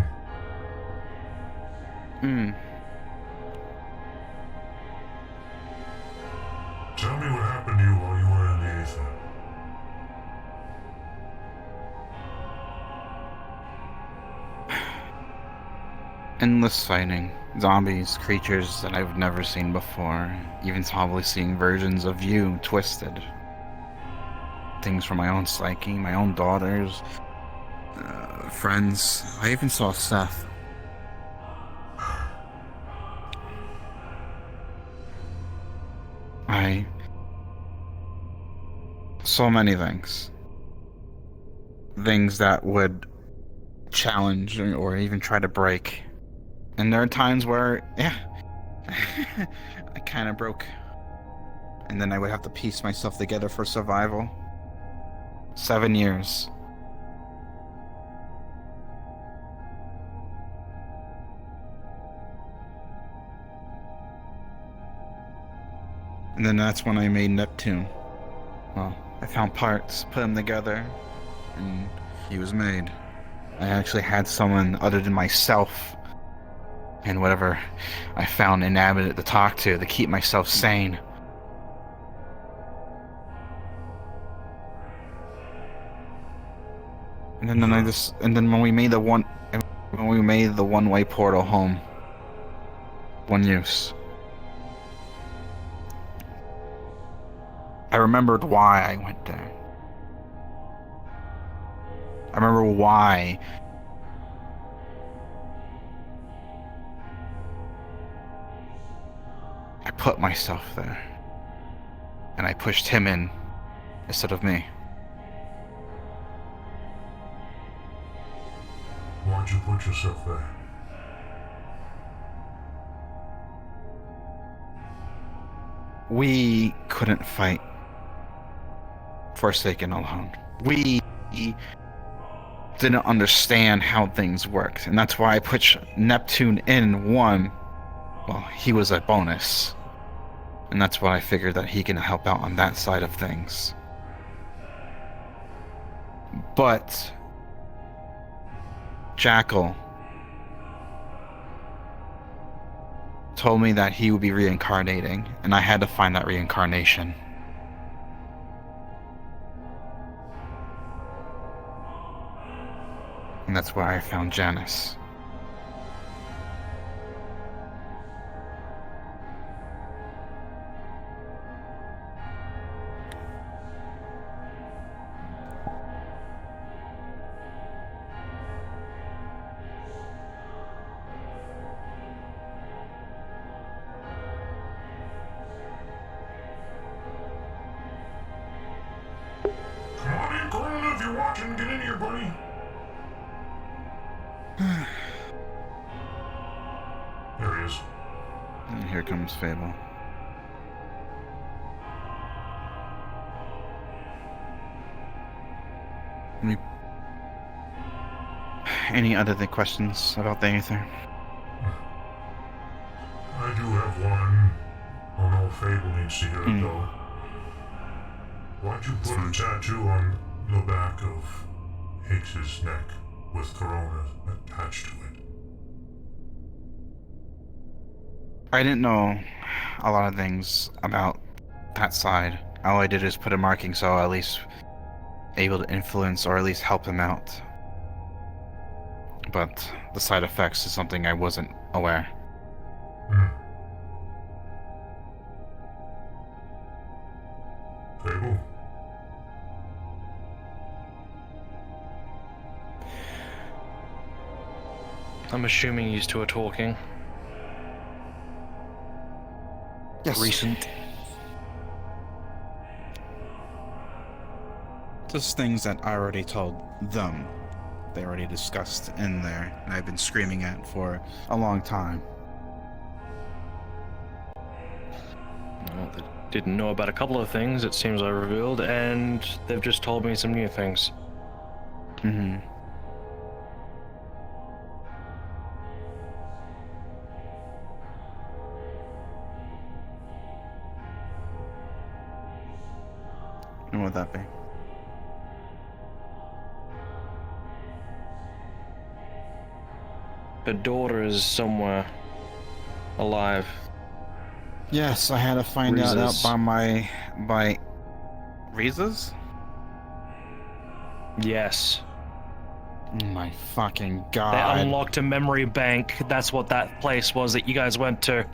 tell me what happened to you while Endless fighting. Zombies, creatures that I've never seen before. Even probably seeing versions of you twisted. Things from my own psyche, my own daughters, friends. I even saw Seth. So many things. Things that would challenge or even try to break. And there are times where, yeah, I kind of broke. And then I would have to piece myself together for survival. 7 years. And then that's when I made Neptune. Well, I found parts, put them together, and he was made. I actually had someone other than myself and whatever I found inhabited to talk to keep myself sane. And then when we made the one-way portal home, one use. I remembered why I went there. I remember why I put myself there. And I pushed him in instead of me. Why'd you put yourself there? We couldn't fight Forsaken alone. We didn't understand how things worked, and that's why I put Neptune in one. Well, he was a bonus, and that's why I figured that he can help out on that side of things. But Jackal told me that he would be reincarnating, and I had to find that reincarnation. And that's where I found Janice. Come on in, Corona, if you're watching, get in here, buddy. There he is. And here comes Fable. Any other questions about the Aether? I do have one. Oh no, Fable needs to hear it though. Why'd you put a tattoo on the back of Hicks's neck with Corona attached to it? I didn't know a lot of things about that side. All I did is put a marking so I at least able to influence or at least help him out. But the side effects is something I wasn't aware. Fable? I'm assuming you two are talking. Yes. Recent. Just things that I already told them. They already discussed in there, and I've been screaming at for a long time. Well, they didn't know about a couple of things, it seems I revealed, and they've just told me some new things. Mm-hmm. And what would that be? Her daughter is somewhere alive. Yes, I had to find out by Riza's? Yes. Oh my fucking They god. unlocked a memory bank. That's what that place was that you guys went to.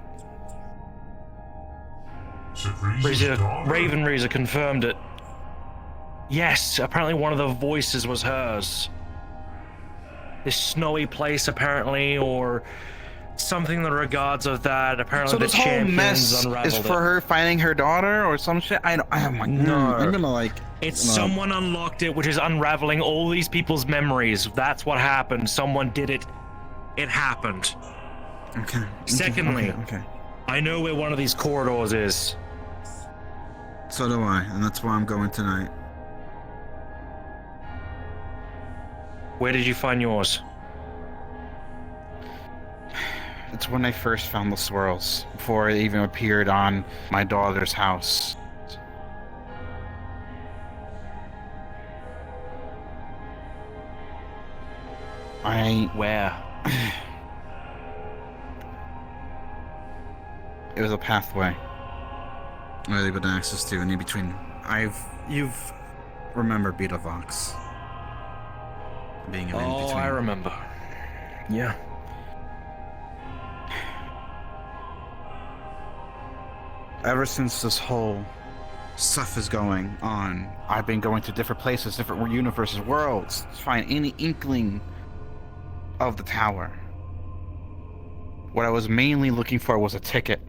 Raven Reza confirmed it. Yes, apparently one of the voices was hers. This snowy place, apparently, or something in the regards of that. Apparently, So the this whole champions mess unraveled is for it. her finding her daughter or some shit? I'm like, No. I'm gonna like... It's no. someone unlocked it, which is unraveling all these people's memories. That's what happened. Someone did it. It happened. Okay. Secondly, Okay. I know where one of these corridors is. So do I, and that's why I'm going tonight. Where did you find yours? It's when I first found the swirls, before it even appeared on my daughter's house. Where? It was a pathway. I was able to access to, and in between. You've remember Beta Vox. Being an in between. I remember. Yeah. Ever since this whole stuff is going on, I've been going to different places, different universes, worlds, to find any inkling of the tower. What I was mainly looking for was a ticket.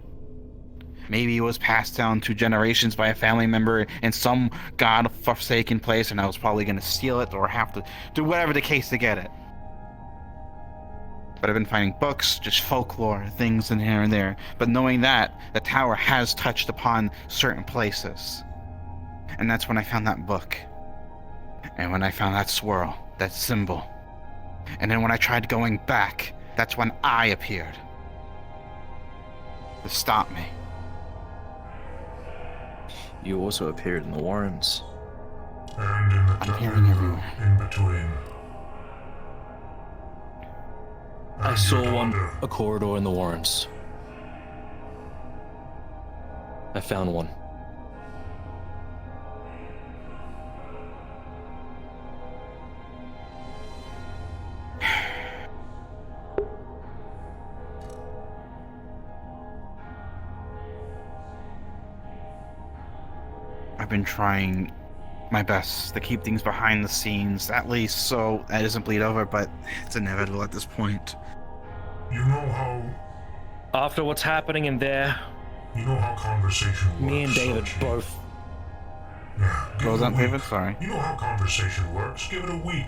Maybe it was passed down 2 generations by a family member in some god-forsaken place, and I was probably going to steal it or have to do whatever the case to get it. But I've been finding books, just folklore, things in here and there. But knowing that, the tower has touched upon certain places. And that's when I found that book. And when I found that swirl, that symbol. And then when I tried going back, that's when I appeared. To stop me. You also appeared in the Warrens. And in the river in between. I saw a corridor in the Warrens. I found one. I've been trying my best to keep things behind the scenes, at least so that doesn't bleed over, but it's inevitable at this point. You know how... After what's happening in there... You know how conversation works. Me and David both... Yeah, What was that, David? Sorry. You know how conversation works. Give it a week.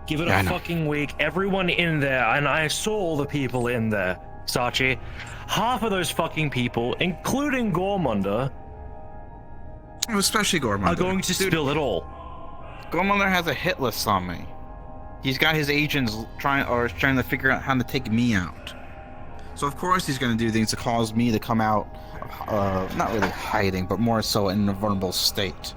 Give it Yeah, I a know. fucking week. Everyone in there, and I saw all the people in there, Sachi. Half of those fucking people, including Gormunder, especially Gormunder, are going to spill it all. Gormunder has a hit list on me. He's got his agents trying to figure out how to take me out. So of course he's going to do things to cause me to come out, not really hiding, but more so in a vulnerable state.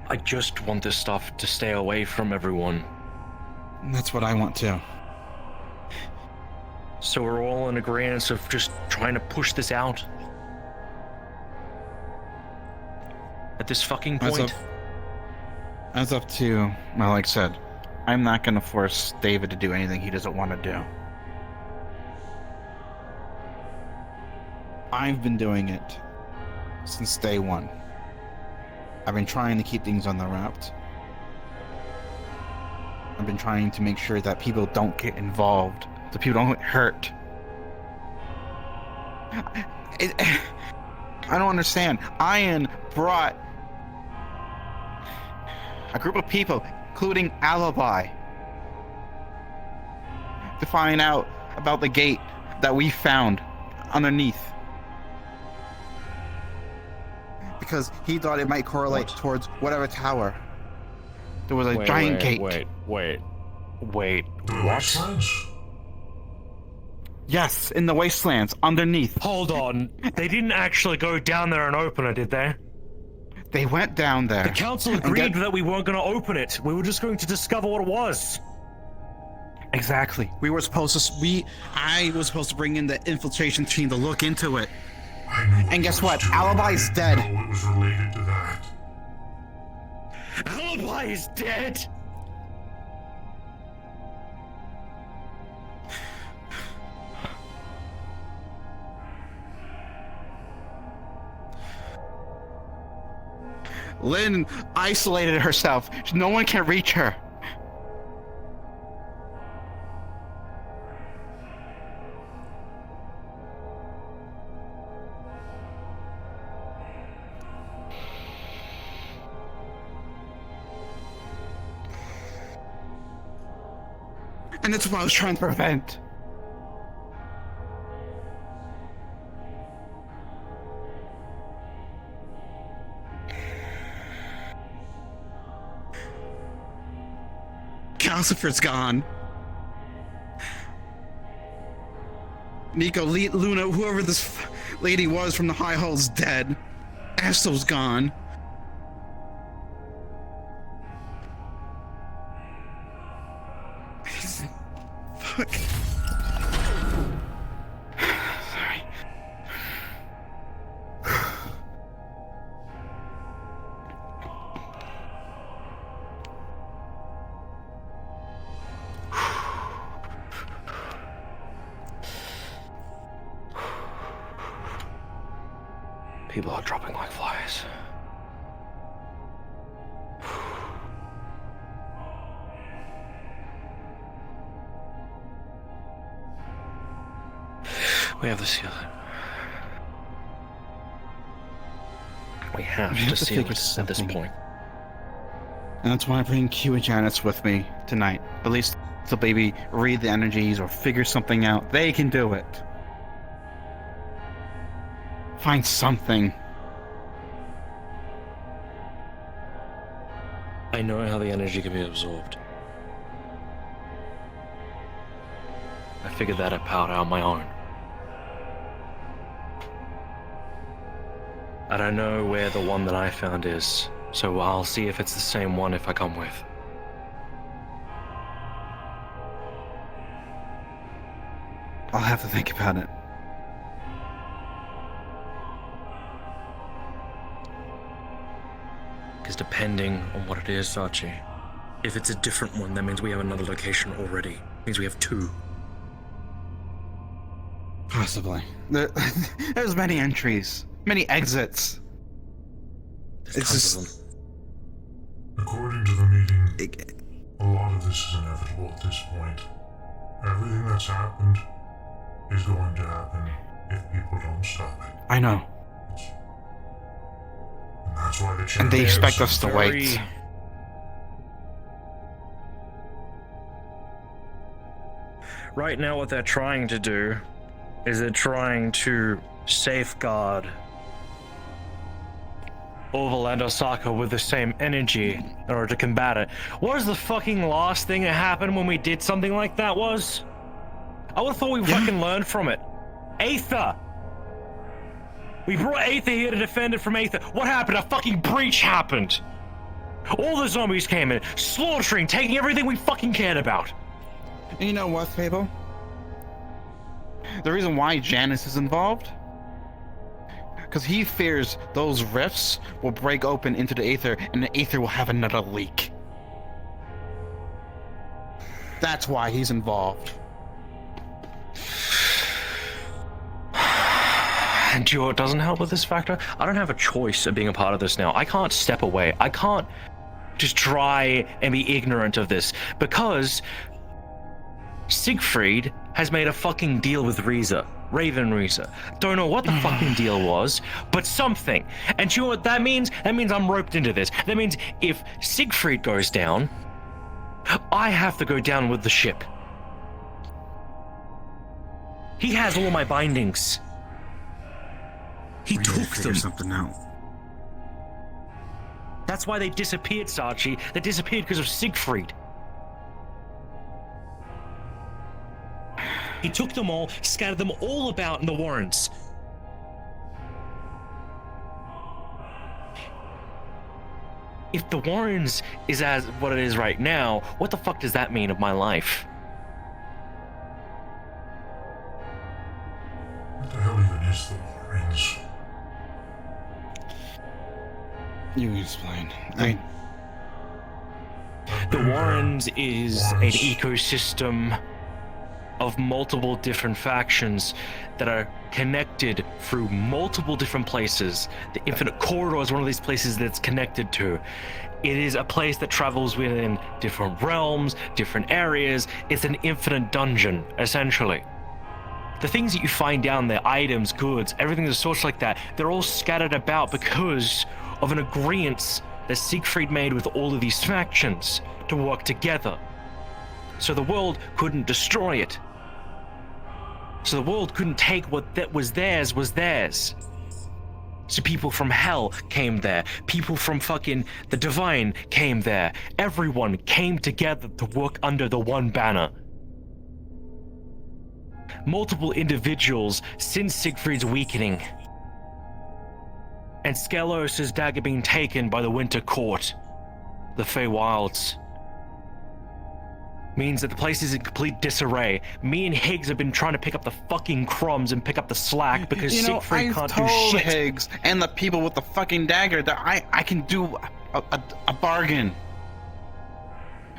I just want this stuff to stay away from everyone. And that's what I want too. So we're all in agreement of just trying to push this out. At this fucking point. As up to, well, like I said, I'm not going to force David to do anything he doesn't want to do. I've been doing it since day one. I've been trying to keep things on the wrapped. I've been trying to make sure that people don't get involved, so people don't get hurt. I don't understand. Ian brought a group of people, including Alibi, to find out about the gate that we found underneath. Because he thought it might correlate towards whatever tower. There was a giant gate. Wait. The wastelands? Yes, in the wastelands, underneath. Hold on. They didn't actually go down there and open it, did they? They went down there. The council agreed that we weren't going to open it. We were just going to discover what it was. Exactly. We were supposed to. I was supposed to bring in the infiltration team to look into it. And guess what? Alibi's dead. It was related to that. Alibi is dead! Lynn isolated herself. No one can reach her. And that's what I was trying to prevent. Calcifer's gone. Nico, Luna, whoever this lady was from the High Hall's dead. Astro's gone. Fuck. Sorry. People are dropping like flies. We have to seal it. We have to seal figure it at this point. And that's why I bring Q and Janice with me tonight. At least they'll maybe read the energies or figure something out. They can do it. Find something. I know how the energy can be absorbed. I figured that out on my own. I don't know where the one that I found is, so I'll see if it's the same one if I come with. I'll have to think about it. Because depending on what it is, Archie, if it's a different one, that means we have another location already. It means we have two. Possibly. There's many entries, many exits. It's just... According to the meeting, a lot of this is inevitable at this point. Everything that's happened is going to happen if people don't stop it. I know. And that's why the And they champions expect us to wait. Right now, what they're trying to do is they're trying to safeguard Overland Osaka with the same energy in order to combat it. What was the fucking last thing that happened when we did something like that was? I would've thought we fucking learned from it. Aether! We brought Aether here to defend it from Aether. What happened? A fucking breach happened! All the zombies came in, slaughtering, taking everything we fucking cared about. And you know what, Fable? The reason why Janice is involved? Because he fears those rifts will break open into the Aether, and the Aether will have another leak. That's why he's involved. And you know what doesn't help with this factor? I don't have a choice of being a part of this now. I can't step away. I can't just try and be ignorant of this, because Siegfried has made a fucking deal with Riza. Raven Riza. Don't know what the fucking deal was, but something. And you know what that means? That means I'm roped into this. That means if Siegfried goes down, I have to go down with the ship. He has all my bindings. He took them. Something out. That's why they disappeared, Sachi. They disappeared because of Siegfried. He took them all, scattered them all about in the Warrens. If the Warrens is as what it is right now, what the fuck does that mean of my life? What the hell even is the Warrens? You explain. The Warrens is an ecosystem of multiple different factions that are connected through multiple different places. The Infinite Corridor is one of these places that's connected to. It is a place that travels within different realms, different areas. It's an infinite dungeon, essentially. The things that you find down there, items, goods, everything that's sorts like that, they're all scattered about because of an agreement that Siegfried made with all of these factions to work together. So the world couldn't destroy it. So the world couldn't take what that was theirs. So people from hell came there. People from fucking the divine came there. Everyone came together to work under the one banner. Multiple individuals since Siegfried's weakening and Skelos' dagger being taken by the Winter Court, the Feywilds, means that the place is in complete disarray. Me and Higgs have been trying to pick up the fucking crumbs and pick up the slack because Siegfried can't do shit. Higgs and the people with the fucking dagger that I can do a bargain.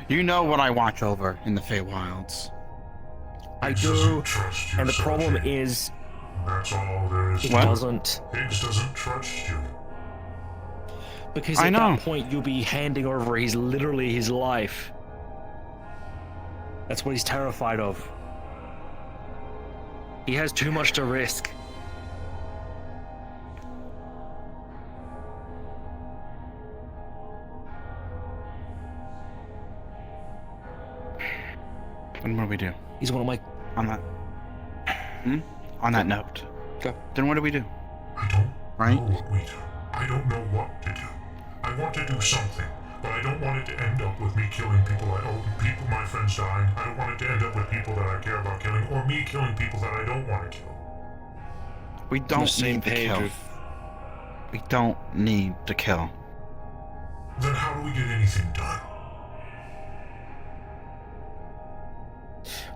You know what I watch over in the Feywilds. I do, and the problem is, that's all there is. He doesn't. Higgs doesn't trust you. Because at that point, you'll be handing over literally his life. That's what he's terrified of. He has too much to risk. Then what do we do? He's one of my... On that... On that note. Go. Then what do we do? I don't right? know what we do. I don't know what to do. I want to do something, but I don't want it to end up with me killing people my friends dying. I don't want it to end up with people that I care about killing, or me killing people that I don't want to kill. We don't need to kill. We don't need to kill. Then how do we get anything done?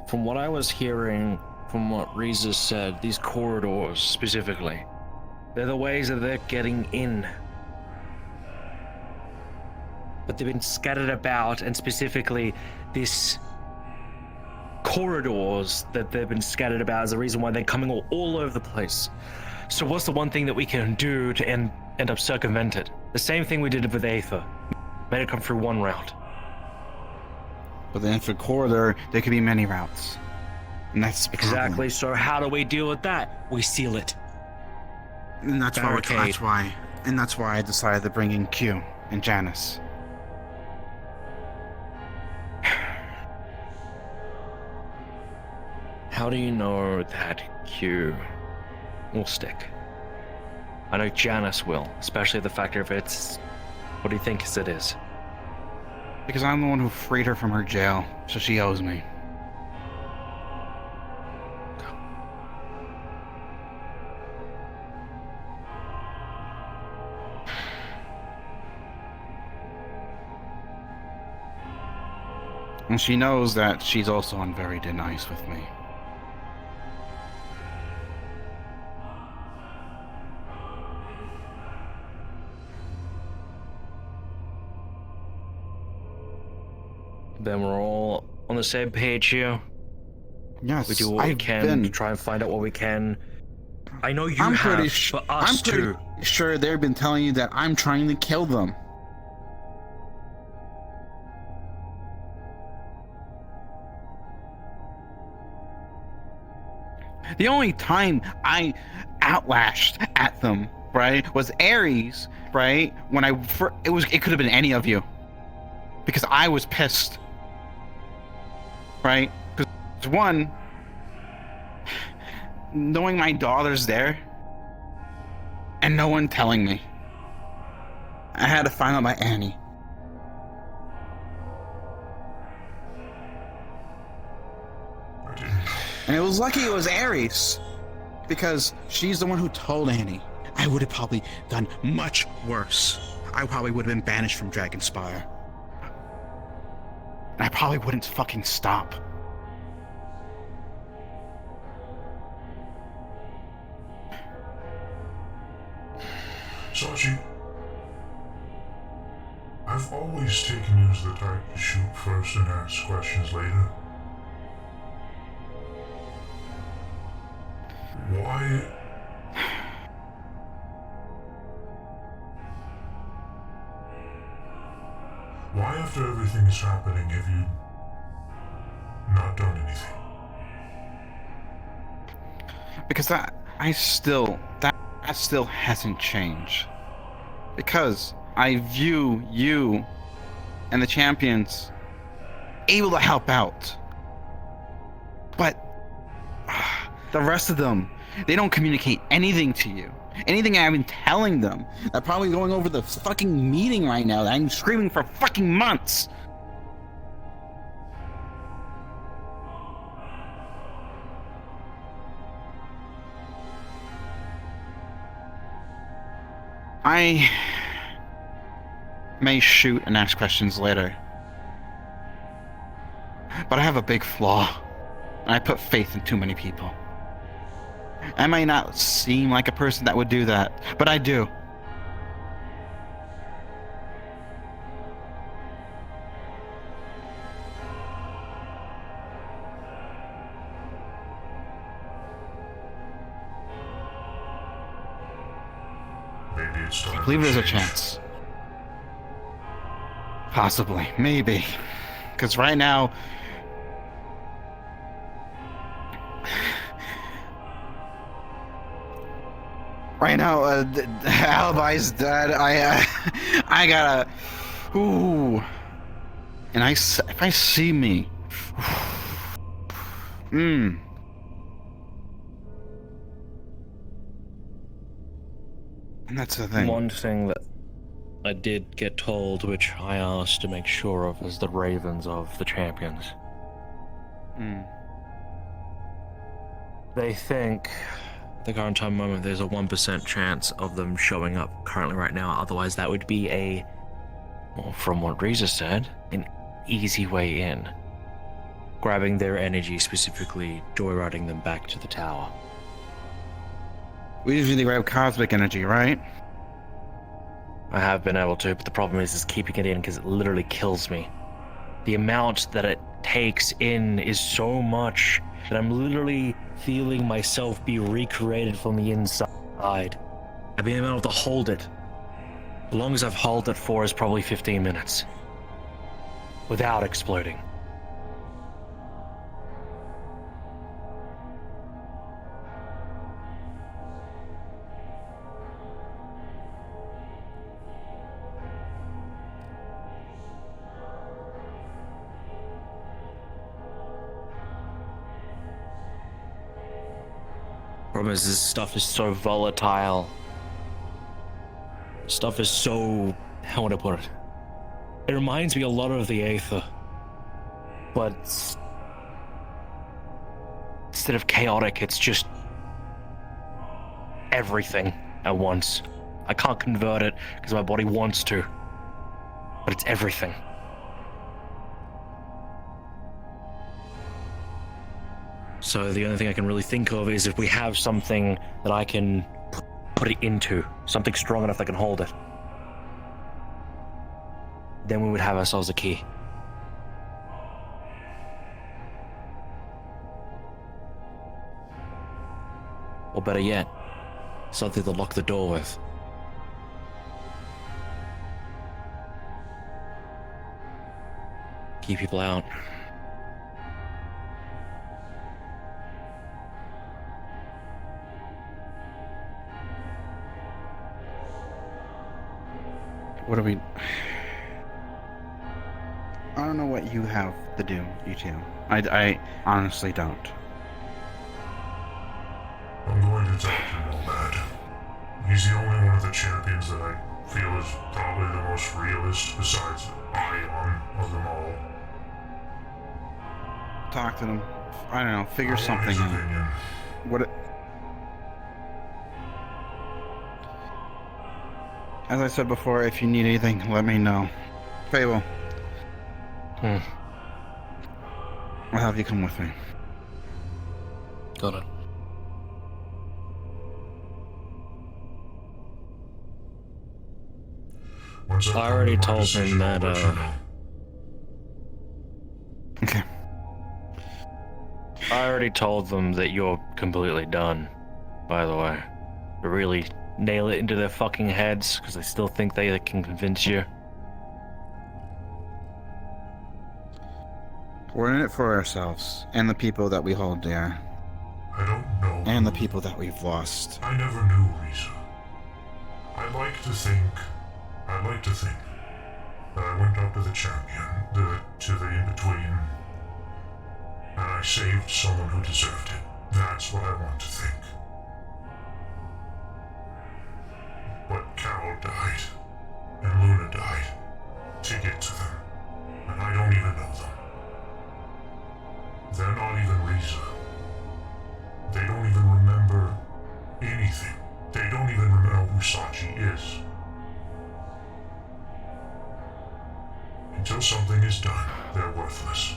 From what I was hearing, from what Riza said, these corridors specifically, they're the ways that they're getting in. But they've been scattered about, and specifically this corridors that they've been scattered about is the reason why they're coming all over the place. So what's the one thing that we can do to end up circumvented? The same thing we did with Aether. Made it come through one route. But the Infinite Corridor, there could be many routes. And that's the problem. Exactly, so how do we deal with that? We seal it. And that's why I decided to bring in Q and Janice. How do you know that Q will stick? I know Janice will, especially the factor if it's what do you think it is? Because I'm the one who freed her from her jail, so she owes me. And she knows that she's also on very thin ice with me. Then we're all on the same page here. Yes, we do what we can to try and find out what we can. I know you have, but us too. I'm pretty sure they've been telling you that I'm trying to kill them. The only time I outlashed at them, right, was Ares, right? When it could have been any of you, because I was pissed, right? Because one, knowing my daughter's there, and no one telling me, I had to find out by Annie. And it was lucky it was Ares, because she's the one who told Annie. I would have probably done much worse. I probably would have been banished from Dragonspire. And I probably wouldn't fucking stop. Sachi, I've always taken you as the type to shoot first and ask questions later. Why? Why, after everything is happening, have you not done anything? Because that still hasn't changed. Because I view you and the champions able to help out. But the rest of them, they don't communicate anything to you. Anything I've been telling them. They're probably going over the fucking meeting right now that I'm screaming for fucking months. I may shoot and ask questions later, but I have a big flaw, and I put faith in too many people. I may not seem like a person that would do that, but I do. I believe there's a chance. Possibly. Maybe. Because right now... Alibi's dead. I gotta... Ooh. And if I see me... And that's the thing. One thing that I did get told, which I asked to make sure of, is the ravens of the champions. They think, at the current time moment, there's a 1% chance of them showing up currently right now. Otherwise, that would be well, from what Riza said, an easy way in. Grabbing their energy, specifically joyriding them back to the tower. We usually grab cosmic energy, right? I have been able to, but the problem is keeping it in because it literally kills me. The amount that it takes in is so much that I'm literally feeling myself be recreated from the inside. I've been able to hold it. The longest I've held it for is probably 15 minutes. Without exploding. Problem is, this stuff is so volatile. Stuff is so... how would I put it? It reminds me a lot of the Aether. But... instead of chaotic, it's just... everything at once. I can't convert it because my body wants to. But it's everything. So the only thing I can really think of is if we have something that I can put it into, something strong enough that can hold it, then we would have ourselves a key. Or better yet, something to lock the door with. Keep people out. What do we... I don't know what you have to do, you two. I honestly don't. I'm going to talk to Nomad. He's the only one of the champions that I feel is probably the most realist besides Ion of them all. Talk to them. I don't know, figure something out. What... As I said before, if you need anything, let me know. Fable. I'll have you come with me. Got it. Once I already told him that, Okay. I already told them that you're completely done, by the way. To really nail it into their fucking heads, because they still think they can convince you. We're in it for ourselves, and the people that we hold dear. I don't know. And the people that we've lost. I never knew Risa. I'd like to think that I went up to the champion, to the in-between, and I saved someone who deserved it. That's what I want to think. But Carol died, and Luna died, to get to them, and I don't even know them. They're not even Risa. They don't even remember anything. They don't even remember who Sachi is. Until something is done, they're worthless.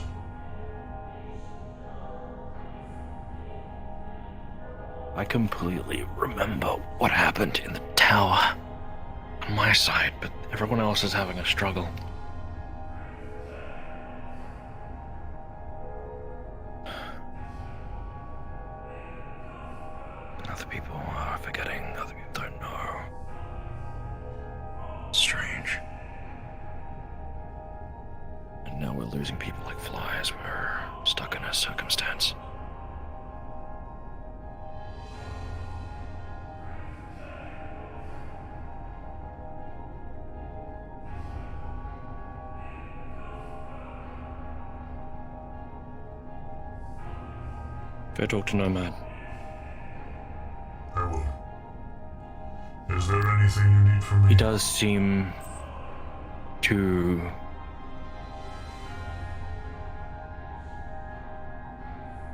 I completely remember what happened in the tower on my side, but everyone else is having a struggle. Other people are forgetting, other people don't know. Strange. And now we're losing people like flies. We're stuck in a circumstance. Go talk to Nomad. I will. Is there anything you need from me? He does seem to...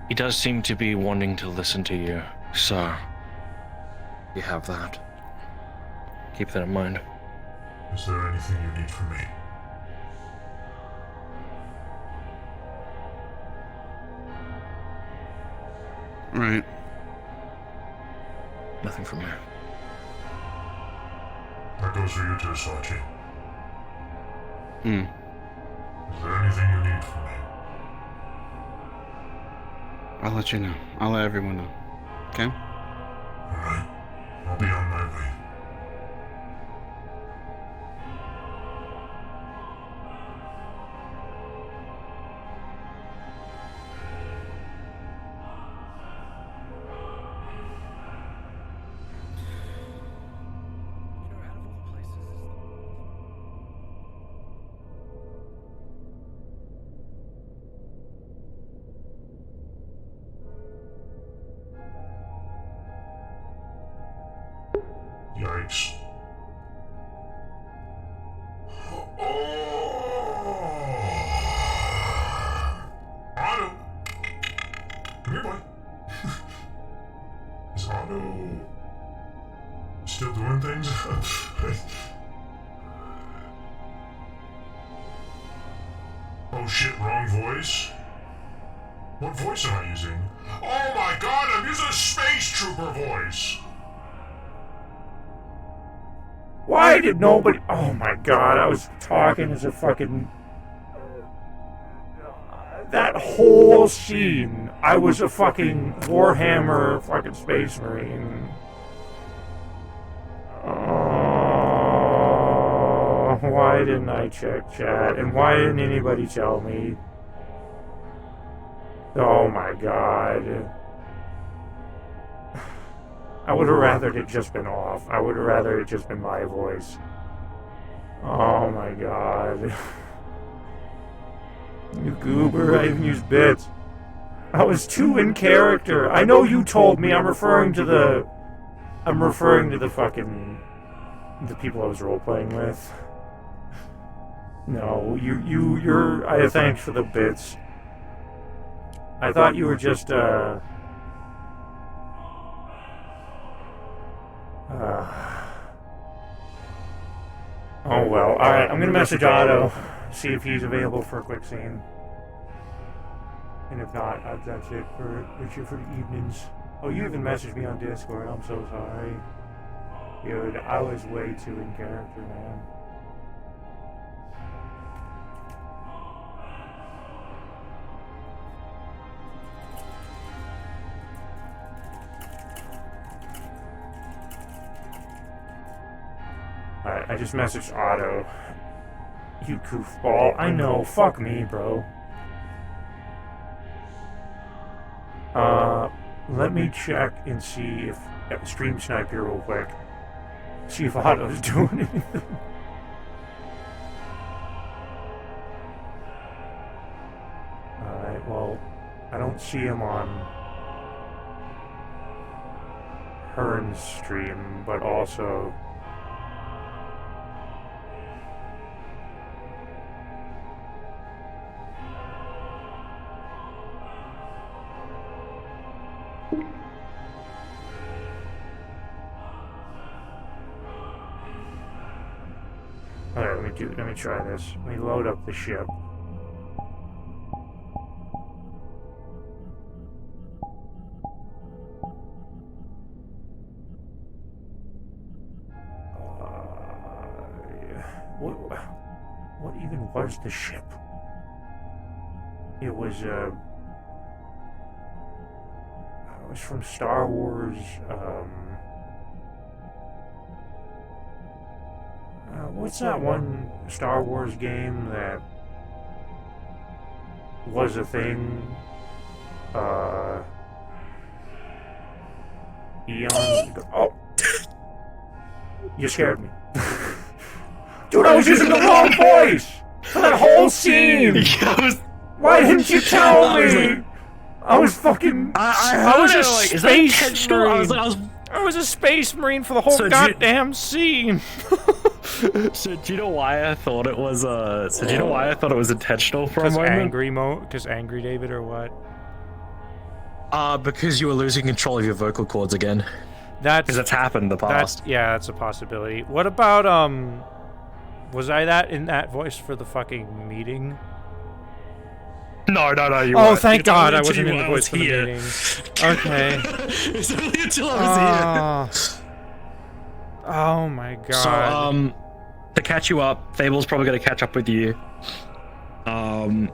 He does seem to be wanting to listen to you, so you have that. Keep that in mind. Is there anything you need from me? Right. Nothing from me. That goes for you too, Sachi. Hmm. Is there anything you need from me? I'll let you know. I'll let everyone know. Okay? Alright. I'll be on my way. Yikes. Otto! Come here, boy. Is Otto still doing things? Oh shit, wrong voice? What voice am I using? Oh my god, I'm using a space trooper voice! Why did nobody... Oh my god, I was talking as a fucking... That whole scene, I was a fucking Warhammer fucking Space Marine. Oh, why didn't I check chat? And why didn't anybody tell me? Oh my god. I would have rather it just been off. I would have rather it just been my voice. Oh my god. You goober, I even used bits. I was too in character. I know you told me I'm referring to the fucking... the people I was role-playing with. No, you're... thanks for the bits. I thought you were just, oh well, alright, I'm gonna message Otto, see if he's available for a quick scene. And if not, that's it for the evenings. Oh, you even messaged me on Discord, I'm so sorry. Dude, I was way too in character, man. Alright, I just messaged Otto. You goofball. I know, fuck me, bro. Let me check and see if... Stream snipe here real quick. See if Otto's doing anything. Alright, well, I don't see him on Hearn's stream, but also... Alright, let me try this. Let me load up the ship. What even was the ship? It was from Star Wars, what's that one Star Wars game that was a thing? Eons ago. Oh! You scared me. Dude, I was using the wrong voice for that whole scene! Why didn't you tell me? I was fucking... I was a space marine. I was a space marine for the whole goddamn scene. So do you know why I thought it was intentional for a moment? Because angry David or what? Because you were losing control of your vocal cords again. Because that's happened in the past. Yeah, that's a possibility. What about was I in that voice for the fucking meeting? No, you Oh, weren't. thank It's God only I wasn't until in the I was voice for the here. meeting. Okay. It's only until I was here. Oh my God. So, to catch you up, Fable's probably going to catch up with you. And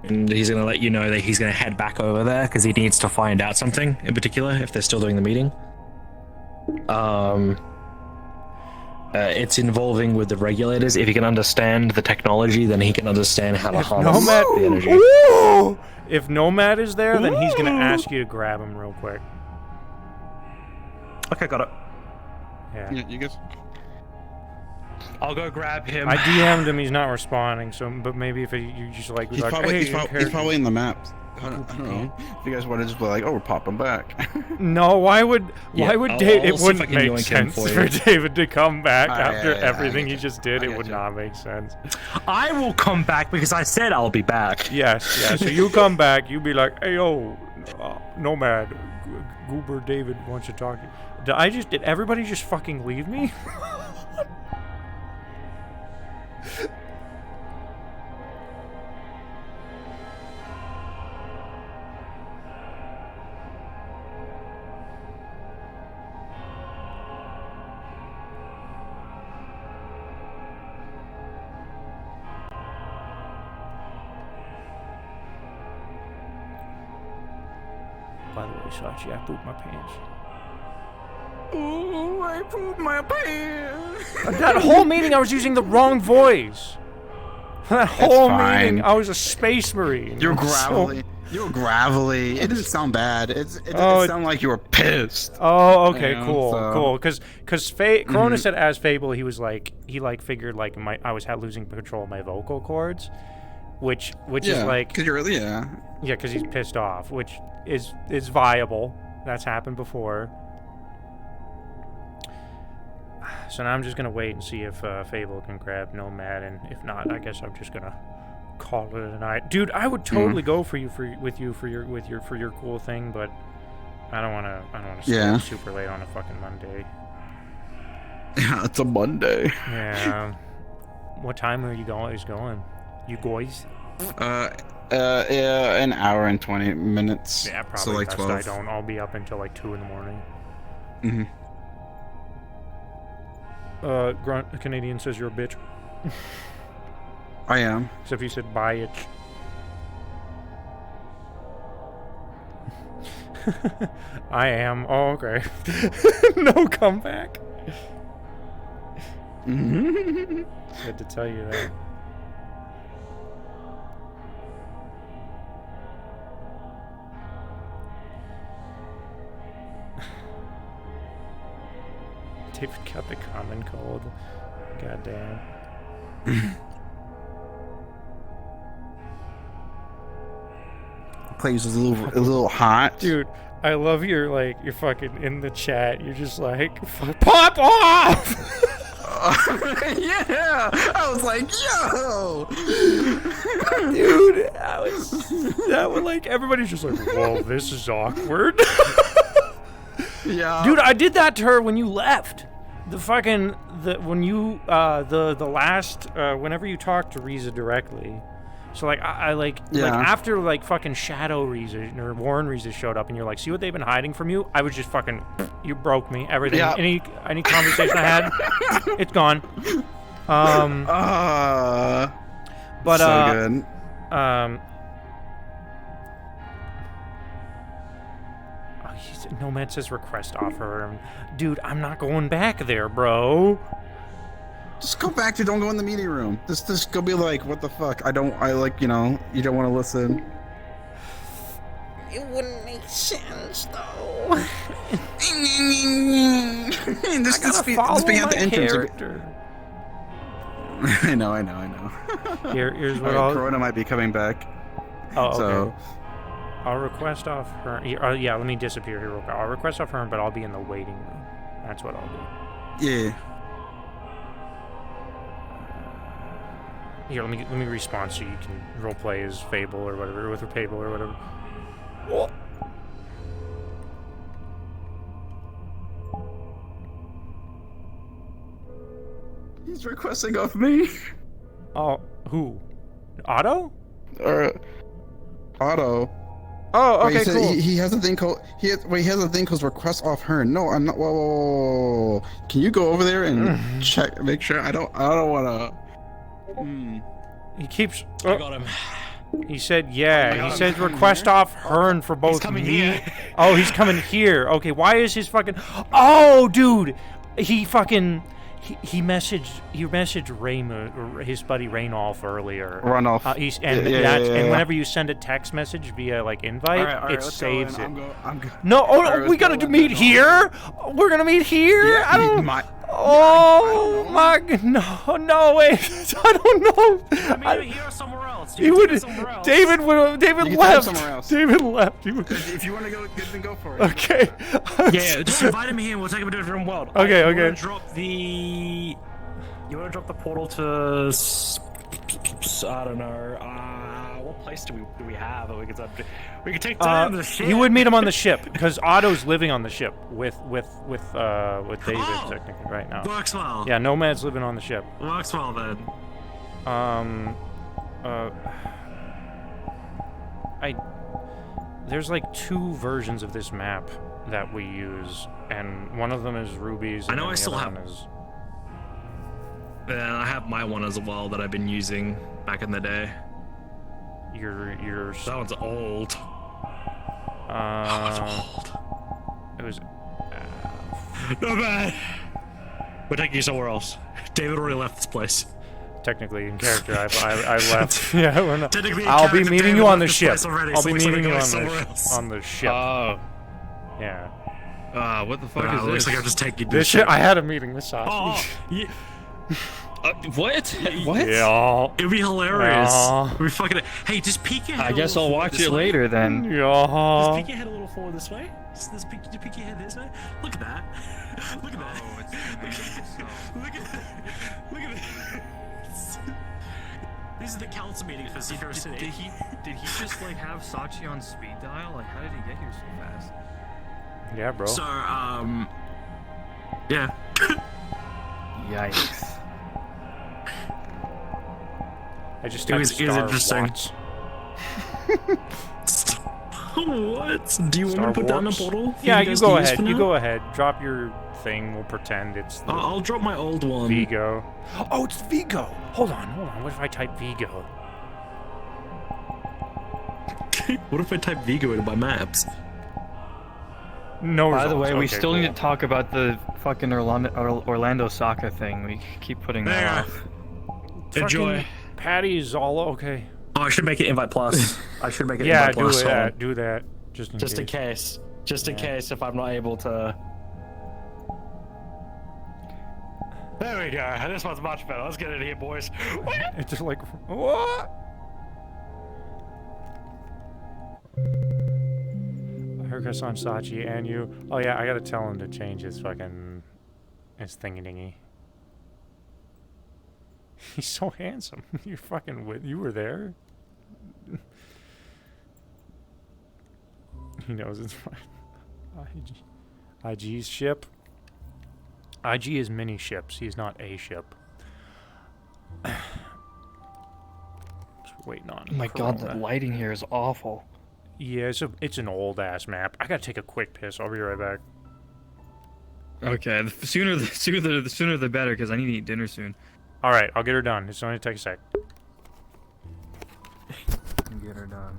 he's going to let you know that he's going to head back over there because he needs to find out something in particular if they're still doing the meeting. It's involving with the regulators. If he can understand the technology, then he can understand how to harness the energy. If Nomad is there, then he's gonna ask you to grab him real quick. Okay, got it. Yeah. You guys. I'll go grab him. I DM'd him. He's not responding. So, but maybe if you just like, He's probably in the map. I don't know. If you guys want to just be like, oh, we're popping back. No, why would David? It I'll see if I wouldn't can make yoink him sense for for you. David to come back after yeah, everything he just did. It would not make sense. I will come back because I said I'll be back. Yes, yeah. So you come back, you be like, hey, yo, Nomad, Goober David wants to talk to you. Did everybody just fucking leave me? By the way, Sachi, I pooped my pants. Ooh, I pooped my pants. That whole meeting, I was using the wrong voice. That whole meeting, fine. I was a space marine. You're So- gravelly. You're gravelly. It didn't sound bad. It sounded like you were pissed. Oh, okay, You know, cool, so- cool. Because Corona said as Fable, he was like, he figured like I was losing control of my vocal cords, which is like, because you're yeah, because he's pissed off, which is viable. That's happened before. So now I'm just gonna wait and see if Fable can grab Nomad, and if not, I guess I'm just gonna call it a night. Dude, I would totally go for you for your cool thing, but I don't wanna stay super late on a fucking Monday. Yeah, it's a Monday. Yeah. What time are you going? You guys? An hour and 20 minutes. Yeah, probably. So like best 12. I don't. I'll be up until like 2 in the morning. Mm-hmm. Grunt, a Canadian says you're a bitch. I am. Except you said buy it. I am. Oh, okay. No comeback. Had to tell you that. David got the common cold. Goddamn. Place is a little hot. Dude, I love your fucking in the chat. You're just like, pop off! Yeah, I was like, yo, dude, that was like everybody's just like, whoa, this is awkward. Yeah, dude, I did that to her when you left. Whenever you talked to Riza directly. So like like after like fucking Shadow Riza or Warren Riza showed up and you're like, see what they've been hiding from you? I was just fucking, you broke me. Everything, any conversation I had, it's gone. But so good. Nomad says request offer. Dude, I'm not going back there, bro. Just go back to, don't go in the meeting room. Just go be like, what the fuck? You don't want to listen. It wouldn't make sense, though. Just be at the entrance. Character. I know. Here's what Corona might be coming back. Oh, okay. So. I'll request off her. Yeah, let me disappear here real quick. I'll request off her, but I'll be in the waiting room. That's what I'll do. Yeah. Here, let me respond so you can roleplay as Fable or whatever, with Fable or whatever. Oh. He's requesting off me. Oh, who? Otto? Otto. Oh, okay, cool. cool. He has a thing called he has a thing called request off her. No, I'm not. Whoa. Can you go over there and check, make sure? I don't want to. He keeps. I got him. He said, yeah. He says request off Hearn for both. He's coming here. Oh, he's coming here. Okay, why is his fucking? Oh, dude, he fucking. He messaged his buddy Raynolf earlier. Ranulph. And whenever you send a text message via like invite, all right, it saves it. I'm go. No, we gotta meet here. We're gonna meet here. Yeah, I don't. Oh my god! No way! I don't know. Maybe here or somewhere else. David left. David left. If you want to go, then go for it. Okay. Yeah, just invite him here and we'll take him to a different world. Okay. You want to drop the portal to? I don't know. What place do we have that we can we can take time to the ship? You would meet him on the ship because Otto's living on the ship with David technically right now. Works well. Yeah, Nomad's living on the ship. Works well then. There's like 2 versions of this map that we use, and one of them is Ruby's. I know I still have. Yeah, I have my one as well that I've been using back in the day. That one's old. It's old. It was. Not bad. We're taking you somewhere else. David already left this place. Technically, in character, I left. Yeah, we're not. I'll be meeting you on the ship. I'll be meeting you on the ship. Oh. Yeah. What the fuck is this? Looks like I'm just taking this shit. I had a meeting with Sashi. Oh, yeah. What? What? Yeah. It'd be hilarious. Yeah. We fucking. Hey, just peek your head. I guess I'll watch it later then. Yeah. Just peek your head a little forward this way. Just peek your head this way. Look at that. Look at that. Oh, it's Look at that. This is the council meeting for Cedar City. Did he just like have Sachi on speed dial? Like, how did he get here so fast? Yeah, bro. So, yeah. Yikes. I just it was interesting. What? Do you want me to put down a bottle? Yeah, you go ahead. You go ahead. Drop your thing. We'll pretend it's. I'll drop my old one. Vigo. Oh, it's Vigo. Hold on. What if I type Vigo? What if I type Vigo into my maps? No By the results. way, we Okay, still cool. need to talk about the fucking Orlando soccer thing. We keep putting that off. Enjoy. Fucking Patty's all okay. Oh, I should make it invite plus. I should make it Yeah, invite plus. do Hold that. on. Do that. Just in case. Just in case if I'm not able to. There we go. This one's much better. Let's get in here, boys. It's just like what? Haircuts on Sachi and you. Oh yeah, I gotta tell him to change his thingy dingy. He's so handsome. You're fucking you were there. He knows it's fine. IG's ship. IG is mini ships. He's not a ship. Just waiting on. Oh my god, the Corona. lighting here is awful. Yeah, it's an old ass map. I gotta take a quick piss. I'll be right back. Okay, the sooner the better, because I need to eat dinner soon. All right, I'll get her done. It's only take a sec. Get her done.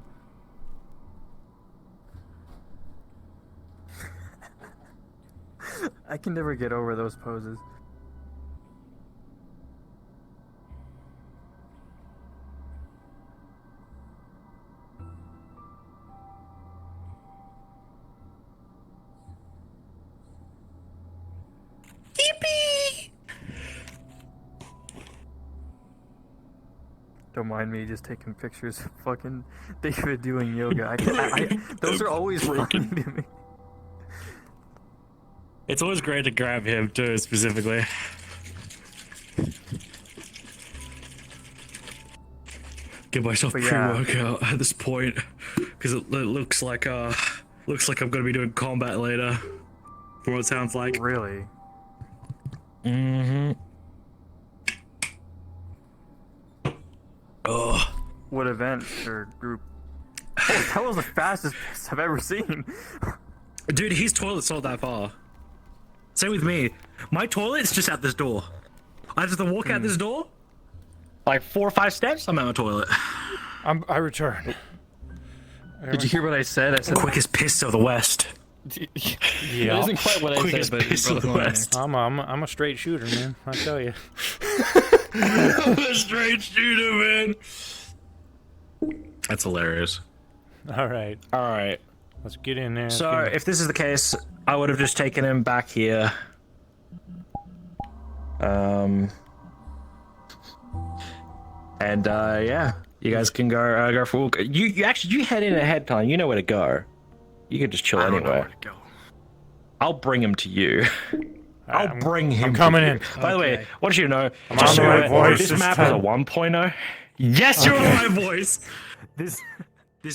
I can never get over those poses. Yippee! Don't mind me just taking pictures of fucking David doing yoga. Those are always funny to me. It's always great to grab him too, specifically. Give myself But yeah. pre-workout at this point, because it looks like I'm gonna be doing combat later. From what it sounds like. Really? Mm-hmm. Oh. What event or group? Oh, that was the fastest piss I've ever seen. Dude, his toilet's not that far. Same with me. My toilet's just at this door. I have to walk out this door, like 4 or 5 steps, I'm at my toilet. I return. Did you hear what I said? I said quickest piss of the West. Yeah. It isn't quite what I Quickest said, but piss of the West. I'm a straight shooter, man. I tell you. I'm a straight shooter, man. That's hilarious. All right. All right. Let's get in there. So, if this is the case, I would have just taken him back here. Yeah, you guys can go for a walk. You actually head in ahead of time. You know where to go. You can just chill I don't know anywhere. where to go. I'll bring him to you. I'll bring him. I'm coming to in. you. By the way, what did you know? I'm on the right voice This this map is a time. 1.0. Yes, you're on Okay. my voice. This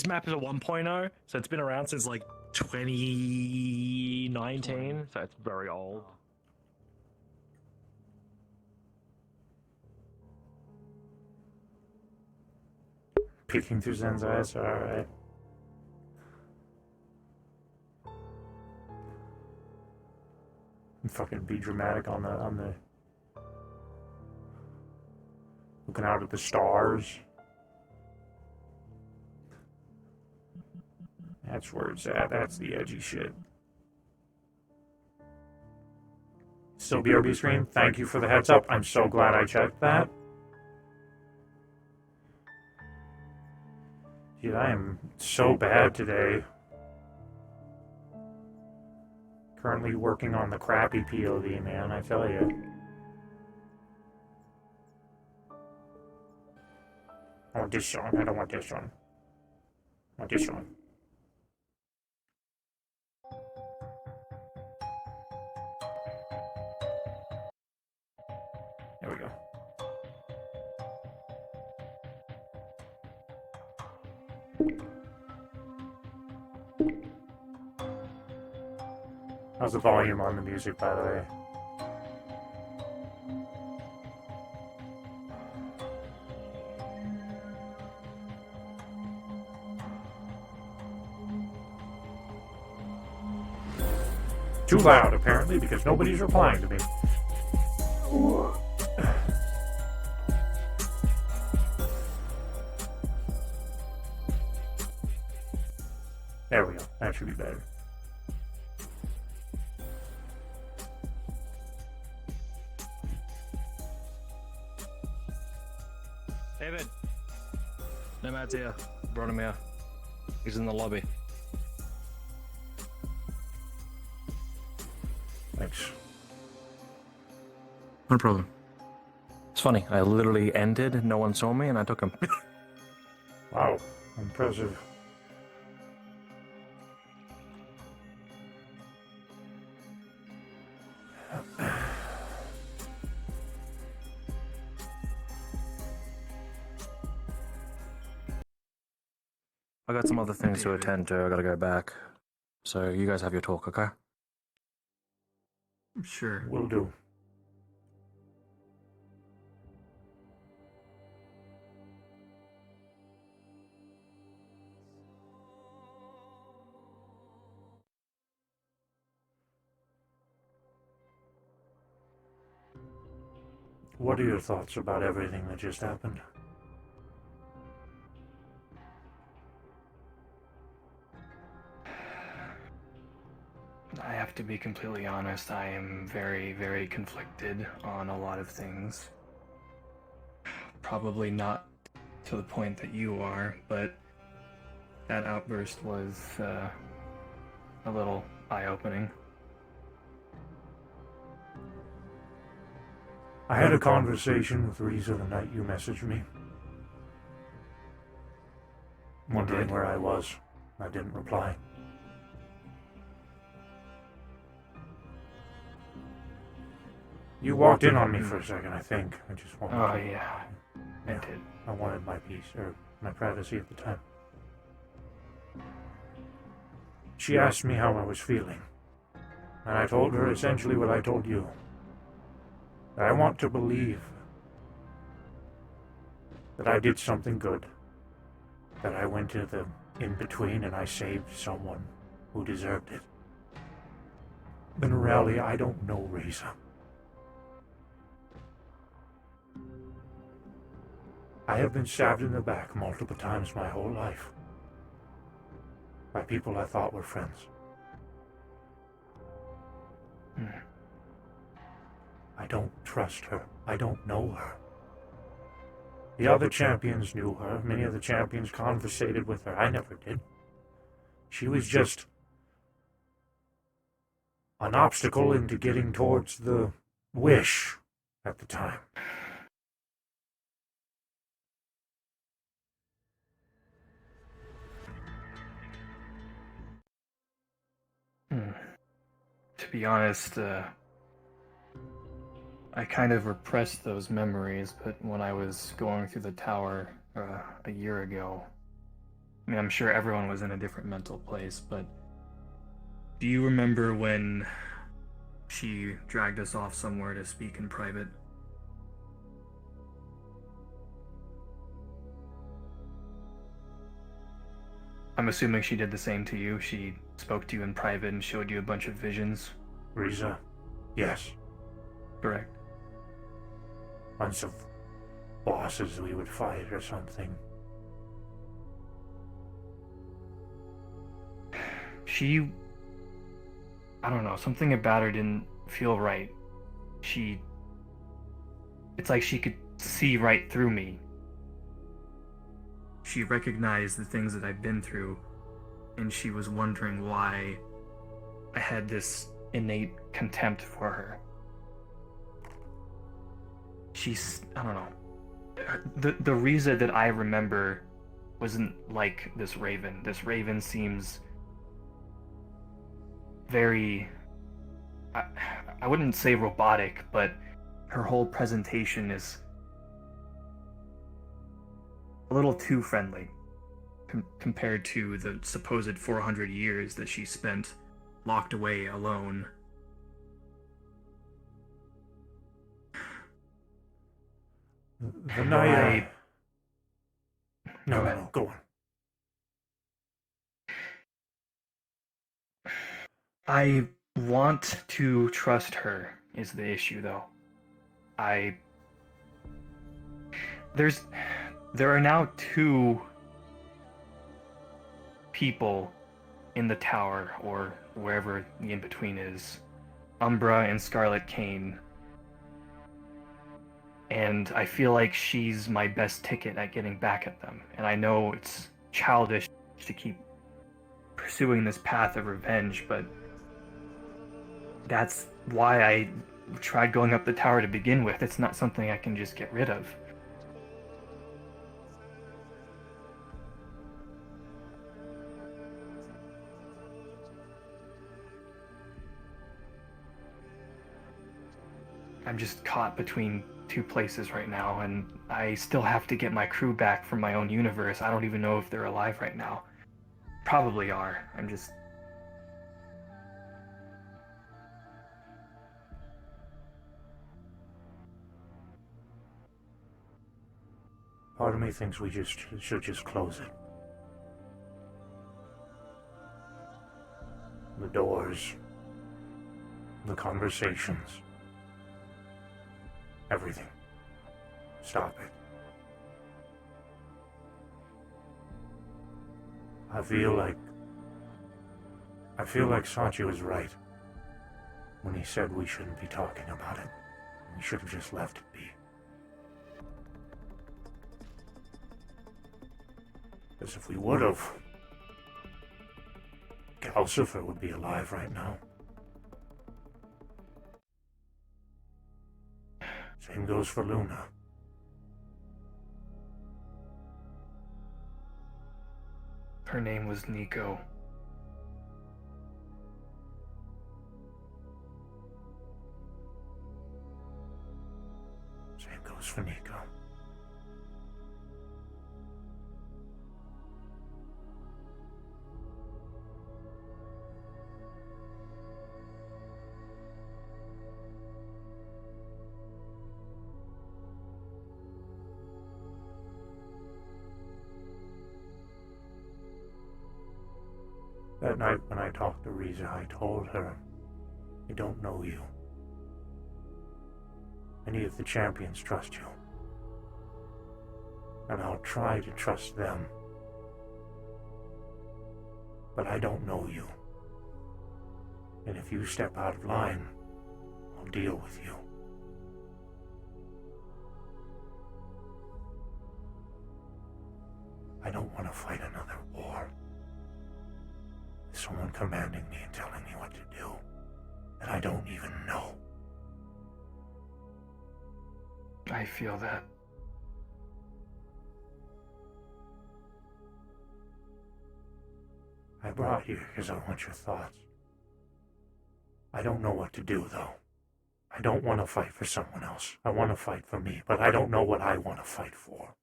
map is a 1.0, so it's been around since like 2019, so it's very old. Peeking through Zen's eyes. All right. And fucking be dramatic on the looking out at the stars. That's where it's at. That's the edgy shit. Still BRB stream. Thank you for the heads up. I'm so glad I checked that. Dude, I am so bad today. Currently working on the crappy POV, man, I tell you. I want this one. I don't want this one. I want this one. There we go. How's the volume on the music, by the way? Too loud, apparently, because nobody's replying to me. There we go. That should be better. David. Nomad's here. Brought him here. He's in the lobby. Thanks. No problem. It's funny. I literally ended, no one saw me, and I took him. Wow, impressive. I got some other things to attend to. I gotta go back. So you guys have your talk, okay? Sure. Will do. What are your thoughts about everything that just happened? I have to be completely honest, I am very, very conflicted on a lot of things. Probably not to the point that you are, but that outburst was a little eye-opening. I had a conversation with Riza the night you messaged me. Wondering where I was. I didn't reply. You walked in on me for a second, I think. I just wanted Oh, to... yeah. I did. I wanted my peace, or my privacy at the time. She asked me how I was feeling. And I told her essentially what I told you. That I want to believe that I did something good. That I went to the in-between and I saved someone who deserved it. But in reality, I don't know Riza. I have been stabbed in the back multiple times my whole life. By people I thought were friends. I don't trust her. I don't know her. The other champions knew her. Many of the champions conversated with her. I never did. She was just an obstacle into getting towards the wish at the time. To be honest, I kind of repressed those memories, but when I was going through the tower a year ago, I mean, I'm sure everyone was in a different mental place, but do you remember when she dragged us off somewhere to speak in private? I'm assuming she did the same to you. She spoke to you in private and showed you a bunch of visions. Riza? Yes. Correct. Bunch of bosses we would fight or something. She... I don't know, something about her didn't feel right. It's like she could see right through me. She recognized the things that I've been through, and she was wondering why I had this innate contempt for her. I don't know. The Riza that I remember wasn't like this Raven. This Raven seems very... I wouldn't say robotic, but her whole presentation is a little too friendly compared to the supposed 400 years that she spent locked away alone. The night... No, go on. I want to trust her is the issue, though. There are now two people in the tower, or wherever the in-between is. Umbra and Scarlet Cane. And I feel like she's my best ticket at getting back at them. And I know it's childish to keep pursuing this path of revenge, but that's why I tried going up the tower to begin with. It's not something I can just get rid of. I'm just caught between two places right now, and I still have to get my crew back from my own universe. I don't even know if they're alive right now. Probably are. I'm just... Part of me thinks we should just close it. The doors, the conversations, everything. Stop it. I feel like Sachi was right when he said we shouldn't be talking about it. We should have just left it be. Because if we would have, Calcifer would be alive right now. Same goes for Luna. Her name was Nico. Same goes for Nico. That night when I talked to Riza, I told her, I don't know you. Any of the champions trust you. And I'll try to trust them. But I don't know you. And if you step out of line, I'll deal with you. I don't want to fight another war. Someone commanding me and telling me what to do that I don't even know. I feel that. I brought you because I want your thoughts. I don't know what to do, though. I don't want to fight for someone else. I want to fight for me, but I don't know what I want to fight for.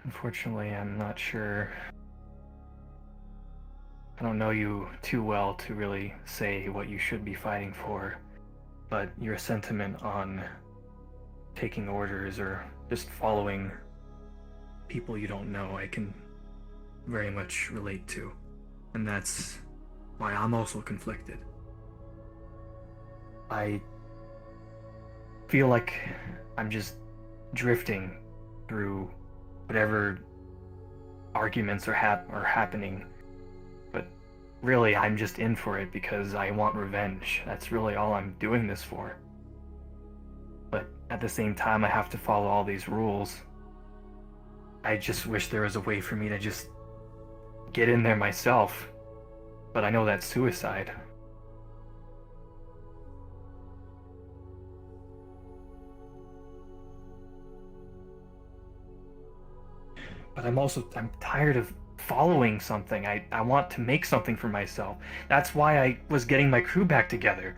Unfortunately, I'm not sure. I don't know you too well to really say what you should be fighting for, but your sentiment on taking orders or just following people you don't know, I can very much relate to. And that's why I'm also conflicted. I feel like I'm just drifting through whatever arguments are happening, but really I'm just in for it because I want revenge. That's really all I'm doing this for. But at the same time, I have to follow all these rules. I just wish there was a way for me to just get in there myself, but I know that's suicide. But I'm tired of following something. I want to make something for myself. That's why I was getting my crew back together.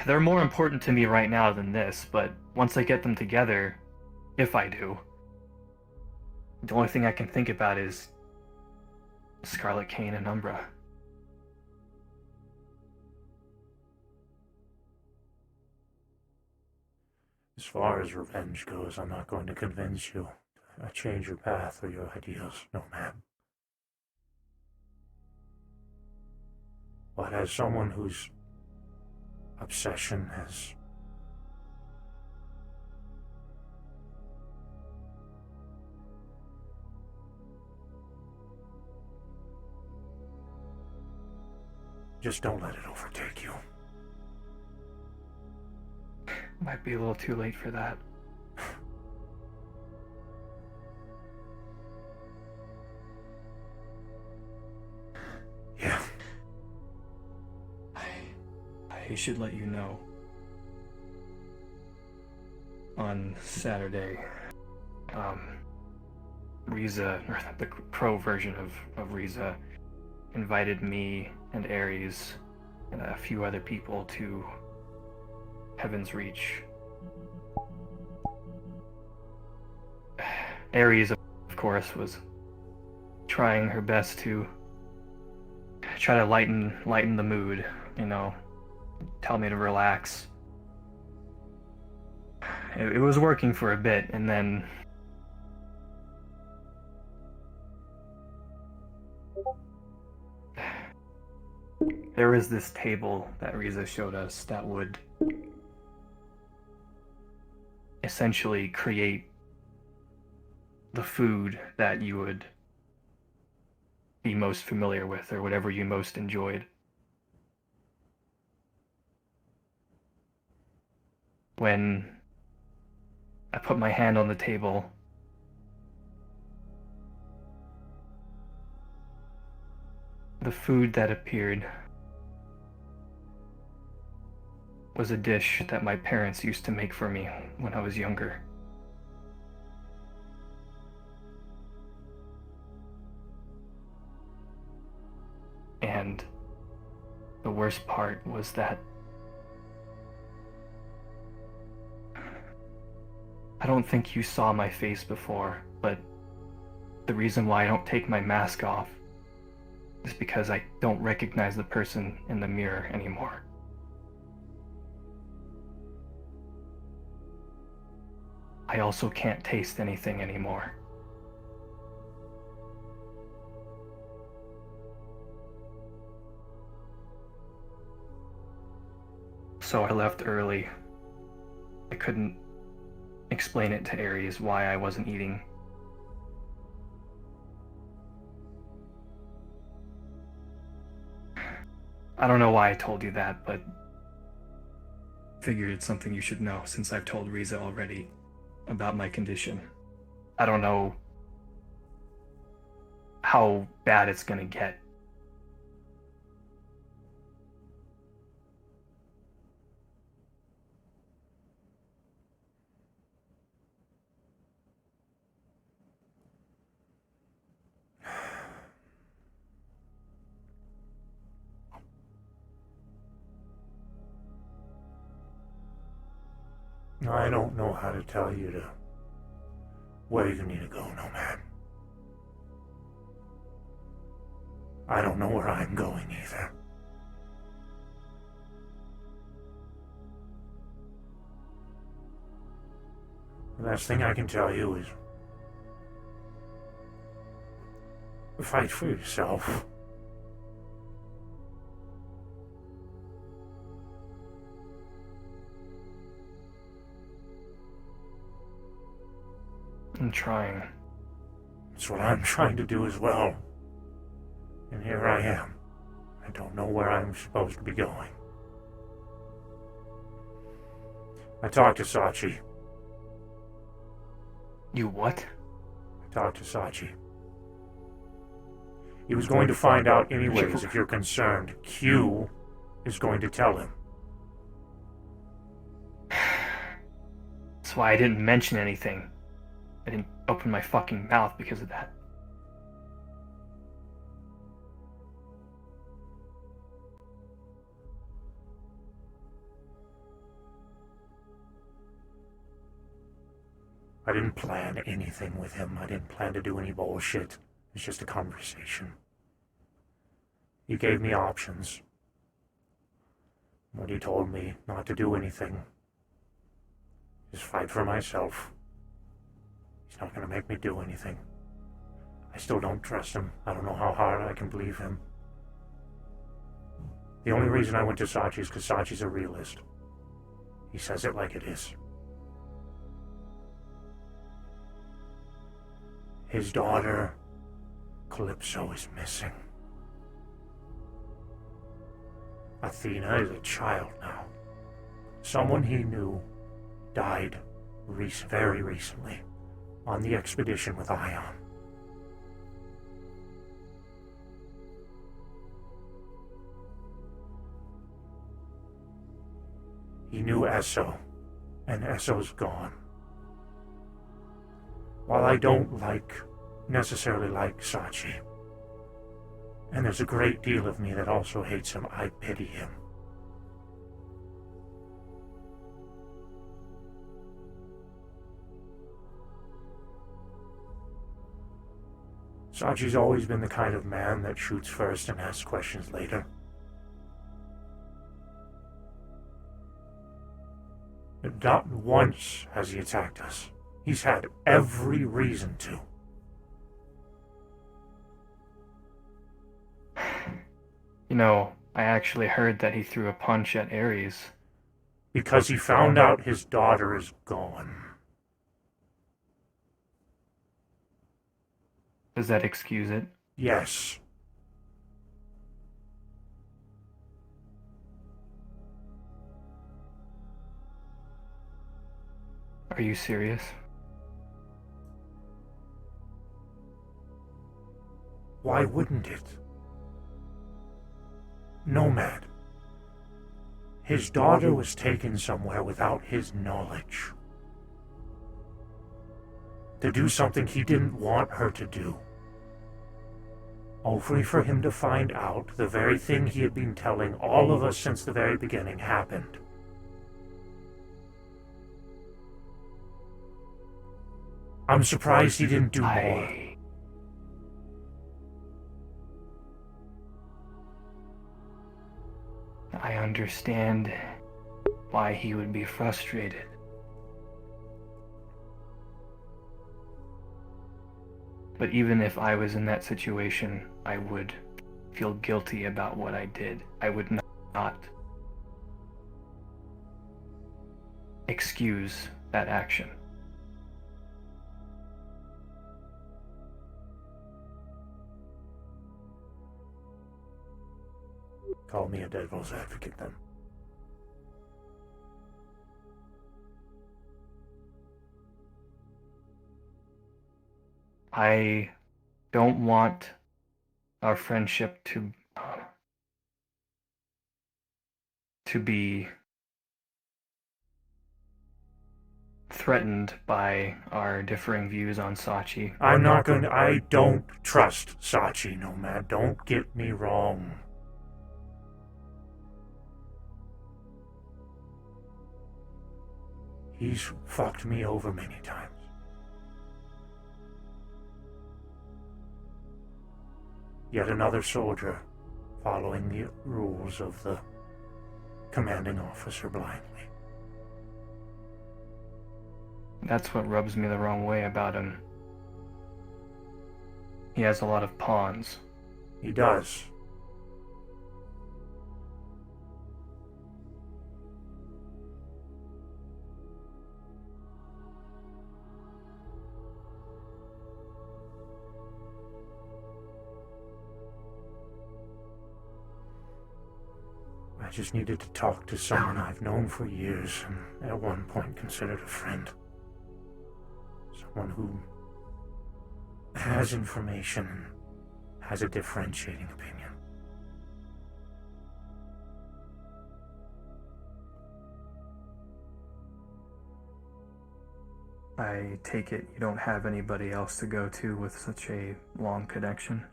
They're more important to me right now than this, but once I get them together, if I do, the only thing I can think about is Scarlet Cane and Umbra. As far as revenge goes, I'm not going to convince you to change your path or your ideals, no ma'am. But as someone whose obsession has Just don't let it overtake you. Might be a little too late for that. Yeah. I should let you know. On Saturday, Riza, or the pro version of Riza, invited me and Ares and a few other people to Heaven's Reach. Ares, of course, was trying her best to try to lighten the mood, you know, tell me to relax. It was working for a bit, and then there was this table that Riza showed us that would essentially create the food that you would be most familiar with, or whatever you most enjoyed. When I put my hand on the table, the food that appeared was a dish that my parents used to make for me when I was younger. And the worst part was that I don't think you saw my face before, but the reason why I don't take my mask off is because I don't recognize the person in the mirror anymore. I also can't taste anything anymore. So I left early. I couldn't explain it to Ares why I wasn't eating. I don't know why I told you that, but figured it's something you should know since I've told Riza already about my condition. I don't know how bad it's gonna get. I don't know how to tell you to where you need to go, Nomad. I don't know where I'm going either. The last thing I can tell you is fight for yourself. I'm trying. It's what I'm trying to do as well. And here I am. I don't know where I'm supposed to be going. I talked to Sachi. You what? I talked to Sachi. He was going to find out anyways if you're concerned. Q is going to tell him. That's why I didn't mention anything. I didn't open my fucking mouth because of that. I didn't plan anything with him. I didn't plan to do any bullshit. It's just a conversation. He gave me options. But he told me not to do anything. Just fight for myself. He's not gonna make me do anything. I still don't trust him. I don't know how hard I can believe him. The only reason I went to Sachi is because Sachi's a realist. He says it like it is. His daughter, Calypso, is missing. Athena is a child now. Someone he knew died very recently on the expedition with Ion. He knew Esso, and Esso's gone. While I don't necessarily like Sachi, and there's a great deal of me that also hates him, I pity him. Sachi's always been the kind of man that shoots first and asks questions later. Not once has he attacked us. He's had every reason to. You know, I actually heard that he threw a punch at Ares. Because he found out his daughter is gone. Does that excuse it? Yes. Are you serious? Why wouldn't it? Nomad. His daughter was taken somewhere without his knowledge. To do something he didn't want her to do. Only for him to find out the very thing he had been telling all of us since the very beginning happened. I'm surprised he didn't do more. I understand why he would be frustrated. But even if I was in that situation, I would feel guilty about what I did. I would not excuse that action. Call me a devil's advocate then. I don't want our friendship to be threatened by our differing views on Sachi. I don't trust Sachi, Nomad. Don't get me wrong. He's fucked me over many times. Yet another soldier following the rules of the commanding officer blindly. That's what rubs me the wrong way about him. He has a lot of pawns. He does. I just needed to talk to someone I've known for years and at one point considered a friend. Someone who has information and has a differentiating opinion. I take it you don't have anybody else to go to with such a long connection?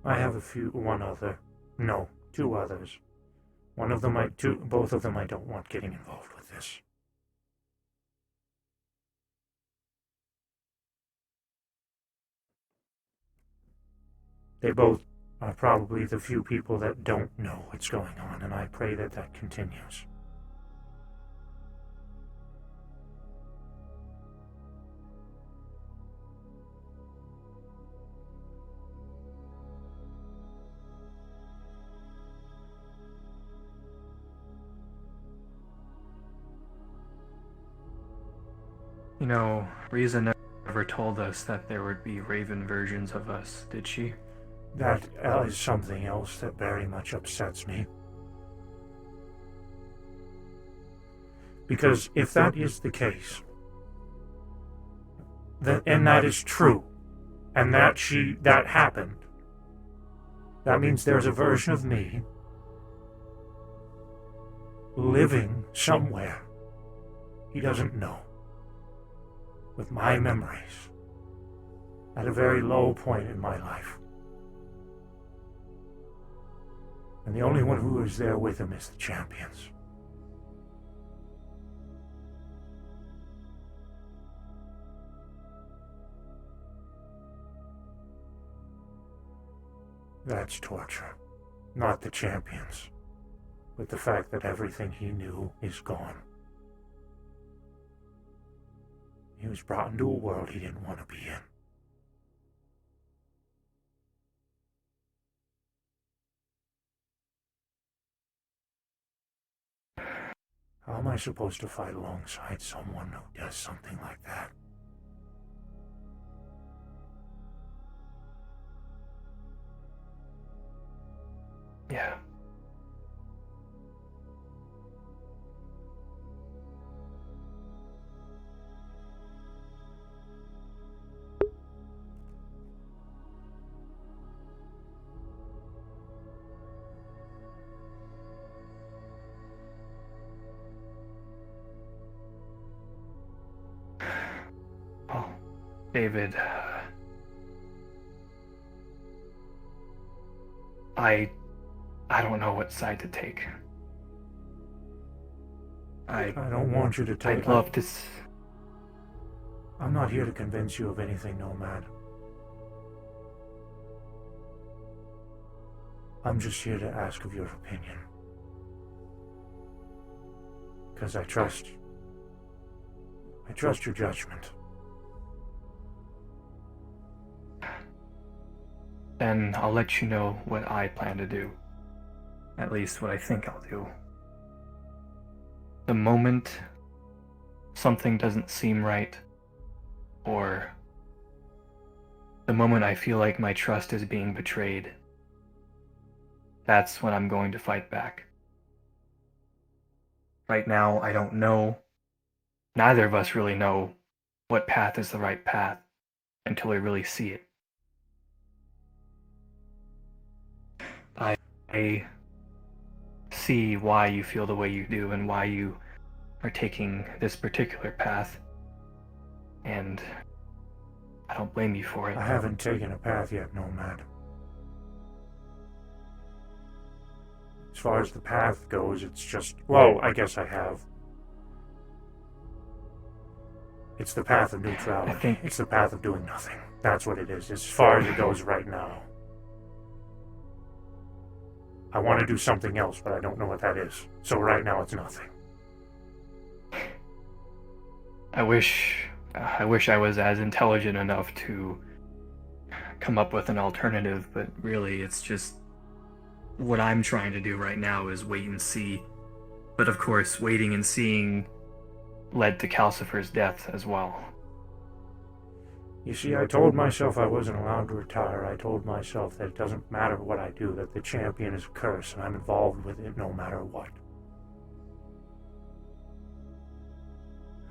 I have two others. Both of them I don't want getting involved with this. They both are probably the few people that don't know what's going on, and I pray that that continues. You know, Riza never told us that there would be Raven versions of us, did she? That is something else that very much upsets me. Because if that is the case, and that is true, and that happened, that means there's a version of me living somewhere he doesn't know, with my memories, at a very low point in my life. And the only one who is there with him is the champions. That's torture. Not the champions, but the fact that everything he knew is gone. He was brought into a world he didn't want to be in. How am I supposed to fight alongside someone who does something like that? Yeah. Oh, David, I don't know what side to take. I don't want you to take. I'd love to. I'm not here to convince you of anything, Nomad. I'm just here to ask of your opinion. Because I trust your judgment. Then I'll let you know what I plan to do. At least what I think I'll do. The moment something doesn't seem right, or the moment I feel like my trust is being betrayed, that's when I'm going to fight back. Right now, I don't know. Neither of us really know what path is the right path until we really see it. I see why you feel the way you do and why you are taking this particular path, and I don't blame you for it. I haven't taken a path yet, Nomad. As far as the path goes, it's just... Well, I guess I have. It's the path of neutrality. It's the path of doing nothing. That's what it is, as far as it goes right now. I want to do something else, but I don't know what that is. So right now, it's nothing. I wish I was as intelligent enough to come up with an alternative, but really it's just what I'm trying to do right now is wait and see. But of course, waiting and seeing led to Calcifer's death as well. You see, I told myself I wasn't allowed to retire. I told myself that it doesn't matter what I do, that the champion is a curse, and I'm involved with it no matter what.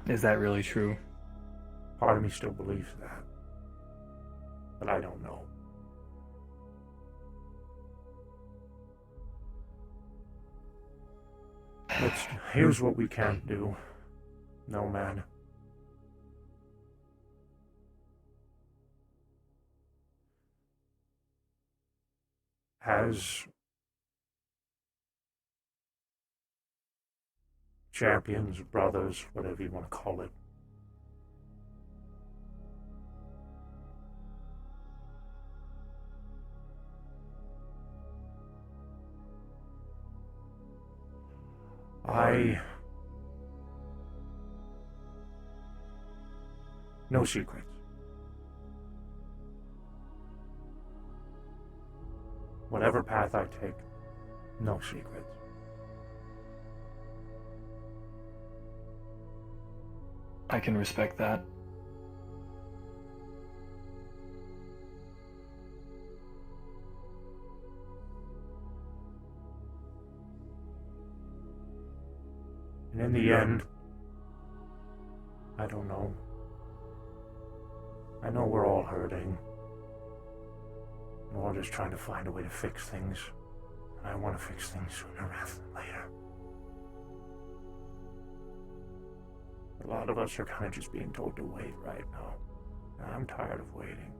Is that really true? Part of me still believes that. But I don't know. Here's what we can't do, Nomad. As champions, brothers, whatever you want to call it, no secrets. Whatever path I take, no secrets. I can respect that. And in the end, I don't know. I know we're all hurting. We're all just trying to find a way to fix things. And I want to fix things sooner rather than later. A lot of us are kind of just being told to wait right now. And I'm tired of waiting.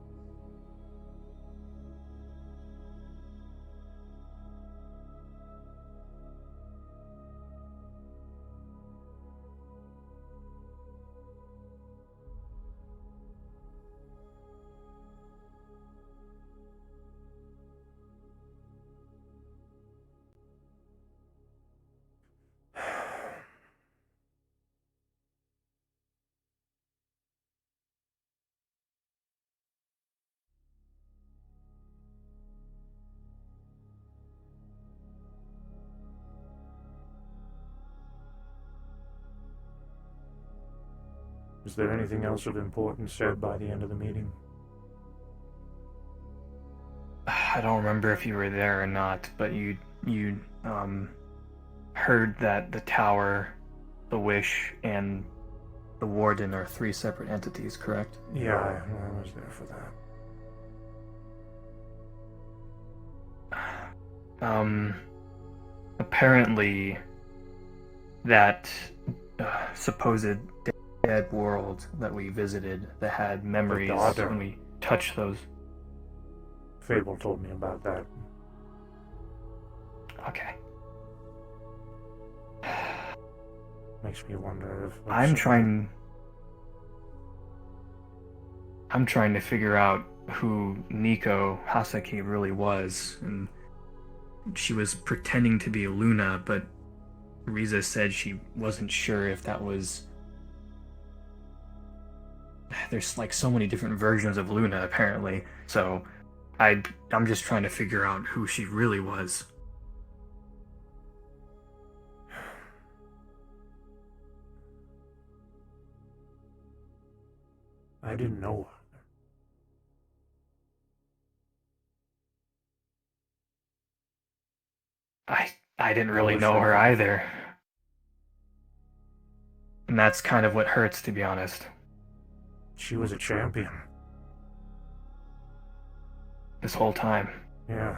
Is there anything else of importance said by the end of the meeting? I don't remember if you were there or not, but you heard that the tower, the Wish, and the Warden are 3 separate entities, correct? Yeah, I was there for that. Apparently that supposed dead world that we visited that had memories when we touched those. Fable told me about that. Okay. Makes me wonder if... I'm trying to figure out who Nico Hasaki really was, and she was pretending to be Luna, but Riza said she wasn't sure if that was... There's like so many different versions of Luna, apparently, so I'm just trying to figure out who she really was. I didn't know her. I didn't really know her either. And that's kind of what hurts, to be honest. She was a champion. This whole time. Yeah.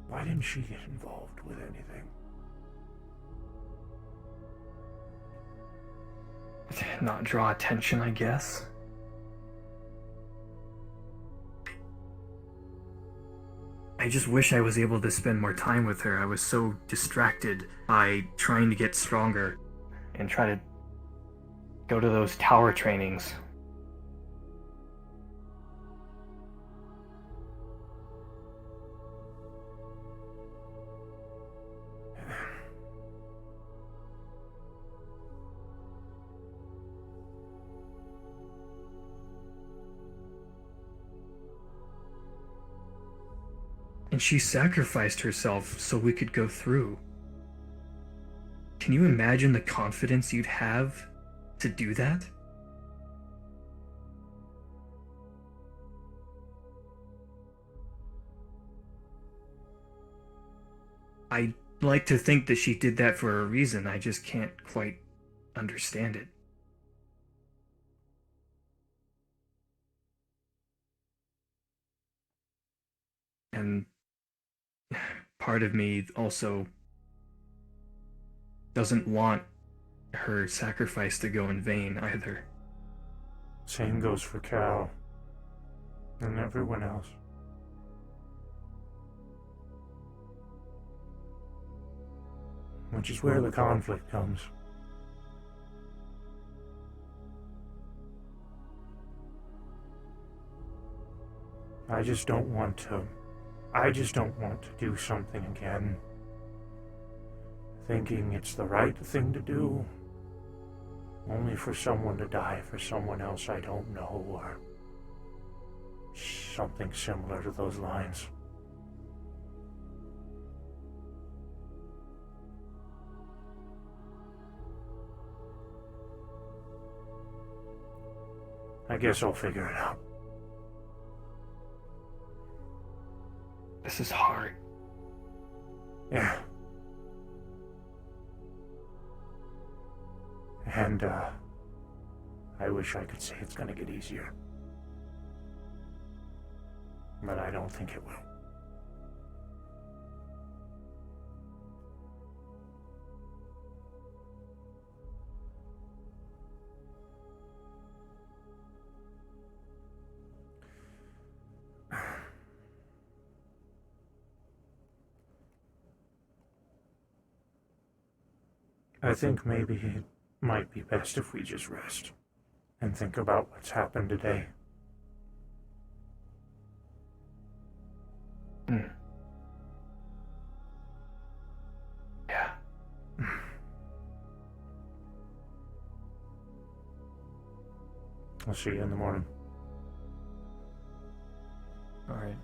Why didn't she get involved with anything? Not draw attention, I guess. I just wish I was able to spend more time with her. I was so distracted by trying to get stronger and try to go to those tower trainings. And she sacrificed herself so we could go through. Can you imagine the confidence you'd have to do that? I like to think that she did that for a reason. I just can't quite understand it. And part of me also doesn't want her sacrifice to go in vain either. Same goes for Cal. And everyone else. Which is where the conflict comes. I just don't want to do something again, thinking it's the right thing to do, only for someone to die for someone else I don't know, or something similar to those lines. I guess I'll figure it out. This is hard. Yeah. And, I wish I could say it's gonna get easier. But I don't think it will. I think maybe it might be best if we just rest and think about what's happened today. Yeah. I'll see you in the morning. All right.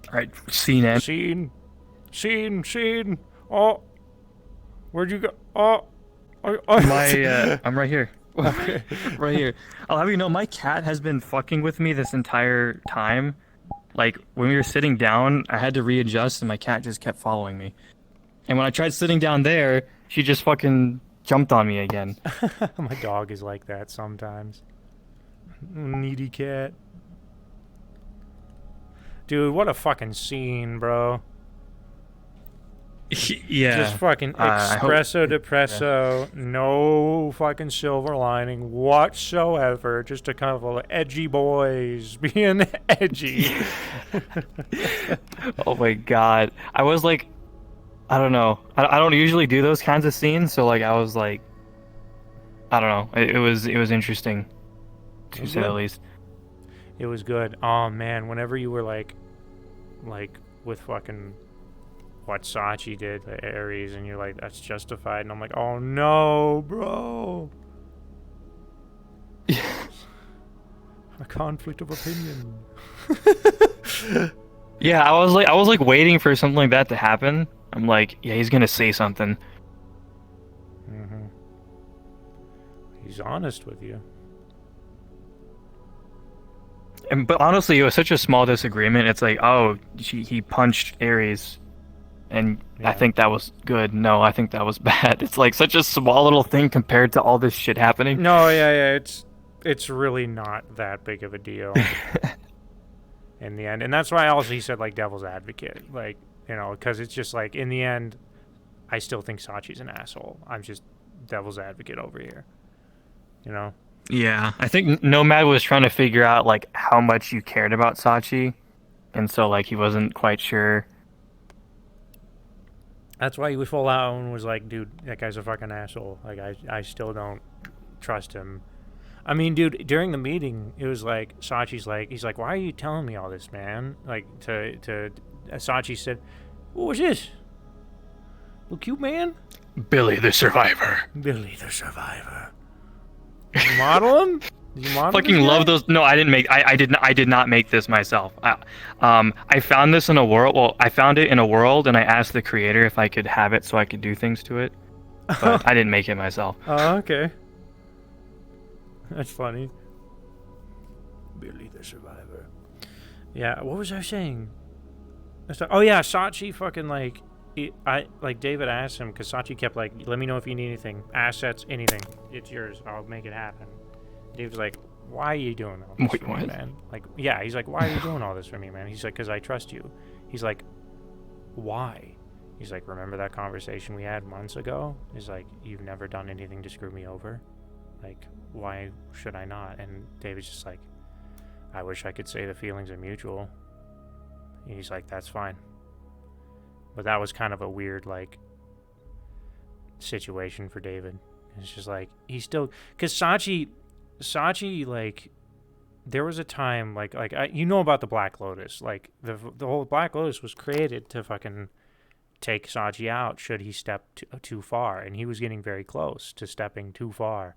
All right, scene end. Scene. Oh, where'd you go? Oh, I'm right here. Okay. Right here. I'll have you know, my cat has been fucking with me this entire time. Like, when we were sitting down, I had to readjust, and my cat just kept following me. And when I tried sitting down there, she just fucking jumped on me again. My dog is like that sometimes. Needy cat. Dude, what a fucking scene, bro. Yeah. Just fucking espresso depresso, no fucking silver lining whatsoever. Just a couple of edgy boys being edgy. Oh my god. I was like, I don't know. I don't usually do those kinds of scenes, so like I was like, I don't know. It was interesting, to say the least. It was good. Oh man, whenever you were like with fucking what Sachi did to Ares, and you're like, that's justified, and I'm like, oh no, bro. A conflict of opinion. Yeah, I was like waiting for something like that to happen. I'm like, yeah, he's gonna say something. Mm-hmm. He's honest with you. But honestly, it was such a small disagreement. It's like, oh, he punched Ares, and Yeah. I think that was good. No, I think that was bad. It's like such a small little thing compared to all this shit happening. No, yeah, it's really not that big of a deal in the end, and that's why also he said like devil's advocate, like, you know, because it's just like in the end, I still think Sachi's an asshole. I'm just devil's advocate over here, you know. Yeah, I think Nomad was trying to figure out like how much you cared about Sachi, and so like he wasn't quite sure. That's why he was full out and was like, dude, that guy's a fucking asshole. Like, I still don't trust him. I mean, dude, during the meeting, it was like, Sachi's like, he's like, why are you telling me all this, man? Like, Sachi said, what was this? Little cute man? Billy the Survivor. Billy the Survivor. Did you model him? Did you model Fucking this guy? love those. No, I didn't make. I did not make this myself. I found this in a world. Well, I found it in a world, and I asked the creator if I could have it so I could do things to it. But I didn't make it myself. Oh, okay. That's funny. Billy the Survivor. Yeah, what was I saying? Oh yeah, Sachi fucking like, David asked him, because Sachi kept like, let me know if you need anything, assets, anything, it's yours, I'll make it happen. David's like, why are you doing all this Wait, for me, what? man? Like, yeah, he's like, why are you doing all this for me, man? He's like, because I trust you. He's like, why? He's like, remember that conversation we had months ago? He's like, you've never done anything to screw me over. Like, why should I not? And David's just like, I wish I could say the feelings are mutual. He's like, that's fine. But that was kind of a weird, like, situation for David. It's just like, he's still... Because Sachi, like, there was a time, like you know about the Black Lotus. Like, the whole Black Lotus was created to fucking take Sachi out should he step too far. And he was getting very close to stepping too far.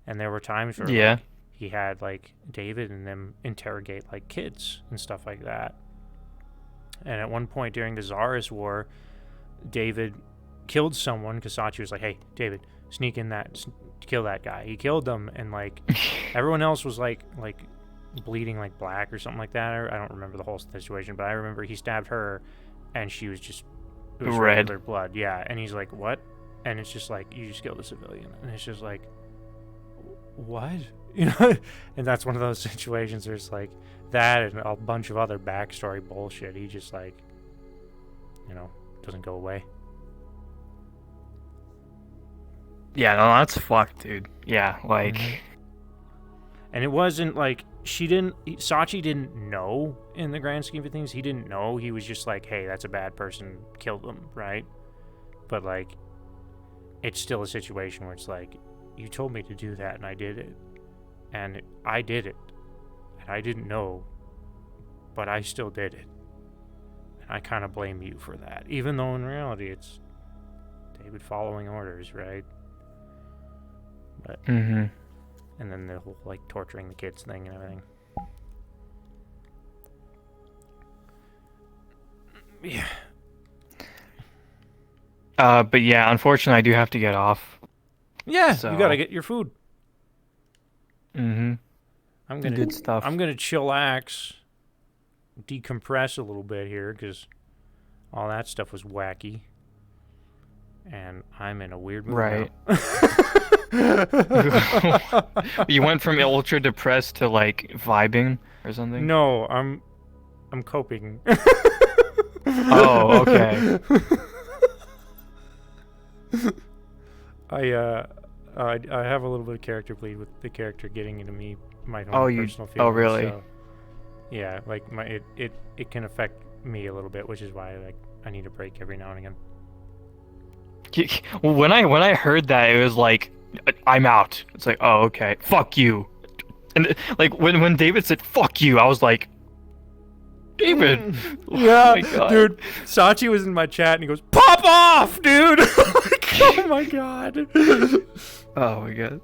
And there were times where like, he had, like, David and them interrogate, like, kids and stuff like that. And at one point during the Tsarist War, David killed someone because Sachi was like, hey, David, sneak in kill that guy. He killed them, and, like, everyone else was, like bleeding, like, black or something like that. I don't remember the whole situation, but I remember he stabbed her, and she was just... It was red. Regular blood, yeah. And he's like, what? And it's just like, you just killed a civilian. And it's just like, what? You know? And that's one of those situations where it's like, that and a bunch of other backstory bullshit. He just, like, you know, doesn't go away. Yeah, no, that's fucked, dude. Yeah, like... And it wasn't like, Sachi didn't know in the grand scheme of things. He didn't know. He was just like, hey, that's a bad person, kill them, right? But, like, it's still a situation where it's like, you told me to do that and I did it. And I did it. And I didn't know, but I still did it. And I kind of blame you for that. Even though in reality it's David following orders, right? But... And then the whole, like, torturing the kids thing and everything. Yeah. But yeah, unfortunately, I do have to get off. Yeah, so... you gotta get your food. Good stuff. I'm gonna chillax, decompress a little bit here, because all that stuff was wacky. And I'm in a weird mood right. now. You went from ultra depressed to, like, vibing or something? No, I'm coping. Oh, okay. I have a little bit of character bleed with the character getting into me, my own personal feelings. Oh, really? So, yeah, like, it can affect me a little bit, which is why, like, I need a break every now and again. When I heard that, it was like, I'm out. It's like, oh, okay, fuck you. And, like, when David said fuck you, I was like, David. Yeah, oh, dude. Sachi was in my chat and he goes, pop off, dude. Like, oh my god. Oh my god.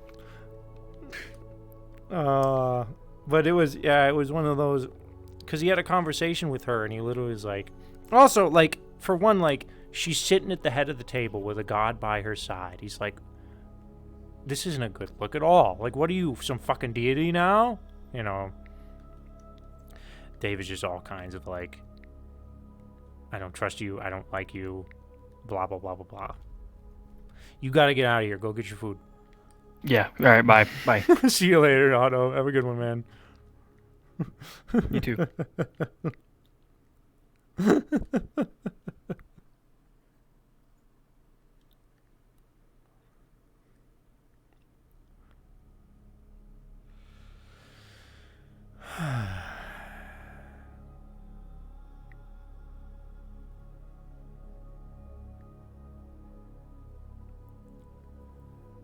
But it was one of those, because he had a conversation with her and he literally was like, also, like, for one, like, she's sitting at the head of the table with a god by her side. He's like, this isn't a good look at all. Like, what are you, some fucking deity now? You know. David's just all kinds of like, I don't trust you, I don't like you, blah, blah, blah, blah, blah. You gotta get out of here. Go get your food. Yeah. All right. Bye. Bye. See you later, Otto. Have a good one, man. You too.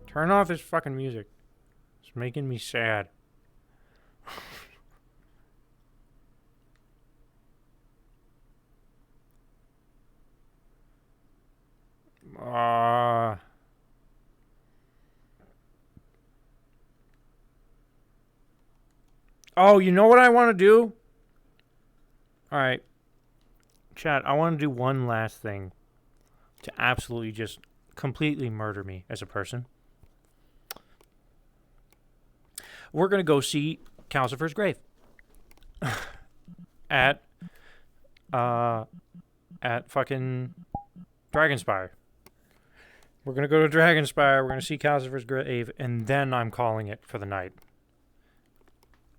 Turn off this fucking music. It's making me sad. Oh, you know what I want to do? Alright. Chat, I want to do one last thing to absolutely just completely murder me as a person. We're going to go see Calcifer's grave. at fucking Dragonspire. We're going to go to Dragonspire, we're going to see Calcifer's grave, and then I'm calling it for the night.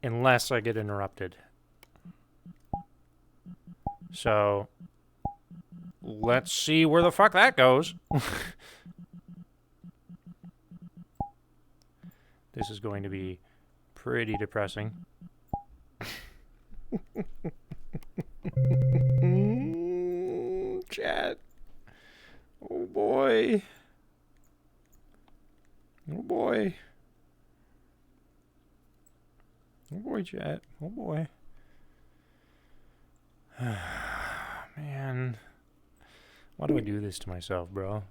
Unless I get interrupted. So, let's see where the fuck that goes. This is going to be pretty depressing. Chat. Oh boy. Oh boy. Oh boy, chat. Oh boy. Man. Why do I do this to myself, bro?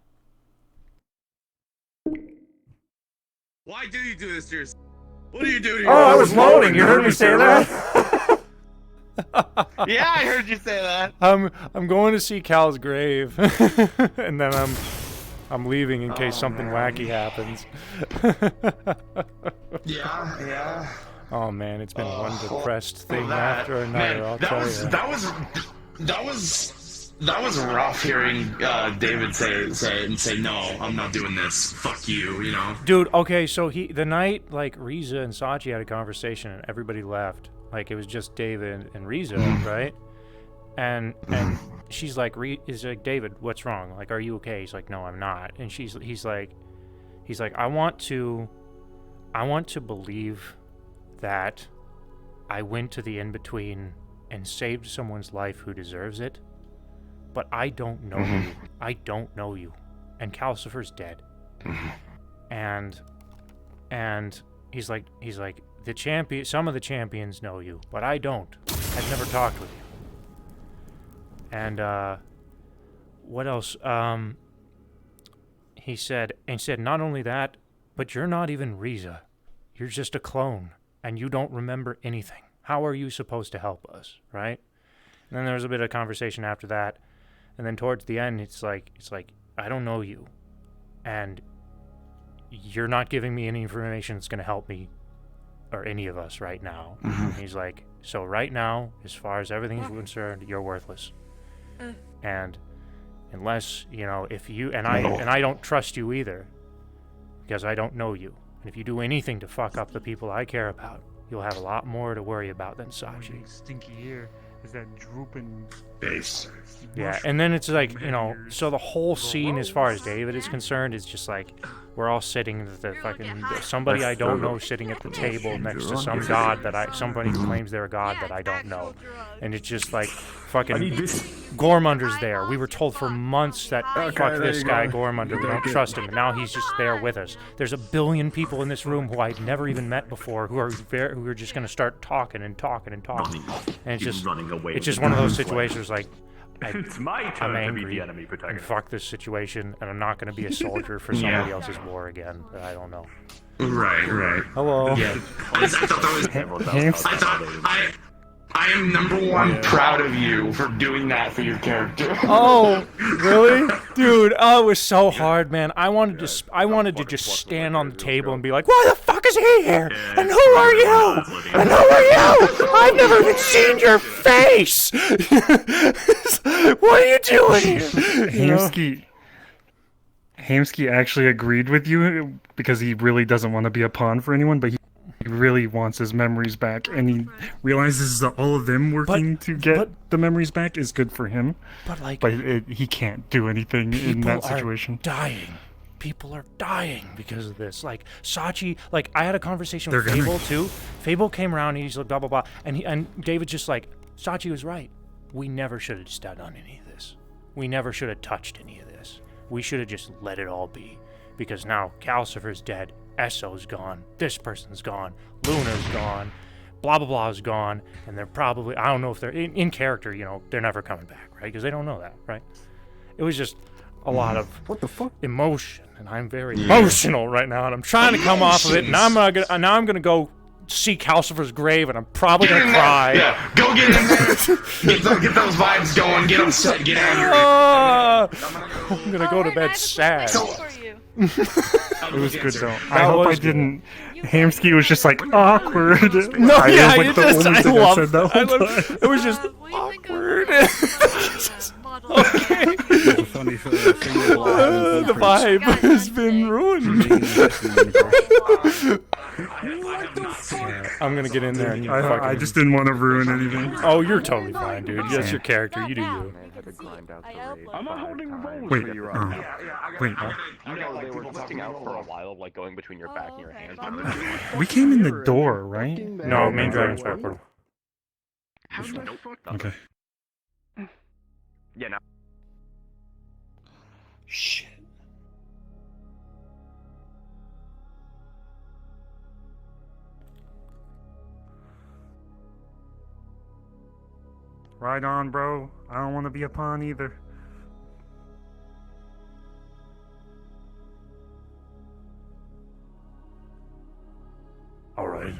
Why do you do this to yourself? What do you do to Oh, I was loading. You heard me say that? Yeah, I heard you say that. I'm going to see Cal's grave, and then I'm leaving in case something wacky happens. Yeah. Oh man, it's been one depressed thing after another. I'll tell you. That was rough hearing David say no, I'm not doing this. Fuck you, you know. Dude, okay, so the night like Riza and Sachi had a conversation and everybody left. Like it was just David and Riza, right? And she's like, is like, David, what's wrong? Like, are you okay? He's like, no, I'm not. And he's like, I want to believe that I went to the in-between and saved someone's life who deserves it, but I don't know you. I don't know you. And Calcifer's dead. And he's like, the champion, some of the champions know you, but I don't. I've never talked with you. And what else? He said, not only that, but you're not even Riza. You're just a clone, and you don't remember anything. How are you supposed to help us, right? And then there was a bit of conversation after that, and then towards the end, it's like I don't know you, and you're not giving me any information that's going to help me or any of us right now. And he's like, so right now, as far as everything's concerned, you're worthless. And unless, you know, if you and I don't trust you either, because I don't know you. And if you do anything to fuck up the people I care about, you'll have a lot more to worry about than Sachi. Stinky ear is that drooping face. Yeah, and then it's like, you know, so the whole scene as far as David is concerned is just like, we're all sitting at the fucking, somebody I don't know sitting at the table next to some god that somebody who claims they're a god that I don't know. And it's just like, fucking, Gormunder's there. We were told for months that, fuck this guy, Gormunder, we don't trust him, and now he's just there with us. There's a billion people in this room who I'd never even met before who are just gonna start talking and talking and talking. And it's just one of those situations like, It's my turn I'm to be angry the enemy protector. and fuck this situation, and I'm not going to be a soldier for somebody else's war again. I don't know. Right. Hello. Yeah. I am #1 proud of you for doing that for your character. Oh, really? Dude, oh, it was so hard, man. I wanted to just stand on the table and be like, why the fuck is he here? And who are you? And who are you? I've never even seen your face. What are you doing here? Hamsky actually agreed with you because he really doesn't want to be a pawn for anyone, but he really wants his memories back, and he realizes that all of them working to get the memories back is good for him. But he can't do anything in that situation. People are dying because of this. Like Sachi, like I had a conversation with Fable too. Fable came around and he's like blah blah blah, and David's just like, Sachi was right. We never should have just done any of this. We never should have touched any of this. We should have just let it all be, because now Calcifer's dead. Esso's gone, this person's gone, Luna's gone, blah blah blah's gone, and they're probably, I don't know if they're in character, you know, they're never coming back, right? Because they don't know that, right? It was just a lot of emotion, and I'm very emotional right now, and I'm trying to come off of it, and I'm gonna go see Calcifer's grave, and I'm probably gonna cry. Yeah, go get in there. Get those vibes going. Get upset. Get angry. I'm gonna go to bed sad. It was good though. I hope I didn't. Hamsky was just like awkward. No, I yeah, was, like, I love that. It was just awkward. Okay. The vibe has been ruined. What the fuck? I'm gonna get in there and you I fucking... just didn't want to ruin anything. Oh, you're totally fine, dude. That's your character. You do you. I'm not holding revolvers Wait, for you wait, You know, they were testing out for a while of like going between your back and your hands. we came in the door, right? No, main dragon's back portal. Okay. Yeah, now. Shit. Right on, bro. I don't want to be a pawn either. All right.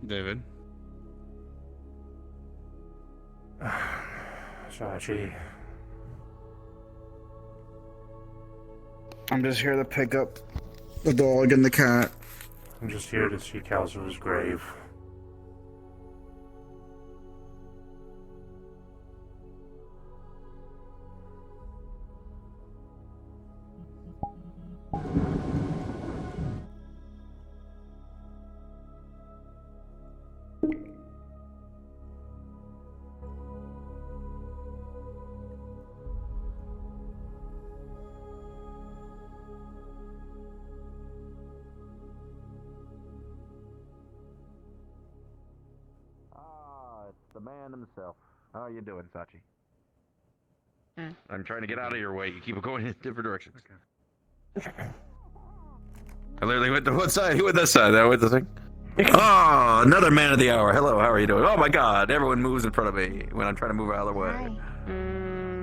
David. Sachi. I'm just here to pick up the dog and the cat. I'm just here to see Kalzu's grave. The man himself. How are you doing, Sachi? Mm. I'm trying to get out of your way. You keep going in different directions. I literally went to what side? He went this side. I went the thing. Oh, another man of the hour. Hello, how are you doing? Oh my god, everyone moves in front of me when I'm trying to move out of the way.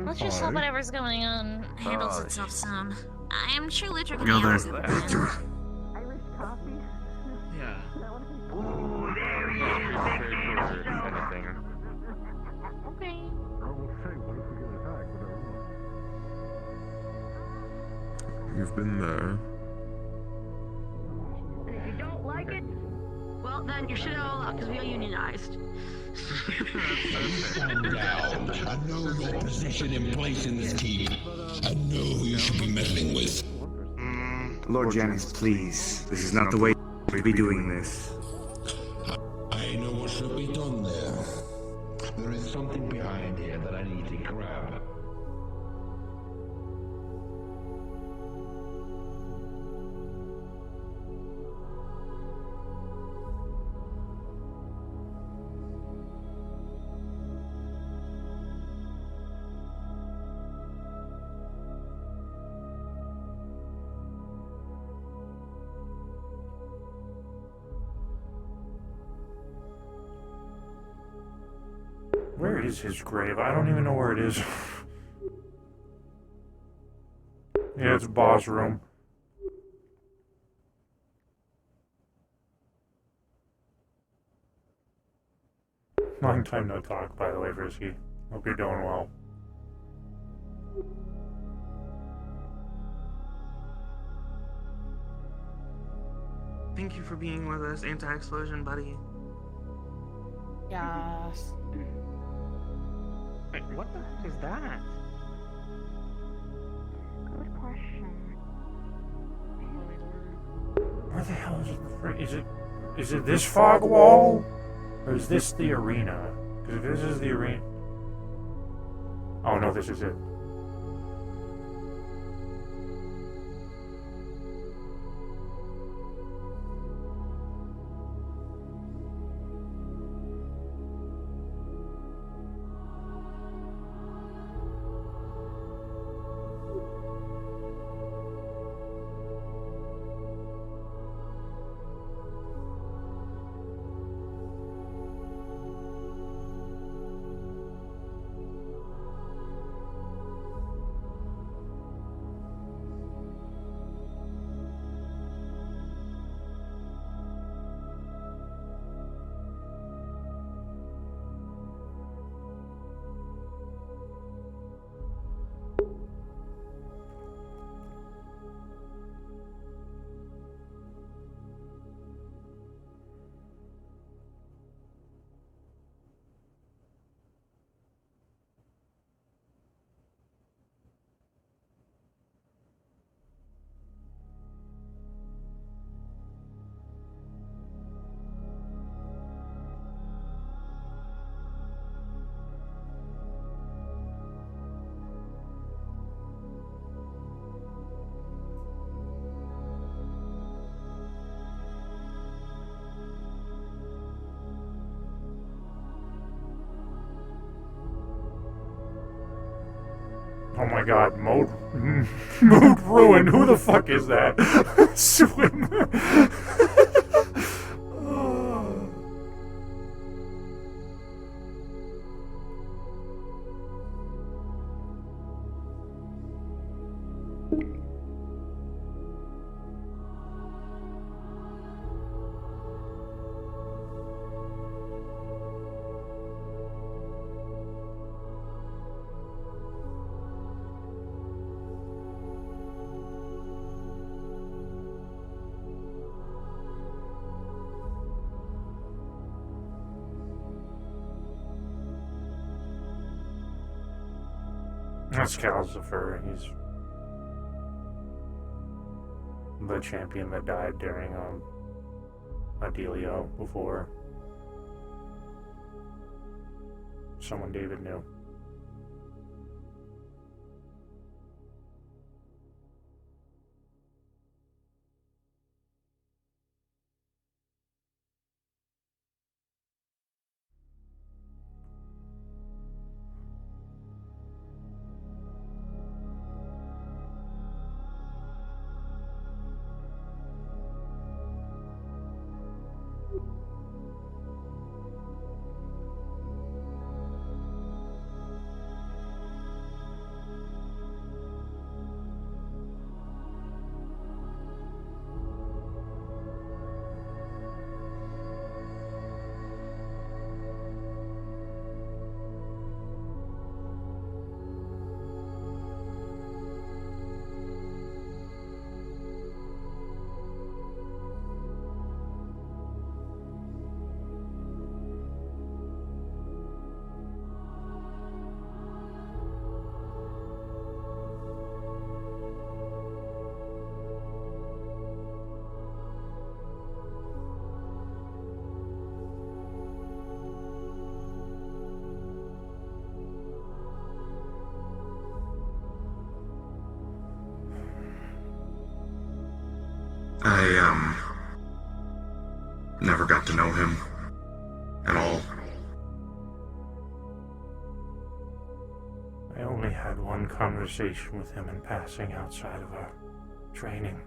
Let's just hope whatever's going on handles itself soon. I am sure Litcher can Go handle there. it. Irish coffee? Yeah. Ooh, there he is. Okay. You've been there. And if you don't like it, well, then you should all out because we are unionized. Calm down. I know your position and place in this team. I know who you should be meddling with. Lord Janus, please. This is not the way to be doing this. I know what should be done there. There is something behind here that I need to grab. Where is his grave? I don't even know where it is. Yeah, it's boss room. Long time no talk, by the way, Frisky. Hope you're doing well. Thank you for being with us, Anti-Explosion Buddy. Yes. Wait, what the heck is that? Good question. Where the hell is it? Is it this fog wall? Or is this the arena? Because if this is the arena... Oh no, this is it. Oh my god, Mode Ruin, who the fuck is that? Swim. That's Calcifer. He's the champion that died during Adelio before. Someone David knew. I never got to know him at all. I only had one conversation with him in passing outside of our training.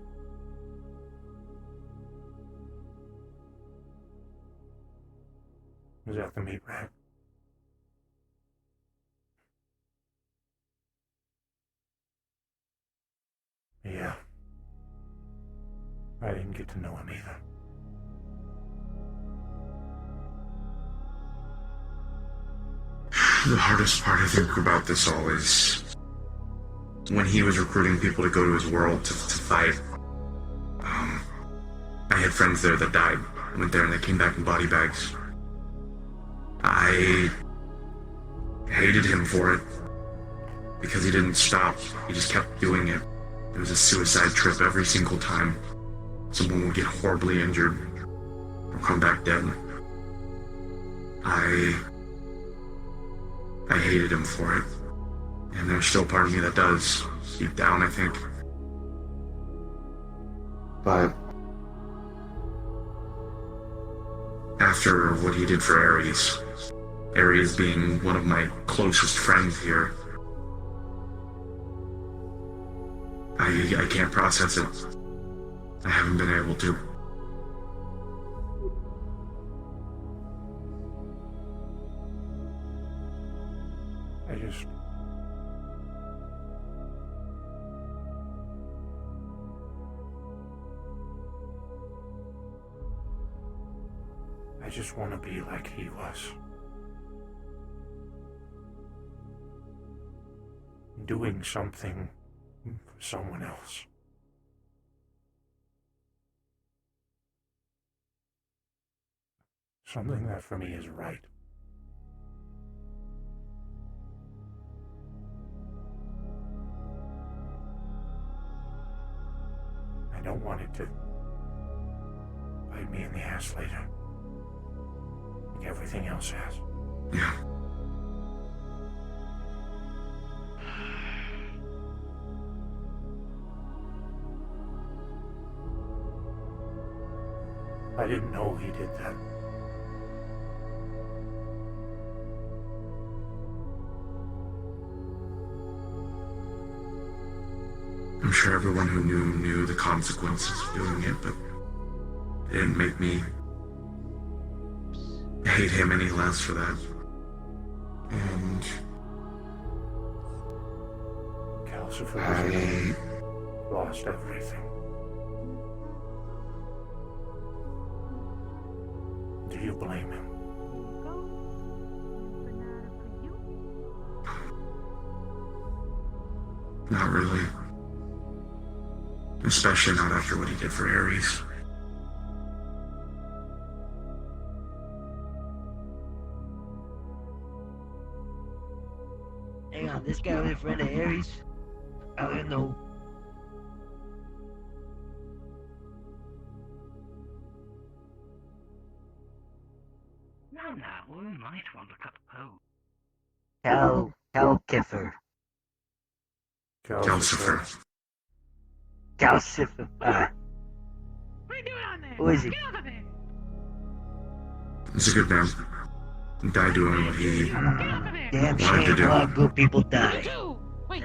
It was at the meat rack. Yeah. I didn't get to know him either. The hardest part, I think, about this all is when he was recruiting people to go to his world to fight. I had friends there that died. I went there and they came back in body bags. I hated him for it because he didn't stop. He just kept doing it. It was a suicide trip every single time. Someone would get horribly injured or come back dead. I hated him for it. And there's still part of me that does, deep down, I think. But after what he did for Ares being one of my closest friends here, I can't process it. I haven't been able to. I just want to be like he was. Doing something for someone else. Something that for me is right. I don't want it to bite me in the ass later. Like everything else has. Yeah. I didn't know he did that. sure everyone who knew the consequences of doing it, but it didn't make me hate him any less for that. And Calcifer lost everything. Do you blame him? not really. Especially not after what he did for Ares. Hang on, this guy was a friend of Ares? I don't know. Now, we might want to cut the pole. Calcifer. Calcifer. Calcifer. Who is he? He's a good man. He died doing what he Damn wanted to shame do. a lot of good people die. Wait.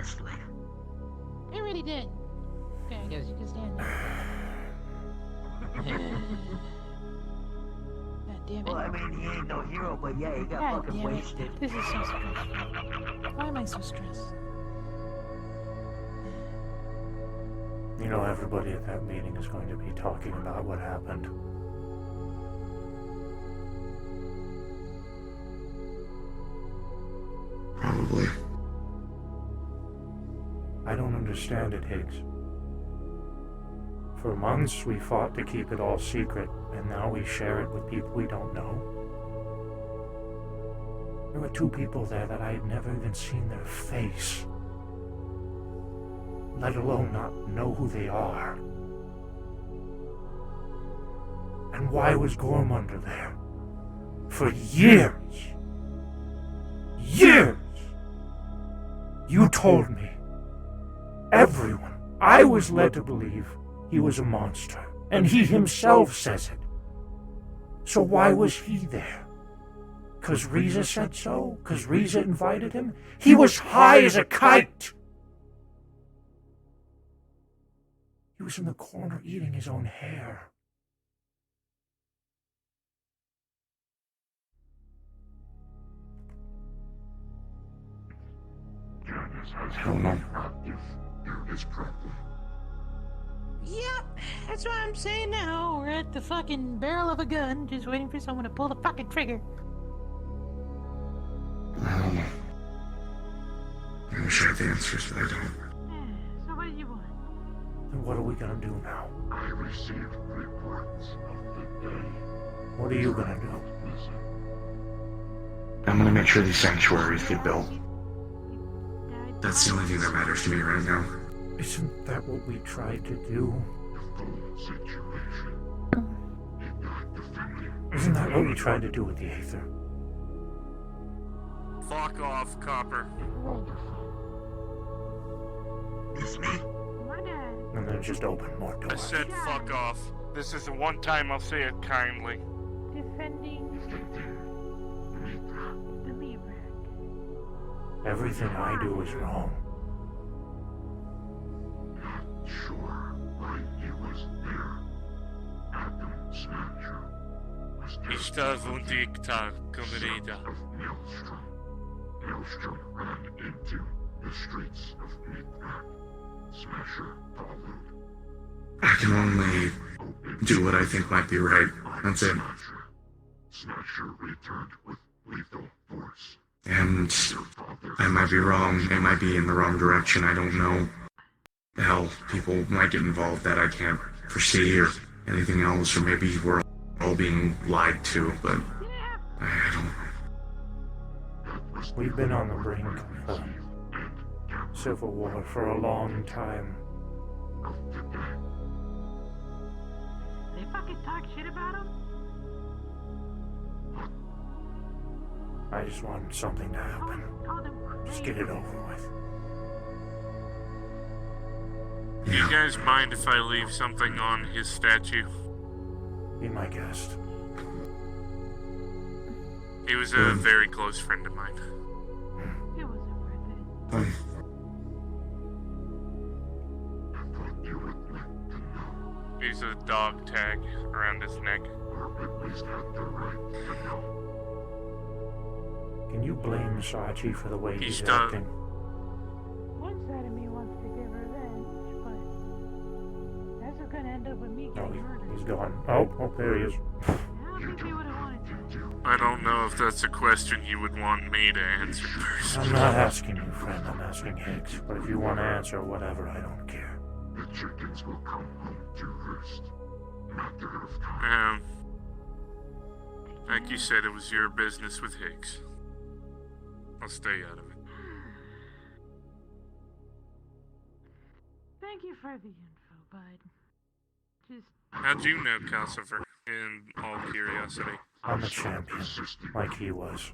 They already did. Okay, I guess you can stand there. God damn it. Well, I mean, he ain't no hero, but yeah, he got God fucking damn it. wasted. This is so stressful. Why am I so stressed? You know, everybody at that meeting is going to be talking about what happened. Probably. I don't understand it, Higgs. For months we fought to keep it all secret, and now we share it with people we don't know. There were two people there that I had never even seen their face, let alone not know who they are. And why was Gormunder there? For years! Years! You told me. Everyone. I was led to believe he was a monster, and he himself says it. So why was he there? 'Cause Riza said so? 'Cause Riza invited him? He was high as a kite! He was in the corner eating his own hair. I don't know. Yep, that's what I'm saying now. We're at the fucking barrel of a gun, just waiting for someone to pull the fucking trigger. I don't know. I wish I had the answers, but I don't. So what do you want? Then what are we gonna do now? I received reports of the day. What are you gonna do? I'm gonna make sure these sanctuaries get built. That's the only thing that matters to me right now. Isn't that what we tried to do? Isn't that what we tried to do with the Aether? Fuck off, Copper. It's me. And then just open more doors. I said fuck off. This is the one time I'll say it kindly. Defending the Mirac. Everything I do is wrong. Sure, why he was there. Adam Snatcher was Está vundicta, camarada. Maelstrom. Maelstrom ran into the streets of Mithrak. Smasher followed. I can only do what I think might be right. That's it. Smasher returned with lethal force. And I might be wrong. They might be in the wrong direction. I don't know. Hell, people might get involved that I can't foresee or anything else, or maybe we're all being lied to, but I don't know. We've been on the brink of civil war for a long time. They fucking talk shit about him? I just want something to happen. Just get it over with. Do you guys mind if I leave something on his statue? Be my guest. He was a very close friend of mine. It wasn't worth it. just a dog tag around his neck. Can you blame Sachi for the way he's done. acting? One side of me wants to get revenge, but that's gonna end up with me getting murdered. He's gone. Oh, there he is. I'll do what I wanted to. I don't know if that's a question you would want me to answer personally. I'm not asking you, friend. I'm asking Higgs. But if you want to answer, whatever, I don't care. The chickens will come home to roost. Like you said, it was your business with Higgs. I'll stay out of it. Thank you for the info, bud. Just How'd you know Calcifer, in all curiosity? I'm a champion, like he was.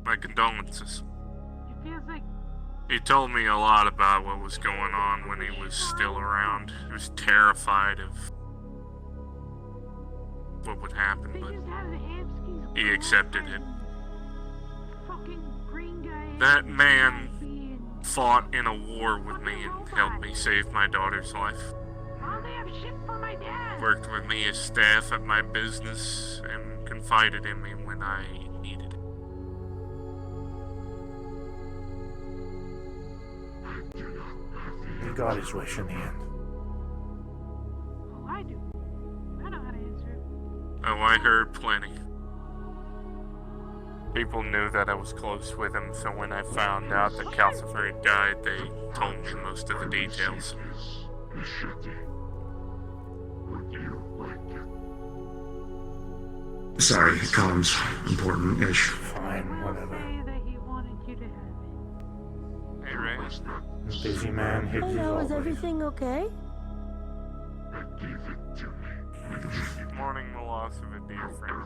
My condolences. it feels like He told me a lot about what was going on when he was still around. He was terrified of what would happen, but he accepted it. fucking green guy. That man fought in a war with me and helped me save my daughter's life. All they have shit for my dad. Worked with me as staff at my business and confided in me when I needed it. He got his wish in the end. Oh, I do. I know how to answer it. Oh, I heard plenty. People knew that I was close with him, so when I found out that Calcifer had died, they told me most of the details. Sorry, calm's important-ish. Fine, whatever. That he wanted you to have it. Hey, Ray. Busy man, Higgs is Hello, is always. everything okay? Mourning the loss of a dear friend.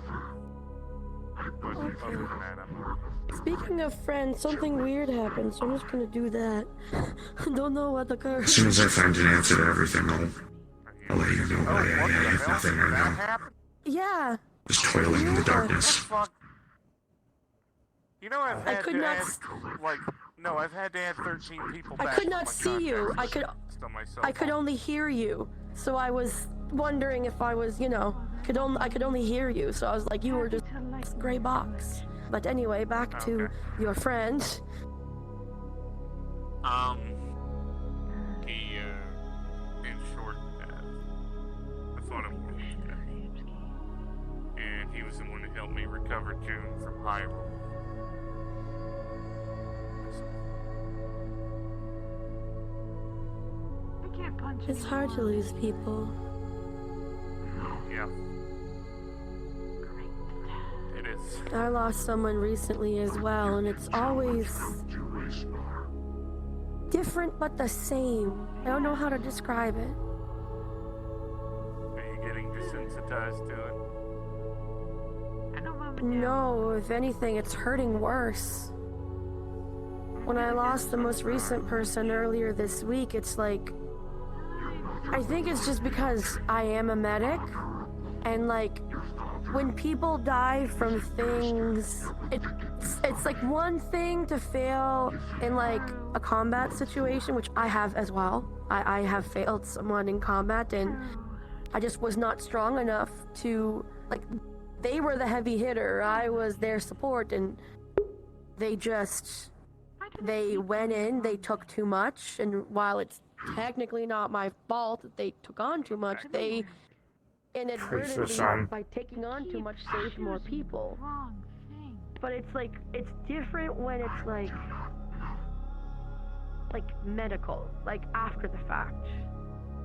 But other than that, I'm okay. Speaking of friends, something weird happened, so I'm just gonna do that. Don't know what occurred. As soon as I find an answer to everything, I'll let you know. But I have nothing right now. Yeah. Just toiling in the darkness. You know, I've had could to not ask, I've had to add 13 people I back could to not my see you. contact I could only hear you. So I was wondering if I was, I could only hear you. So I was like, you were just this gray box. But anyway, back to your friend. He, in short, I thought it was and he was the one who helped me recover June from Hyrule. I can't punch It's hard to lose people. Yeah. It is. I lost someone recently as well, and it's always different but the same. I don't know how to describe it. Are you getting desensitized to it? No, if anything, it's hurting worse. When I lost the most recent person earlier this week, it's like, I think it's just because I am a medic, and like, when people die from things, it's like one thing to fail in like a combat situation, which I have as well. I have failed someone in combat, and I just was not strong enough to, like, they were the heavy hitter, I was their support, and they went in, they took too much, and while it's technically not my fault that they took on too much, they inadvertently, by taking on too much, saved more people. But it's like, it's different when it's like medical, like after the fact.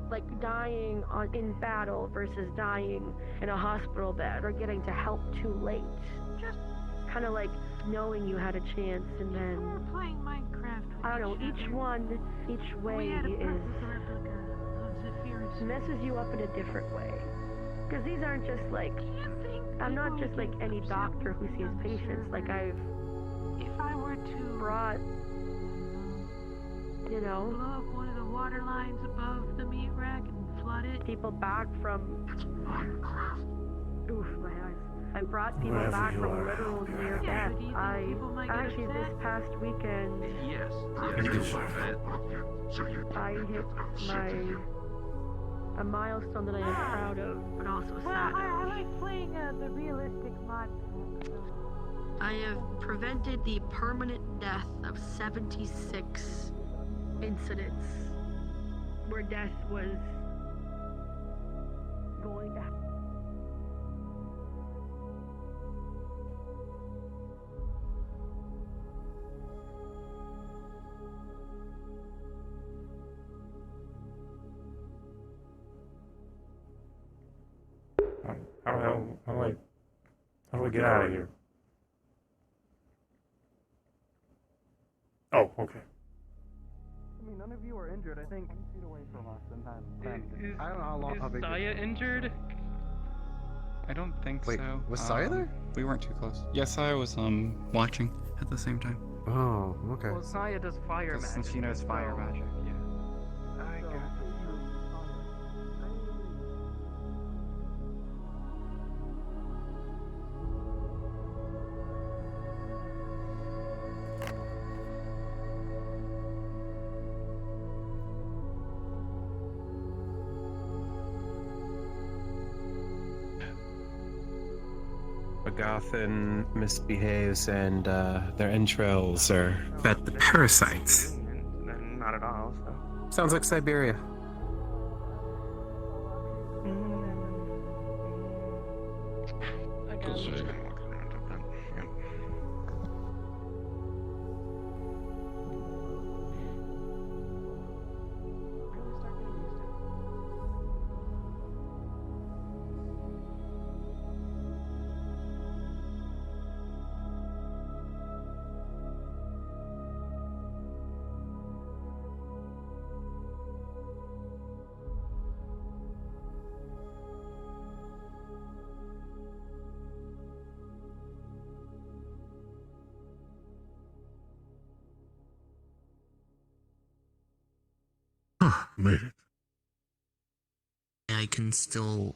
Like dying in battle versus dying in a hospital bed or getting to help too late. Just kind of like knowing you had a chance and then... We're playing Minecraft. I don't know, each way messes you up in a different way. Because these aren't just like... I'm not just like any doctor who sees patients. Like if I were to brought... blow up one of the water lines above the meat rack and flood it. People back from... Oof, my eyes. I've brought people Wherever back you from are, literal near death. I actually this past weekend Yes. I hit a milestone that I am proud of, but also sad. I like playing the realistic mod. I have prevented the permanent death of 76 incidents where death was going to happen. How do I get out of here? Oh, okay. I mean, none of you are injured. I think 10 feet away from us, and then I don't know how long. How is big Saya injured? I don't think Wait, so. was Saya there? We weren't too close. Yes, I was watching at the same time. Oh, okay. Well, Saya does fire magic. Since she knows fire magic, yeah. Agathan misbehaves and their entrails are fed the parasites. Not at all. So. Sounds like Siberia. Made it. I can still.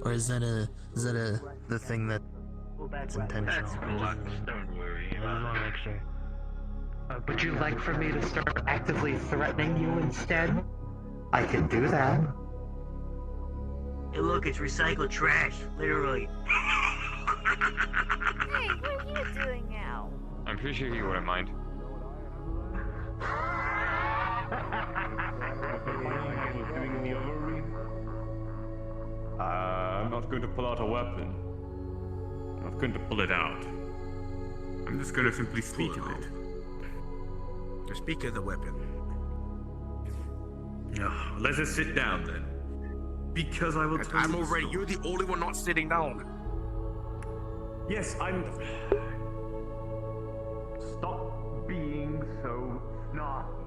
Or is that the thing that's intentional? Don't worry about it. Would you like for me to start actively threatening you instead? I can do that. Hey, look, it's recycled trash, literally. Hey, what are you doing now? I'm pretty sure he wouldn't mind. I'm not going to pull out a weapon. I'm not going to pull it out. I'm just going to simply speak of it. Speak of the weapon. Let us sit down then. Because I will tell I'm you already. You're the only one not sitting down. Yes, I'm. Stop being so snarky.